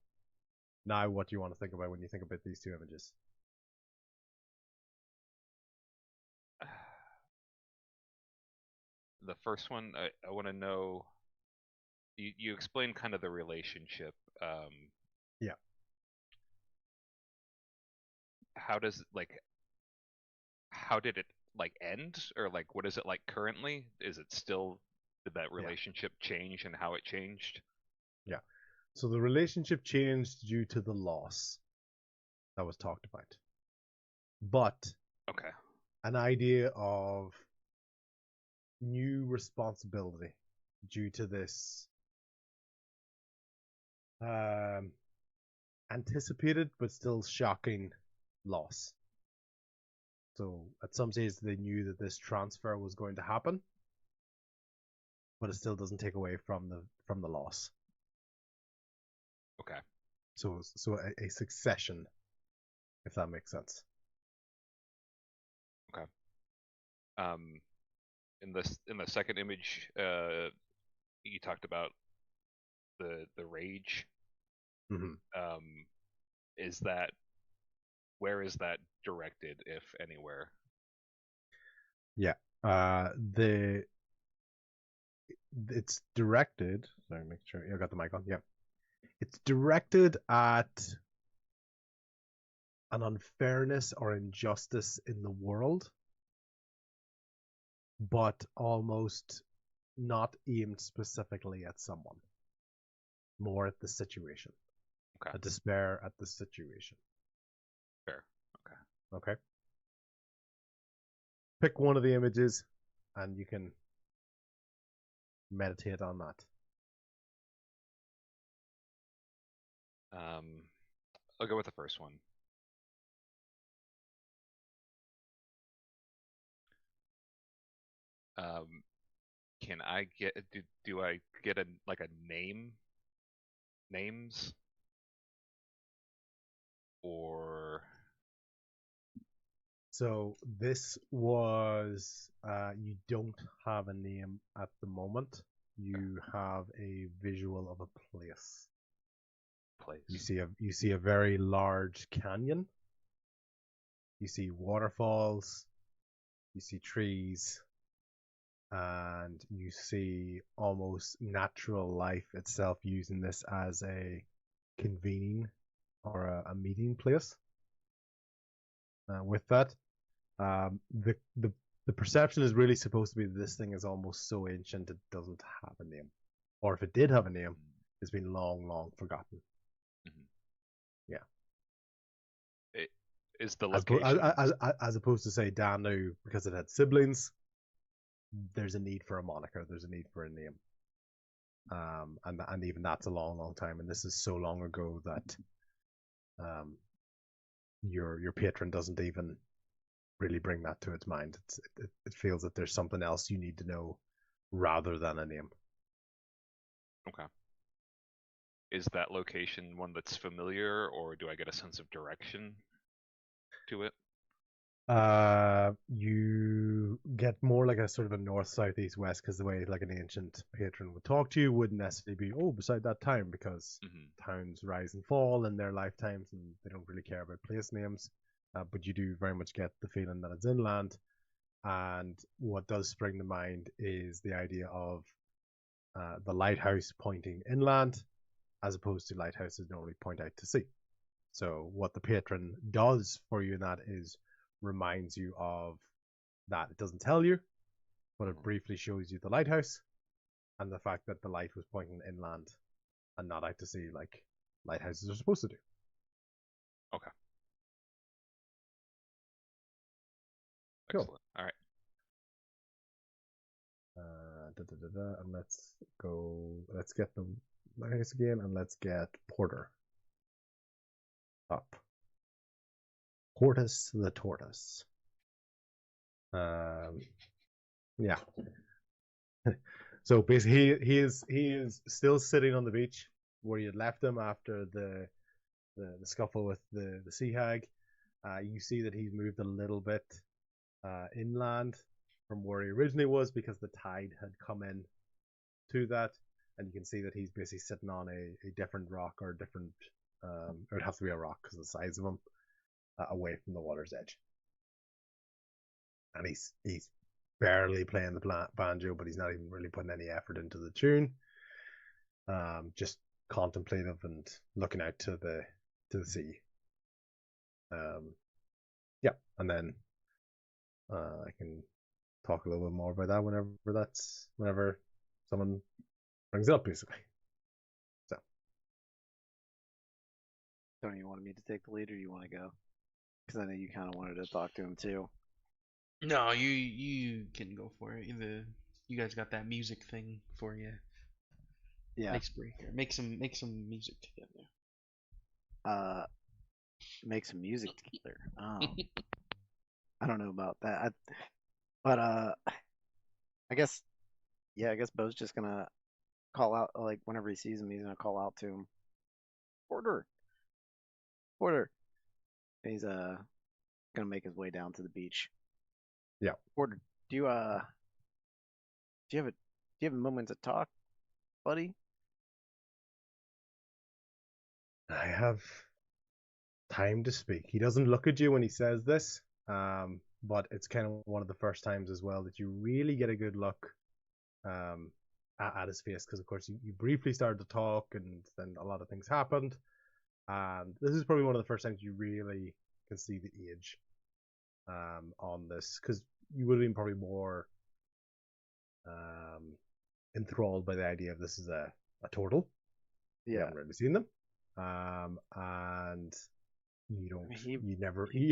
Now what do you want to think about when you think about these 2 images? The first one, I want to know. You explained kind of the relationship. Yeah. How did it like end, or like what is it like currently? Is it still Did that relationship change and how it changed? Yeah. So the relationship changed due to the loss that was talked about. But okay, an idea of new responsibility due to this anticipated but still shocking loss. So at some stage they knew that this transfer was going to happen, but it still doesn't take away from the loss. Okay. So a succession, if that makes sense. Okay. In the second image, you talked about the rage. Mm-hmm. Where is that directed, if anywhere? Yeah. It's directed. Sorry, make sure I got the mic on. Yeah. It's directed at an unfairness or injustice in the world, but almost not aimed specifically at someone. More at the situation. Okay. A despair at the situation. Fair. Okay. Okay. Pick one of the images and you can meditate on that. I'll go with the first one. Can I get do I get a names or so this was you don't have a name at the moment. You have a visual of a place. You see a very large canyon. You see waterfalls. You see trees. And you see almost natural life itself using this as a convening or a meeting place. With that, the perception is really supposed to be that this thing is almost so ancient it doesn't have a name, or if it did have a name, it's been long forgotten. Mm-hmm. Yeah. Is the location as opposed to say Danu because it had siblings. There's a need for a moniker. There's a need for a name. And even that's a long time. And this is so long ago that your patron doesn't even really bring that to its mind. It feels that there's something else you need to know rather than a name. Okay. Is that location one that's familiar, or do I get a sense of direction to it? You get more like a sort of a north, south, east, west, because the way like an ancient patron would talk to you wouldn't necessarily be beside that town, because towns rise and fall in their lifetimes and they don't really care about place names. But you do very much get the feeling that it's inland. And what does spring to mind is the idea of the lighthouse pointing inland, as opposed to lighthouses normally point out to sea. So what the patron does for you in that is reminds you of that. It doesn't tell you, but it briefly shows you the lighthouse and the fact that the light was pointing inland and not out to sea like lighthouses are supposed to do. Okay. Cool. Excellent. All right. And let's get the lighthouse again, and let's get Porter up. Portus the tortoise. Yeah. So basically, he is still sitting on the beach where you had left him after the scuffle with the sea hag. You see that he's moved a little bit inland from where he originally was because the tide had come in to that, and you can see that he's basically sitting on a different rock or a different, or it has to be a rock because of the size of him, away from the water's edge. And he's barely playing the banjo, but he's not even really putting any effort into the tune. Just contemplative and looking out to the sea. Yeah, and then I can talk a little bit more about that whenever someone brings it up, basically. So, Tony, you wanted me to take the lead, or you want to go? Because I know you kind of wanted to talk to him too. No, you can go for it. You guys got that music thing for you. Yeah. Icebreaker. Make some music together. Make some music together. I don't know about that. But I guess Bo's just gonna call out, like, whenever he sees him, he's gonna call out to him, Porter, Porter. And he's gonna make his way down to the beach. Yeah. Porter, do you have a moment to talk, buddy? I have time to speak. He doesn't look at you when he says this, but it's kind of one of the first times as well that you really get a good look at his face, because of course you briefly started to talk and then a lot of things happened, and this is probably one of the first times you really can see the age on this, because you would have been probably more enthralled by the idea of this is a turtle. You haven't really seen them, and you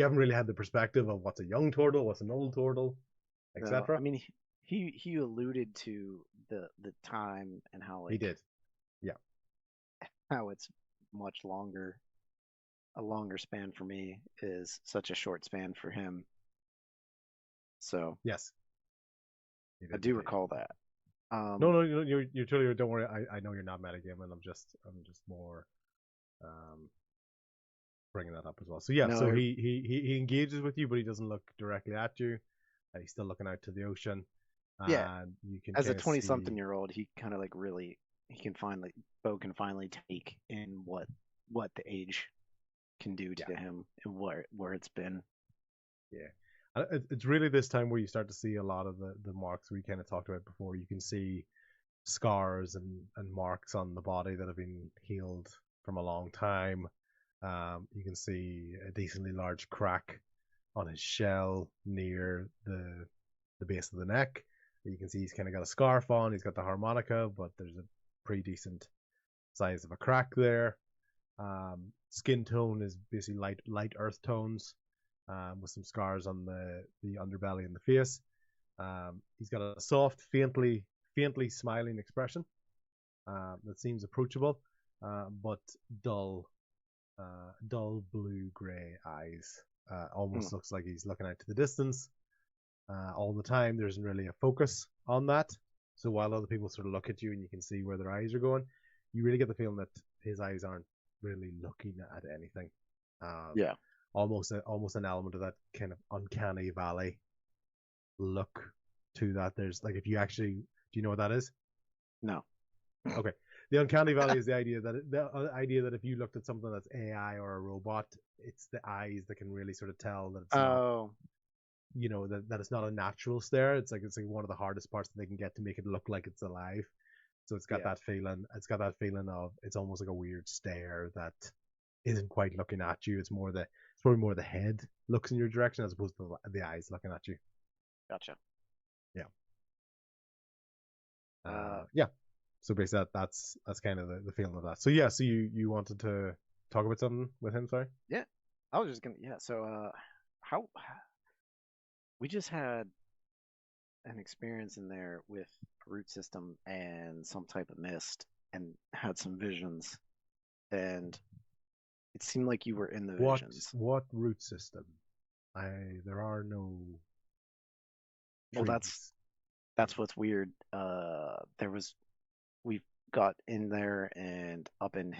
haven't really had the perspective of what's a young turtle, what's an old turtle, etc. I mean, he alluded to the time and how, like, he did, yeah, how it's much longer. A longer span for me is such a short span for him. So yes, I do recall that. No, you're totally. Don't worry. I know you're not metagaming. I'm just more bringing that up as well. So yeah, so he engages with you, but he doesn't look directly at you. He's still looking out to the ocean. Yeah, and you can as a 20-something-year-old, he kind of, like, really, Bo can finally take in what the age can do to him and where it's been. Yeah, it's really this time where you start to see a lot of the marks we kind of talked about before. You can see scars and marks on the body that have been healed from a long time. You can see a decently large crack on his shell near the base of the neck. You can see he's kind of got a scarf on. He's got the harmonica, but there's a pretty decent size of a crack there. Skin tone is basically light earth tones, with some scars on the underbelly and the face. He's got a soft, faintly smiling expression that seems approachable, but dull blue-gray eyes. Almost looks like he's looking out to the distance all the time. There isn't really a focus on that. So while other people sort of look at you and you can see where their eyes are going, you really get the feeling that his eyes aren't really looking at anything. Almost an element of that kind of uncanny valley look to that. There's, like, if you actually, do you know what that is? No. Okay. The uncanny valley is the idea that if you looked at something that's AI or a robot, it's the eyes that can really sort of tell that it's not, that it's not a natural stare. It's like one of the hardest parts that they can get to make it look like it's alive. So it's got that feeling. It's got that feeling of, it's almost like a weird stare that isn't quite looking at you. It's probably more the head looks in your direction as opposed to the eyes looking at you. Gotcha. Yeah. Yeah. So basically, that's kind of the feeling of that. So yeah, so you wanted to talk about something with him, sorry? Yeah, I was just gonna. Yeah, so how we just had an experience in there with a root system and some type of mist, and had some visions, and it seemed like you were in the visions. What root system? There are no. Well, that's what's weird. We got in there and up in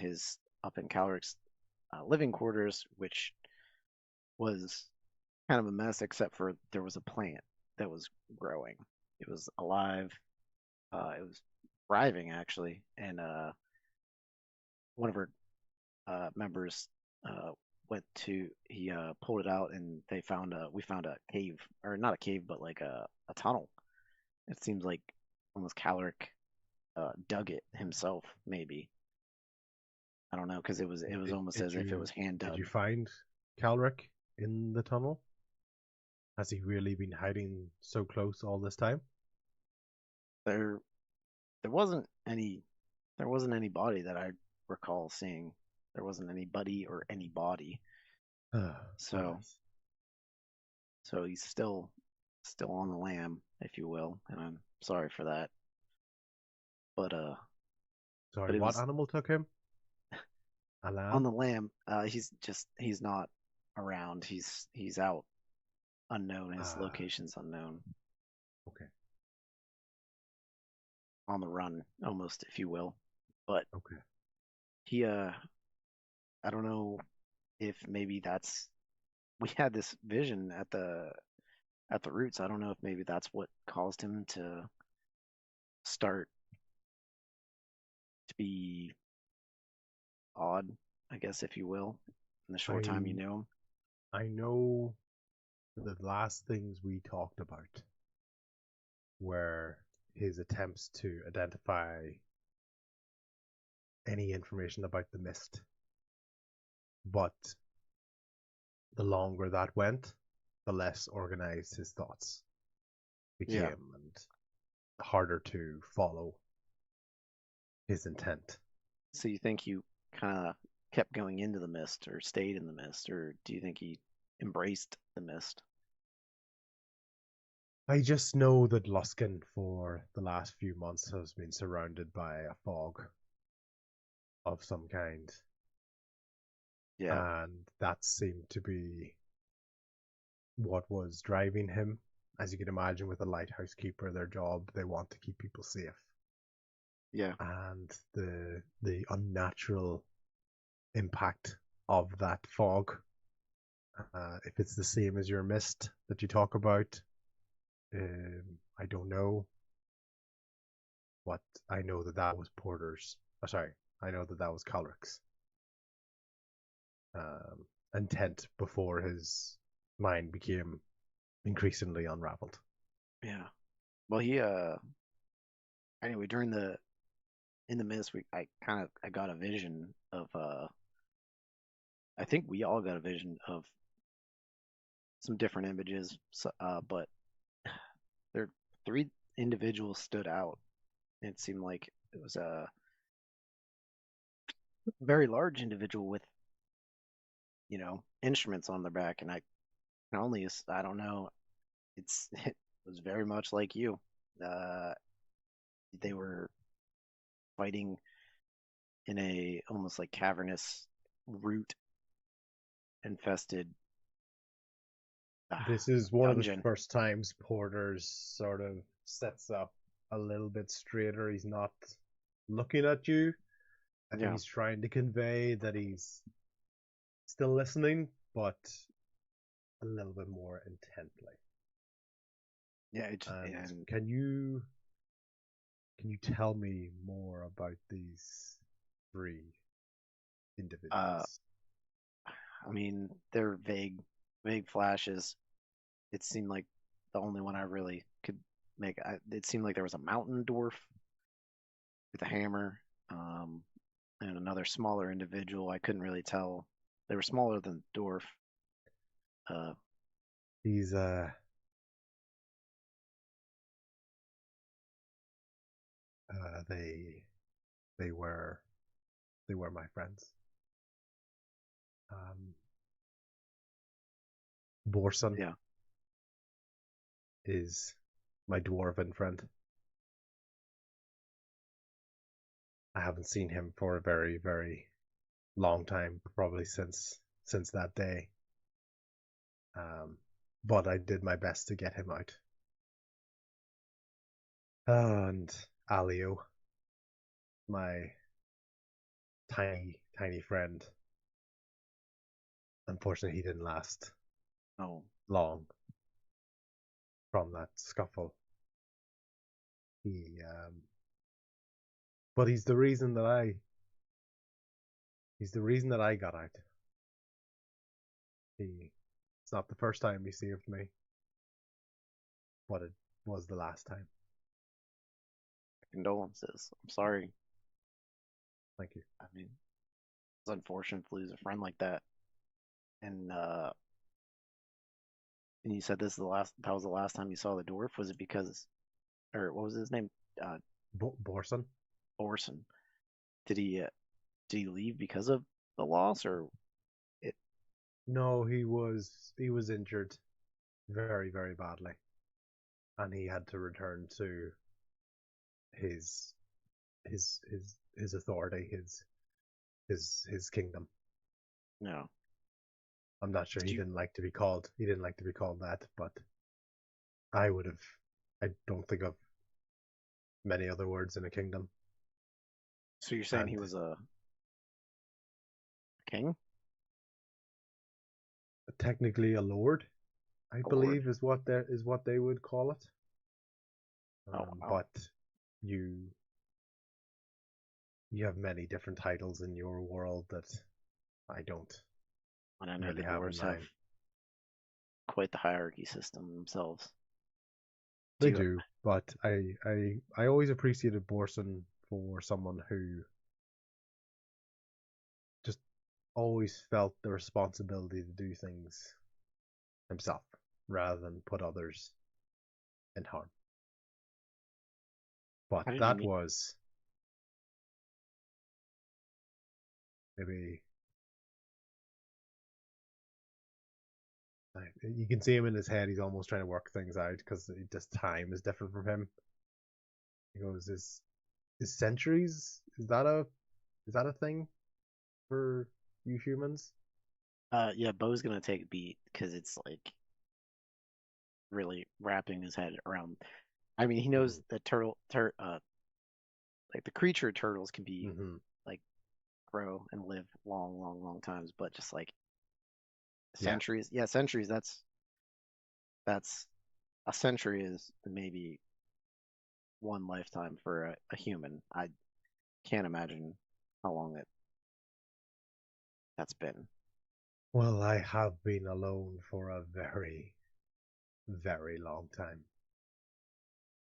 Calric's living quarters, which was kind of a mess, except for there was a plant that was growing. It was alive. It was thriving, actually, and one of our members he pulled it out, and we found a cave, or not a cave, but like a tunnel. It seems like almost Calric dug it himself, maybe. I don't know, because it was almost as if it was hand dug. Did you find Calric in the tunnel? Has he really been hiding so close all this time? There there wasn't any body that I recall seeing. There wasn't anybody or any body. So Nice. so he's still on the lam, if you will, and I'm sorry for that. But Sorry, it what was animal took him? A on lamb? the lam. He's not around. He's out, unknown. His Ah, location's unknown. okay, On the run, almost, if you will. But okay. he I don't know if maybe that's we had this vision at the roots. I don't know if maybe that's what caused him to start to be odd, I guess, if you will, in the short time you I knew him. I know the last things we talked about were his attempts to identify any information about the mist. But the longer that went, the less organized his thoughts became Yeah. and harder to follow his intent. So you think you kind of kept going into the mist or stayed in the mist, or do you think he embraced the mist? I just know that Luskin for the last few months has been surrounded by a fog of some kind. Yeah. And that seemed to be what was driving him. As you can imagine, with a lighthouse keeper, their job, they want to keep people safe. Yeah. And the unnatural impact of that fog, if it's the same as your mist that you talk about, I don't know. But I know that that was Porter's. Sorry, I know that that was Calric's intent before his mind became increasingly unraveled. Yeah. Well, he anyway, during the in the mist, I got a vision of I think we all got a vision of some different images, but there three individuals stood out. It seemed like it was a very large individual with, instruments on their back, and I can only I don't know. It was very much like you. Uh, they were fighting in a almost like cavernous root infested This is one of the dungeon. first times Porter's sort of sets up a little bit straighter. He's not looking at you. I think Yeah. he's trying to convey that he's still listening, but a little bit more intently. Yeah. And can you tell me more about these three individuals? I mean, they're vague flashes. It seemed like the only one I really could make. It seemed like there was a mountain dwarf with a hammer, and another smaller individual. I couldn't really tell. They were smaller than the dwarf. These they were my friends. Borson Yeah. is my dwarven friend. I haven't seen him for a very, very long time, probably since that day. But I did my best to get him out. And Alio, my tiny friend. Unfortunately, he didn't last long from that scuffle. But he's the reason that I got out. It's not the first time he saved me, but it was the last time. Condolences. I'm sorry. Thank you. I mean, it's unfortunate to lose a friend like that. And you said this is the last. That was the last time you saw the dwarf. Was it because, or what was his name? Borson. Orson. Did he leave because of the loss, or it? No, he was injured very, very badly, and he had to return to his his authority, his kingdom. No. I'm not sure he didn't like to be called. He didn't like to be called that, but I would have. I don't think of many other words in a kingdom. So you're saying he was a king? Technically a lord, I believe, is what they would call it. Wow. But you have many different titles in your world that I don't. And I know really the dwarves have quite the hierarchy system themselves. They do, but I always appreciated Borson for someone who just always felt the responsibility to do things himself rather than put others in harm. But that was maybe you can see him in his head. He's almost trying to work things out because just time is different from him. He goes, "Is centuries? Is that a thing for you humans?" Yeah, Bo's gonna take a beat because it's like really wrapping his head around. I mean, he knows that like the creature turtles can be like grow and live long, long, long times, but just like centuries, centuries. That's a century is maybe one lifetime for a human. I can't imagine how long that's been. Well, I have been alone for a very, very long time.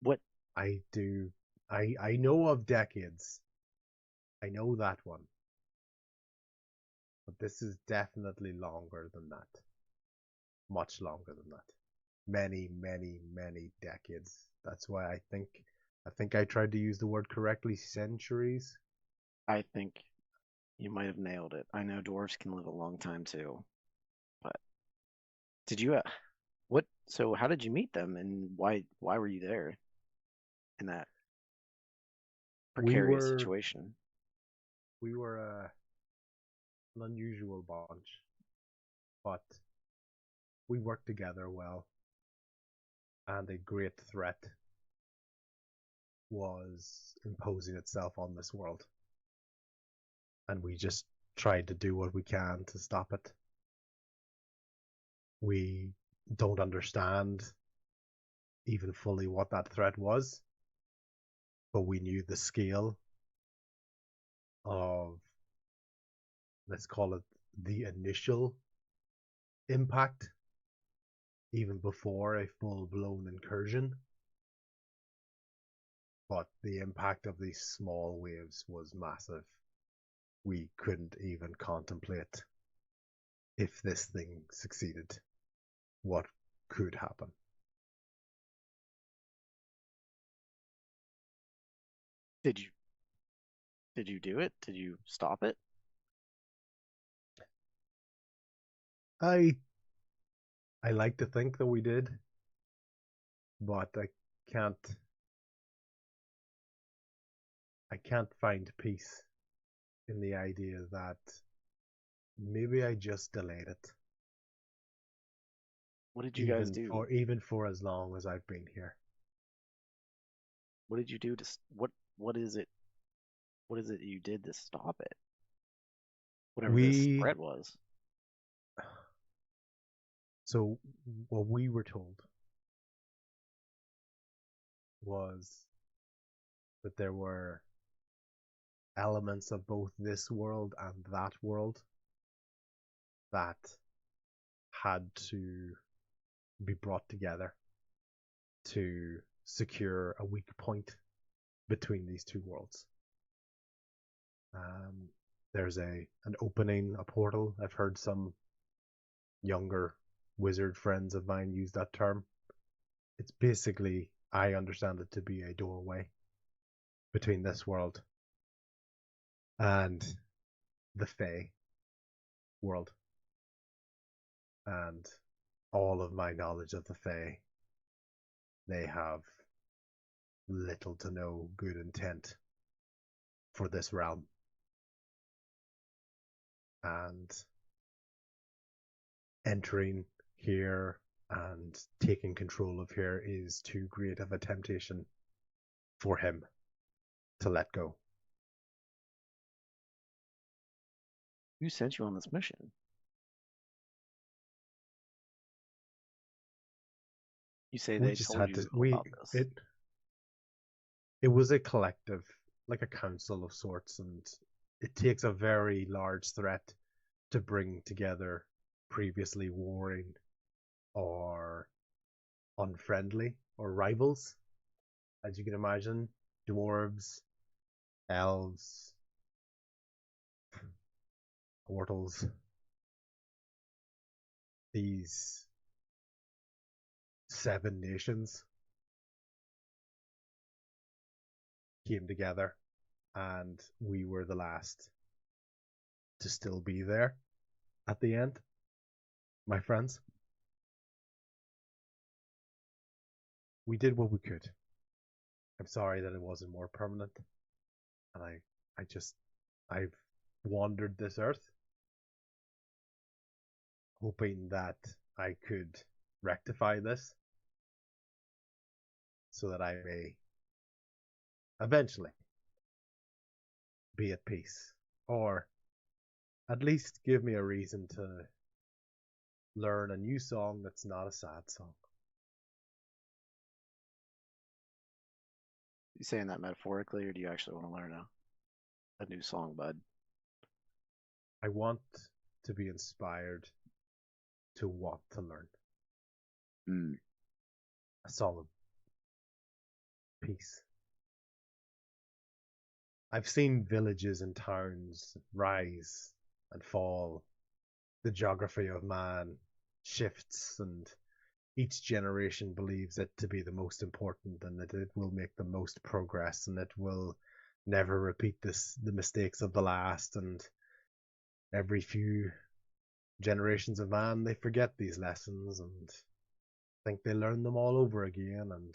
What? I do. I know of decades. I know that one. But this is definitely longer than that. Much longer than that. Many, many, many decades. That's why I think I tried to use the word correctly, centuries. I think you might have nailed it. I know dwarves can live a long time too. But did you what so how did you meet them, and why were you there in that precarious situation? We were an unusual bunch, but we worked together well, and a great threat was imposing itself on this world, and we just tried to do what we can to stop it. We don't understand even fully what that threat was, but we knew the scale of, let's call it, the initial impact, even before a full-blown incursion. But the impact of these small waves was massive. We couldn't even contemplate, if this thing succeeded, what could happen. Did you do it? Did you stop it? I like to think that we did, but I can't find peace in the idea that maybe I just delayed it. What did you guys do? Even for as long as I've been here. What did you do to what is it you did to stop it? Whatever this threat was. So what we were told was that there were elements of both this world and that world that had to be brought together to secure a weak point between these two worlds. There's an opening, a portal. I've heard some younger wizard friends of mine use that term. It's basically, I understand it to be a doorway between this world and the Fae world. And all of my knowledge of the Fae, they have little to no good intent for this realm. And entering here and taking control of here is too great of a temptation for him to let go. Who sent you on this mission? You say We they just told had you to. about this. It was a collective, like a council of sorts, and it takes a very large threat to bring together previously warring or unfriendly or rivals, as you can imagine. Dwarves, elves, mortals. These 7 nations came together, and we were the last to still be there at the end, my friends. We did what we could. I'm sorry that it wasn't more permanent, and I've wandered this earth hoping that I could rectify this so that I may eventually be at peace, or at least give me a reason to learn a new song that's not a sad song. You saying that metaphorically, or do you actually want to learn a new song, bud? I want to be inspired to want to learn. A song of peace. I've seen villages and towns rise and fall. The geography of man shifts, and each generation believes it to be the most important, and that it will make the most progress, and it will never repeat the mistakes of the last. And every few generations of man, they forget these lessons and think they learn them all over again, and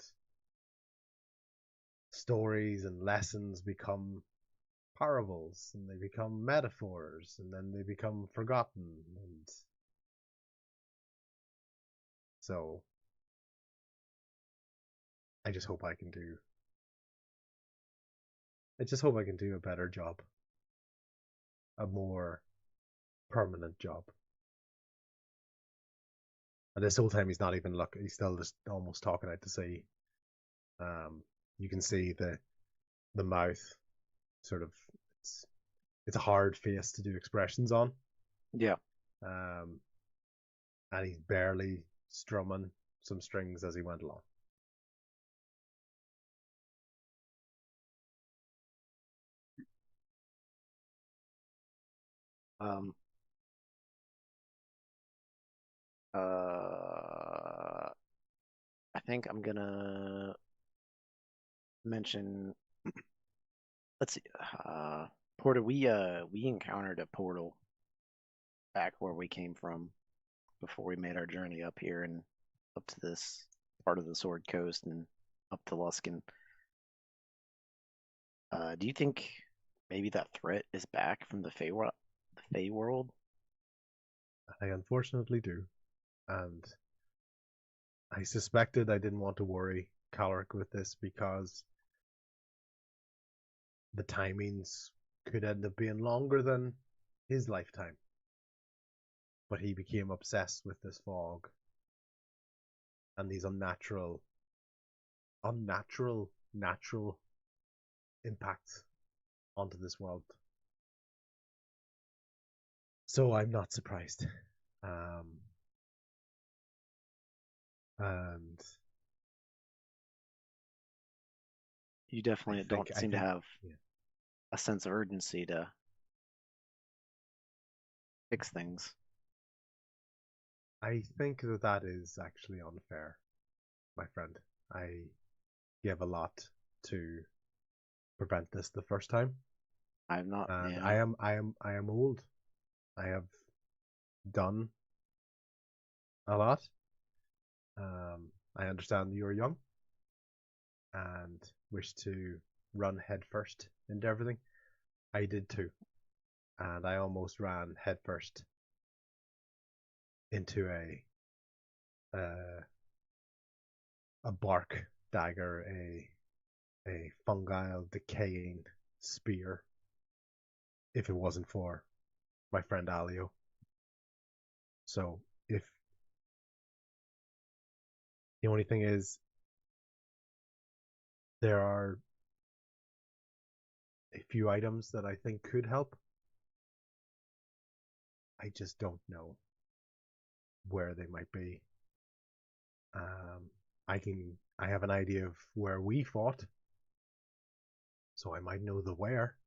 stories and lessons become parables, and they become metaphors, and then they become forgotten. And so I just hope I can do a better job, a more permanent job. And this whole time he's not even looking, he's still just almost talking out to sea. You can see the mouth sort of, it's a hard face to do expressions on. Yeah. And he's barely strumming some strings as he went along. I think I'm gonna mention. Let's see. Portal. We encountered a portal back where we came from before we made our journey up here and up to this part of the Sword Coast and up to Luskan. Do you think maybe that threat is back from the Fey world? I unfortunately do, and I suspected I didn't want to worry Calric with this because the timings could end up being longer than his lifetime. But he became obsessed with this fog and these natural impacts onto this world. So I'm not surprised. And you definitely don't seem to have a sense of urgency to fix things. I think that is actually unfair, my friend. I give a lot to prevent this the first time. I'm not. And Yeah. I am old. I have done a lot. I understand you're young and wish to run headfirst into everything. I did too, and I almost ran headfirst into uh, a bark dagger, a fungal decaying spear. If it wasn't for my friend Alio, so if the only thing is, there are a few items that I think could help. I just don't know where they might be. I have an idea of where we fought, so I might know the where,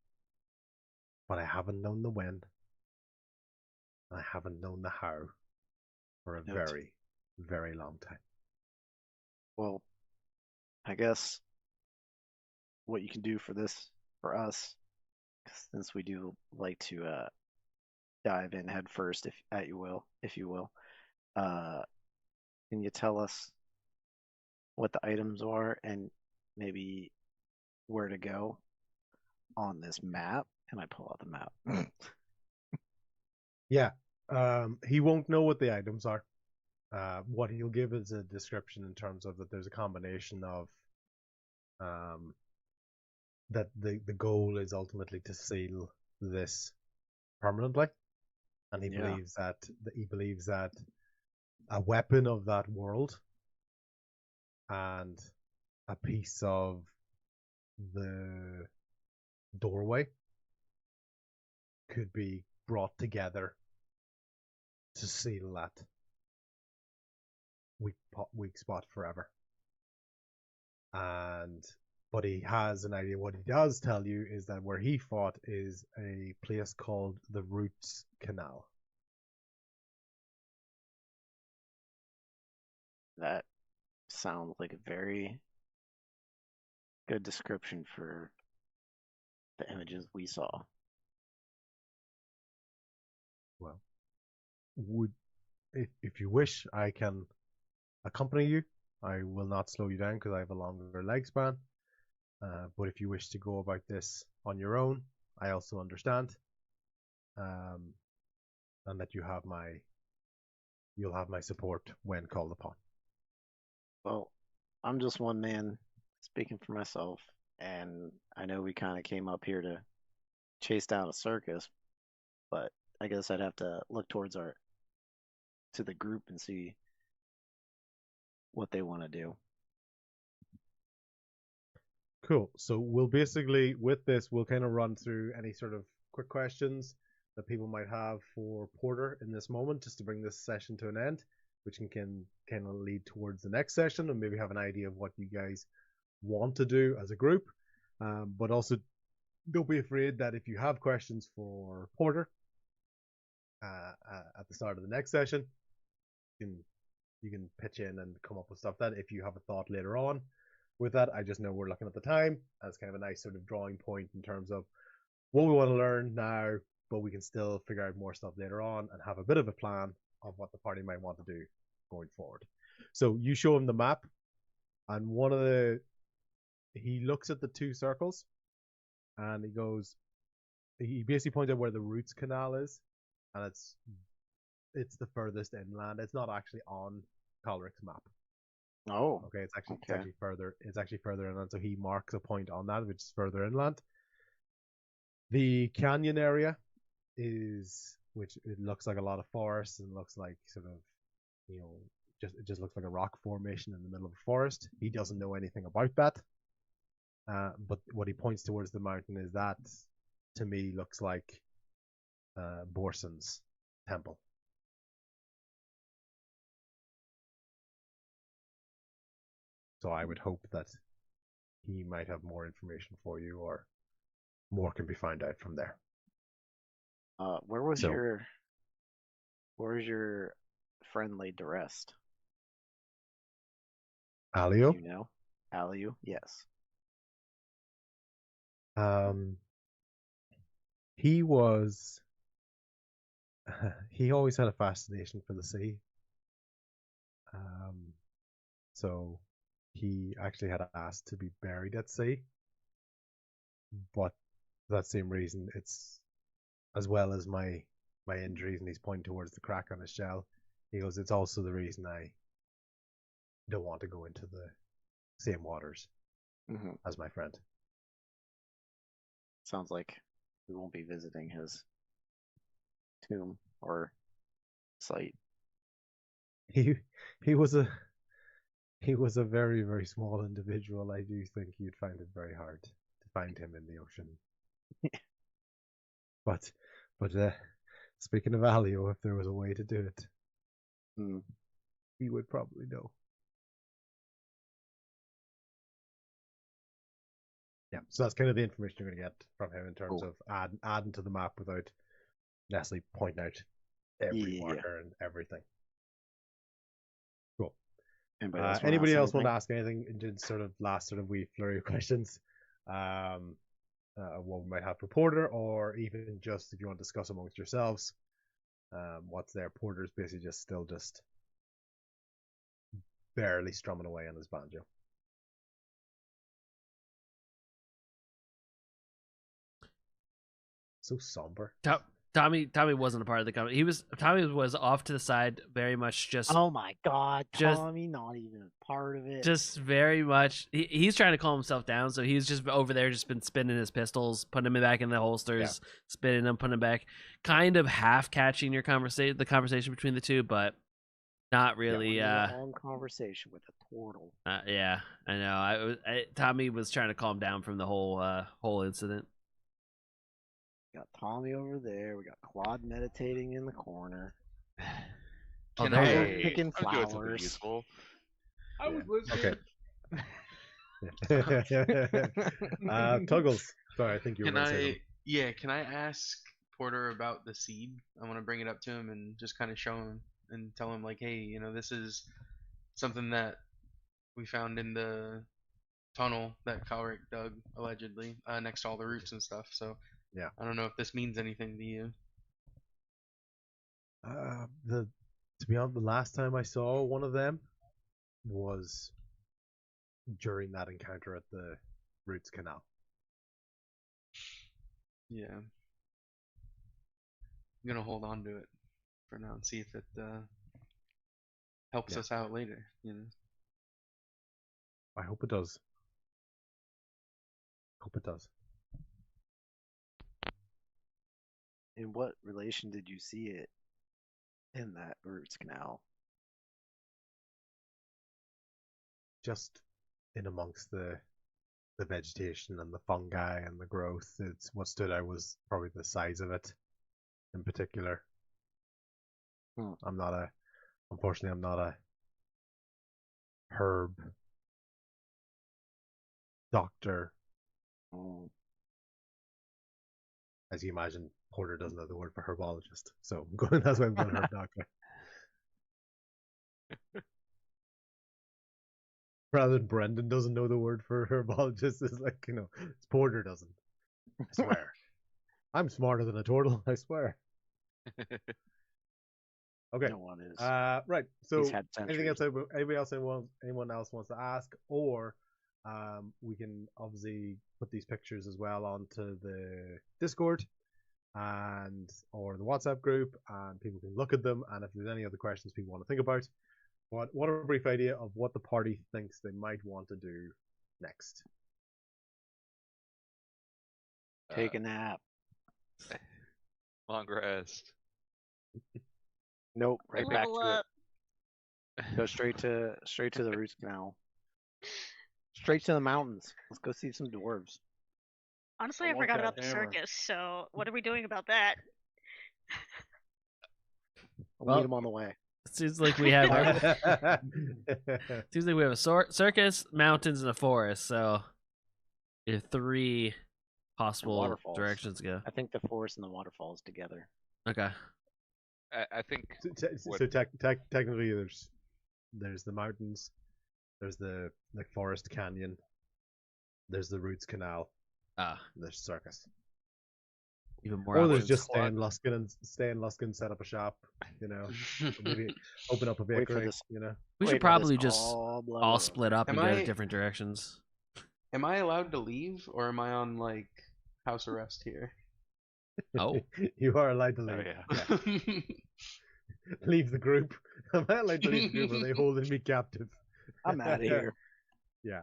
but I haven't known the when. I haven't known the how for a very, very long time. Well, I guess what you can do for this, for us, since we do like to dive in head first, if you will, uh, can you tell us what the items are and maybe where to go on this map? And I pull out the map. Yeah, he won't know what the items are. What he'll give is a description in terms of that there's a combination of that the goal is ultimately to seal this permanently, and he believes that a weapon of that world and a piece of the doorway could be brought together to seal that weak spot forever. But he has an idea. What he does tell you is that where he fought is a place called the Roots Canal. That sounds like a very good description for the images we saw. Well, if you wish, I can accompany you. I will not slow you down because I have a longer leg span. But if you wish to go about this on your own, I also understand. And that you'll have my support when called upon. Well, I'm just one man speaking for myself, and I know we kind of came up here to chase down a circus, but I guess I'd have to look to the group and see what they want to do. Cool. So we'll basically, with this, we'll kind of run through any sort of quick questions that people might have for Porter in this moment, just to bring this session to an end, which can kind of lead towards the next session and maybe have an idea of what you guys want to do as a group. But also, don't be afraid that if you have questions for Porter at the start of the next session, you can pitch in and come up with stuff. That if you have a thought later on with that, I just know we're looking at the time as kind of a nice sort of drawing point in terms of what we want to learn now, but we can still figure out more stuff later on and have a bit of a plan of what the party might want to do going forward. So you show him the map, and he looks at the two circles, and he basically points out where the Roots Canal is, and it's the furthest inland. It's not actually on Calric's map. Oh, okay. It's actually further. It's actually further inland. So he marks a point on that, which is further inland. The canyon area which it looks like a lot of forest and looks like sort of, it just looks like a rock formation in the middle of a forest. He doesn't know anything about that. But what he points towards the mountain is that, to me, looks like Borson's temple. So I would hope that he might have more information for you, or more can be found out from there. Where was your friend laid to rest? Alio? Do you know? Alio? Yes. He was. He always had a fascination for the sea. So he actually had asked to be buried at sea, but for that same reason, it's as well as my injuries, and he's pointing towards the crack on his shell. He goes, it's also the reason I don't want to go into the same waters as my friend. Sounds like we won't be visiting his tomb or site. He he was a he was a very, very small individual. I do think you'd find it very hard to find him in the ocean. but speaking of Alio, if there was a way to do it, he would probably know. Yeah, so that's kind of the information you're going to get from him in terms of adding to the map without necessarily pointing out every marker and everything. Cool. Anybody else want to ask anything in sort of last sort of wee flurry of questions? What we might have for Porter, or even just if you want to discuss amongst yourselves what's there. Porter's basically just barely strumming away on his banjo. So somber. Tommy wasn't a part of the company. Tommy was off to the side, very much just. Oh my God, Tommy, not even a part of it. Just very much. He's trying to calm himself down, so he's just over there, just been spinning his pistols, putting them back in the holsters, spinning them, putting them back, kind of half catching the conversation between the two, but not really. Long conversation with a turtle. Yeah, I know. Tommy was trying to calm down from the whole incident. Got Tommy over there. We got Claude meditating in the corner. Can I picking flowers? I was listening. Okay. Tuggles. Sorry, I think you were going to say something. Yeah, can I ask Porter about the seed? I want to bring it up to him and just kind of show him and tell him, like, hey, this is something that we found in the tunnel that Kalric dug, allegedly, next to all the roots and stuff. So yeah, I don't know if this means anything to you. To be honest, the last time I saw one of them was during that encounter at the Roots Canal. Yeah. I'm gonna hold on to it for now and see if it helps us out later, I hope it does. Hope it does. In what relation did you see it in that Roots Canal? Just in amongst the vegetation and the fungi and the growth. It's what stood out was probably the size of it in particular. Unfortunately I'm not a herb doctor. As you imagine, Porter doesn't know the word for herbologist, so that's why I'm going herb doctor. Rather than Brendan doesn't know the word for herbologist, it's like, Porter doesn't. I swear. I'm smarter than a turtle, I swear. Okay. No one is. Right. So anything else? Anyone else wants to ask, or we can obviously put these pictures as well onto the Discord or the WhatsApp group, and people can look at them. And if there's any other questions people want to think about, what a brief idea of what the party thinks they might want to do next. Take a nap. Long rest. Nope, right back to it. Go straight to the Roots Canal. Straight to the mountains. Let's go see some dwarves. Honestly, I forgot about the circus, so what are we doing about that? I'll meet them on the way. Seems like we have a circus, mountains, and a forest. So, you have 3 possible directions to go. I think the forest and the waterfalls together. Okay. I think. So technically, there's the mountains, there's the forest canyon, there's the Roots Canal, the circus. Even more Or there's options. just stay in Luskin, set up a shop, you know, maybe open up a Wait for bakery, this. you know. We Wait should for this probably just all blow all up. split up and Am go to I- different directions. Am I allowed to leave, or am I on like house arrest here? Oh. You are allowed to Oh leave. yeah. Yeah. Leave the group. Am I allowed to leave the group? Or are they holding me captive? I'm out of here. Yeah.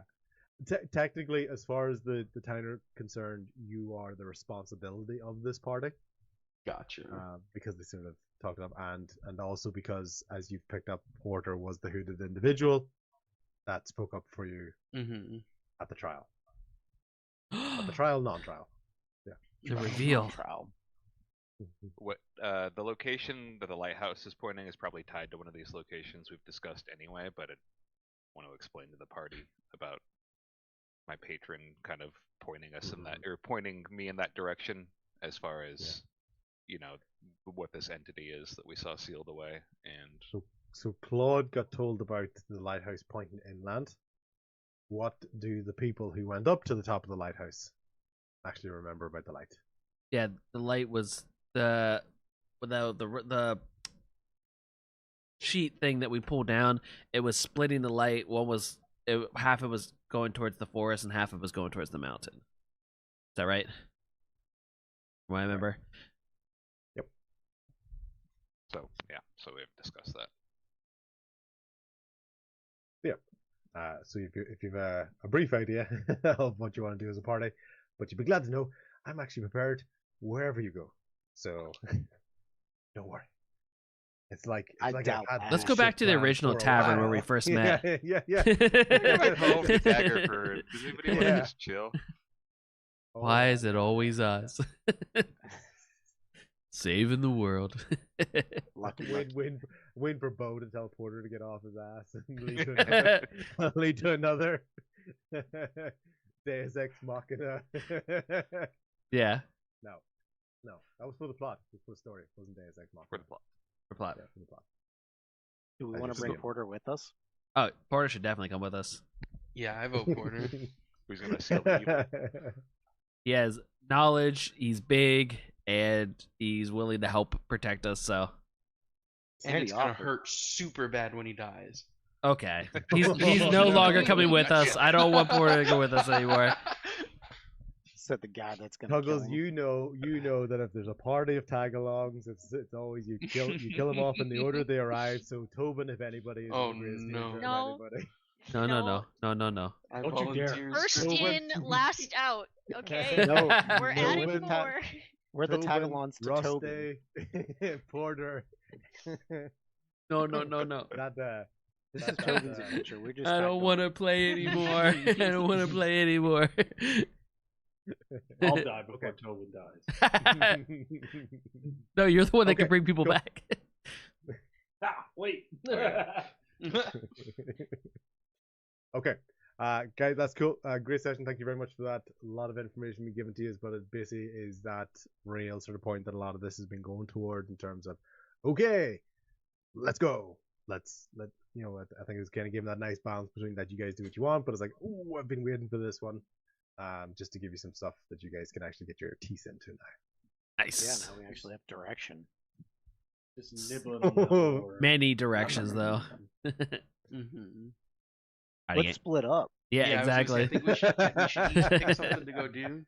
Technically, as far as the town are concerned, you are the responsibility of this party. Gotcha. Because they sort of talked up, and also because, as you've picked up, Porter was the hooded individual that spoke up for you at the trial. At the trial, non-trial. Yeah. The reveal. Trial. What the location that the lighthouse is pointing is probably tied to one of these locations we've discussed anyway, but I want to explain to the party about my patron kind of pointing us in that, or pointing me in that direction as far as you know what this entity is that we saw sealed away. And so Claude got told about the lighthouse pointing inland. What do the people who went up to the top of the lighthouse actually remember about the light? Yeah, the light was the sheet thing that we pulled down. It was splitting the light. Half it was going towards the forest and half it was going towards the mountain. Is that right? From what I remember. Yep. so so we've discussed that. So if you've a brief idea of what you want to do as a party, but you'd be glad to know I'm actually prepared wherever you go. So don't worry. It's like I like doubt I've had that. Let's go this back shit to the planned original for a tavern where while. we first met. Yeah. Home to Daggerford. Does anybody want to Yeah. just chill? Why is it always us? Saving the world. Lucky. Win for Bo to tell Porter to get off his ass and lead to another Deus Ex Machina. Yeah. No, that was for the plot. It was for the story. It wasn't Deus Ex Machina. For the plot. For plot. Yeah, for the plot. Do we I want to just bring assume. Porter with us? Oh, Porter should definitely come with us. Yeah, I vote Porter. Who's gonna seal the evil? He has knowledge, he's big, and he's willing to help protect us, so And And it's he gonna offered. hurt super bad when he dies. okay. He's no longer coming with us. I don't want Porter to go with us anymore. Said the guy that's gonna kill Tuggles, him. you know that if there's a party of tag-alongs, it's always you kill them off in the order they arrive. So Tobin, if anybody, is Oh, the greatest no. danger of No. anybody. No. I Don't you dare. volunteer. First Tobin. in, last out. Okay. No, We're no, adding Tobin, more. We're the Tobin, tagalongs to Tobin. Rusty, Porter. No. This is Tobin's adventure. We're just I don't want to play anymore. I don't want to play anymore. I'll die before Tobin dies. No, you're the one that can Okay, bring people go. back. Wait. Okay. Guys, that's cool. Great session. Thank you very much for that. A lot of information being given to you, but it basically is that real sort of point that a lot of this has been going toward in terms of, okay, let's go. I think it's kind of giving that nice balance between that you guys do what you want, but it's like, oh, I've been waiting for this one, just to give you some stuff that you guys can actually get your teeth into now. Nice. Yeah, now we actually have direction. Just nibbling on that lore. Many directions, though. Mhm. How do you- Let's split up. yeah, I was gonna say, exactly. I think we should each pick something to go do.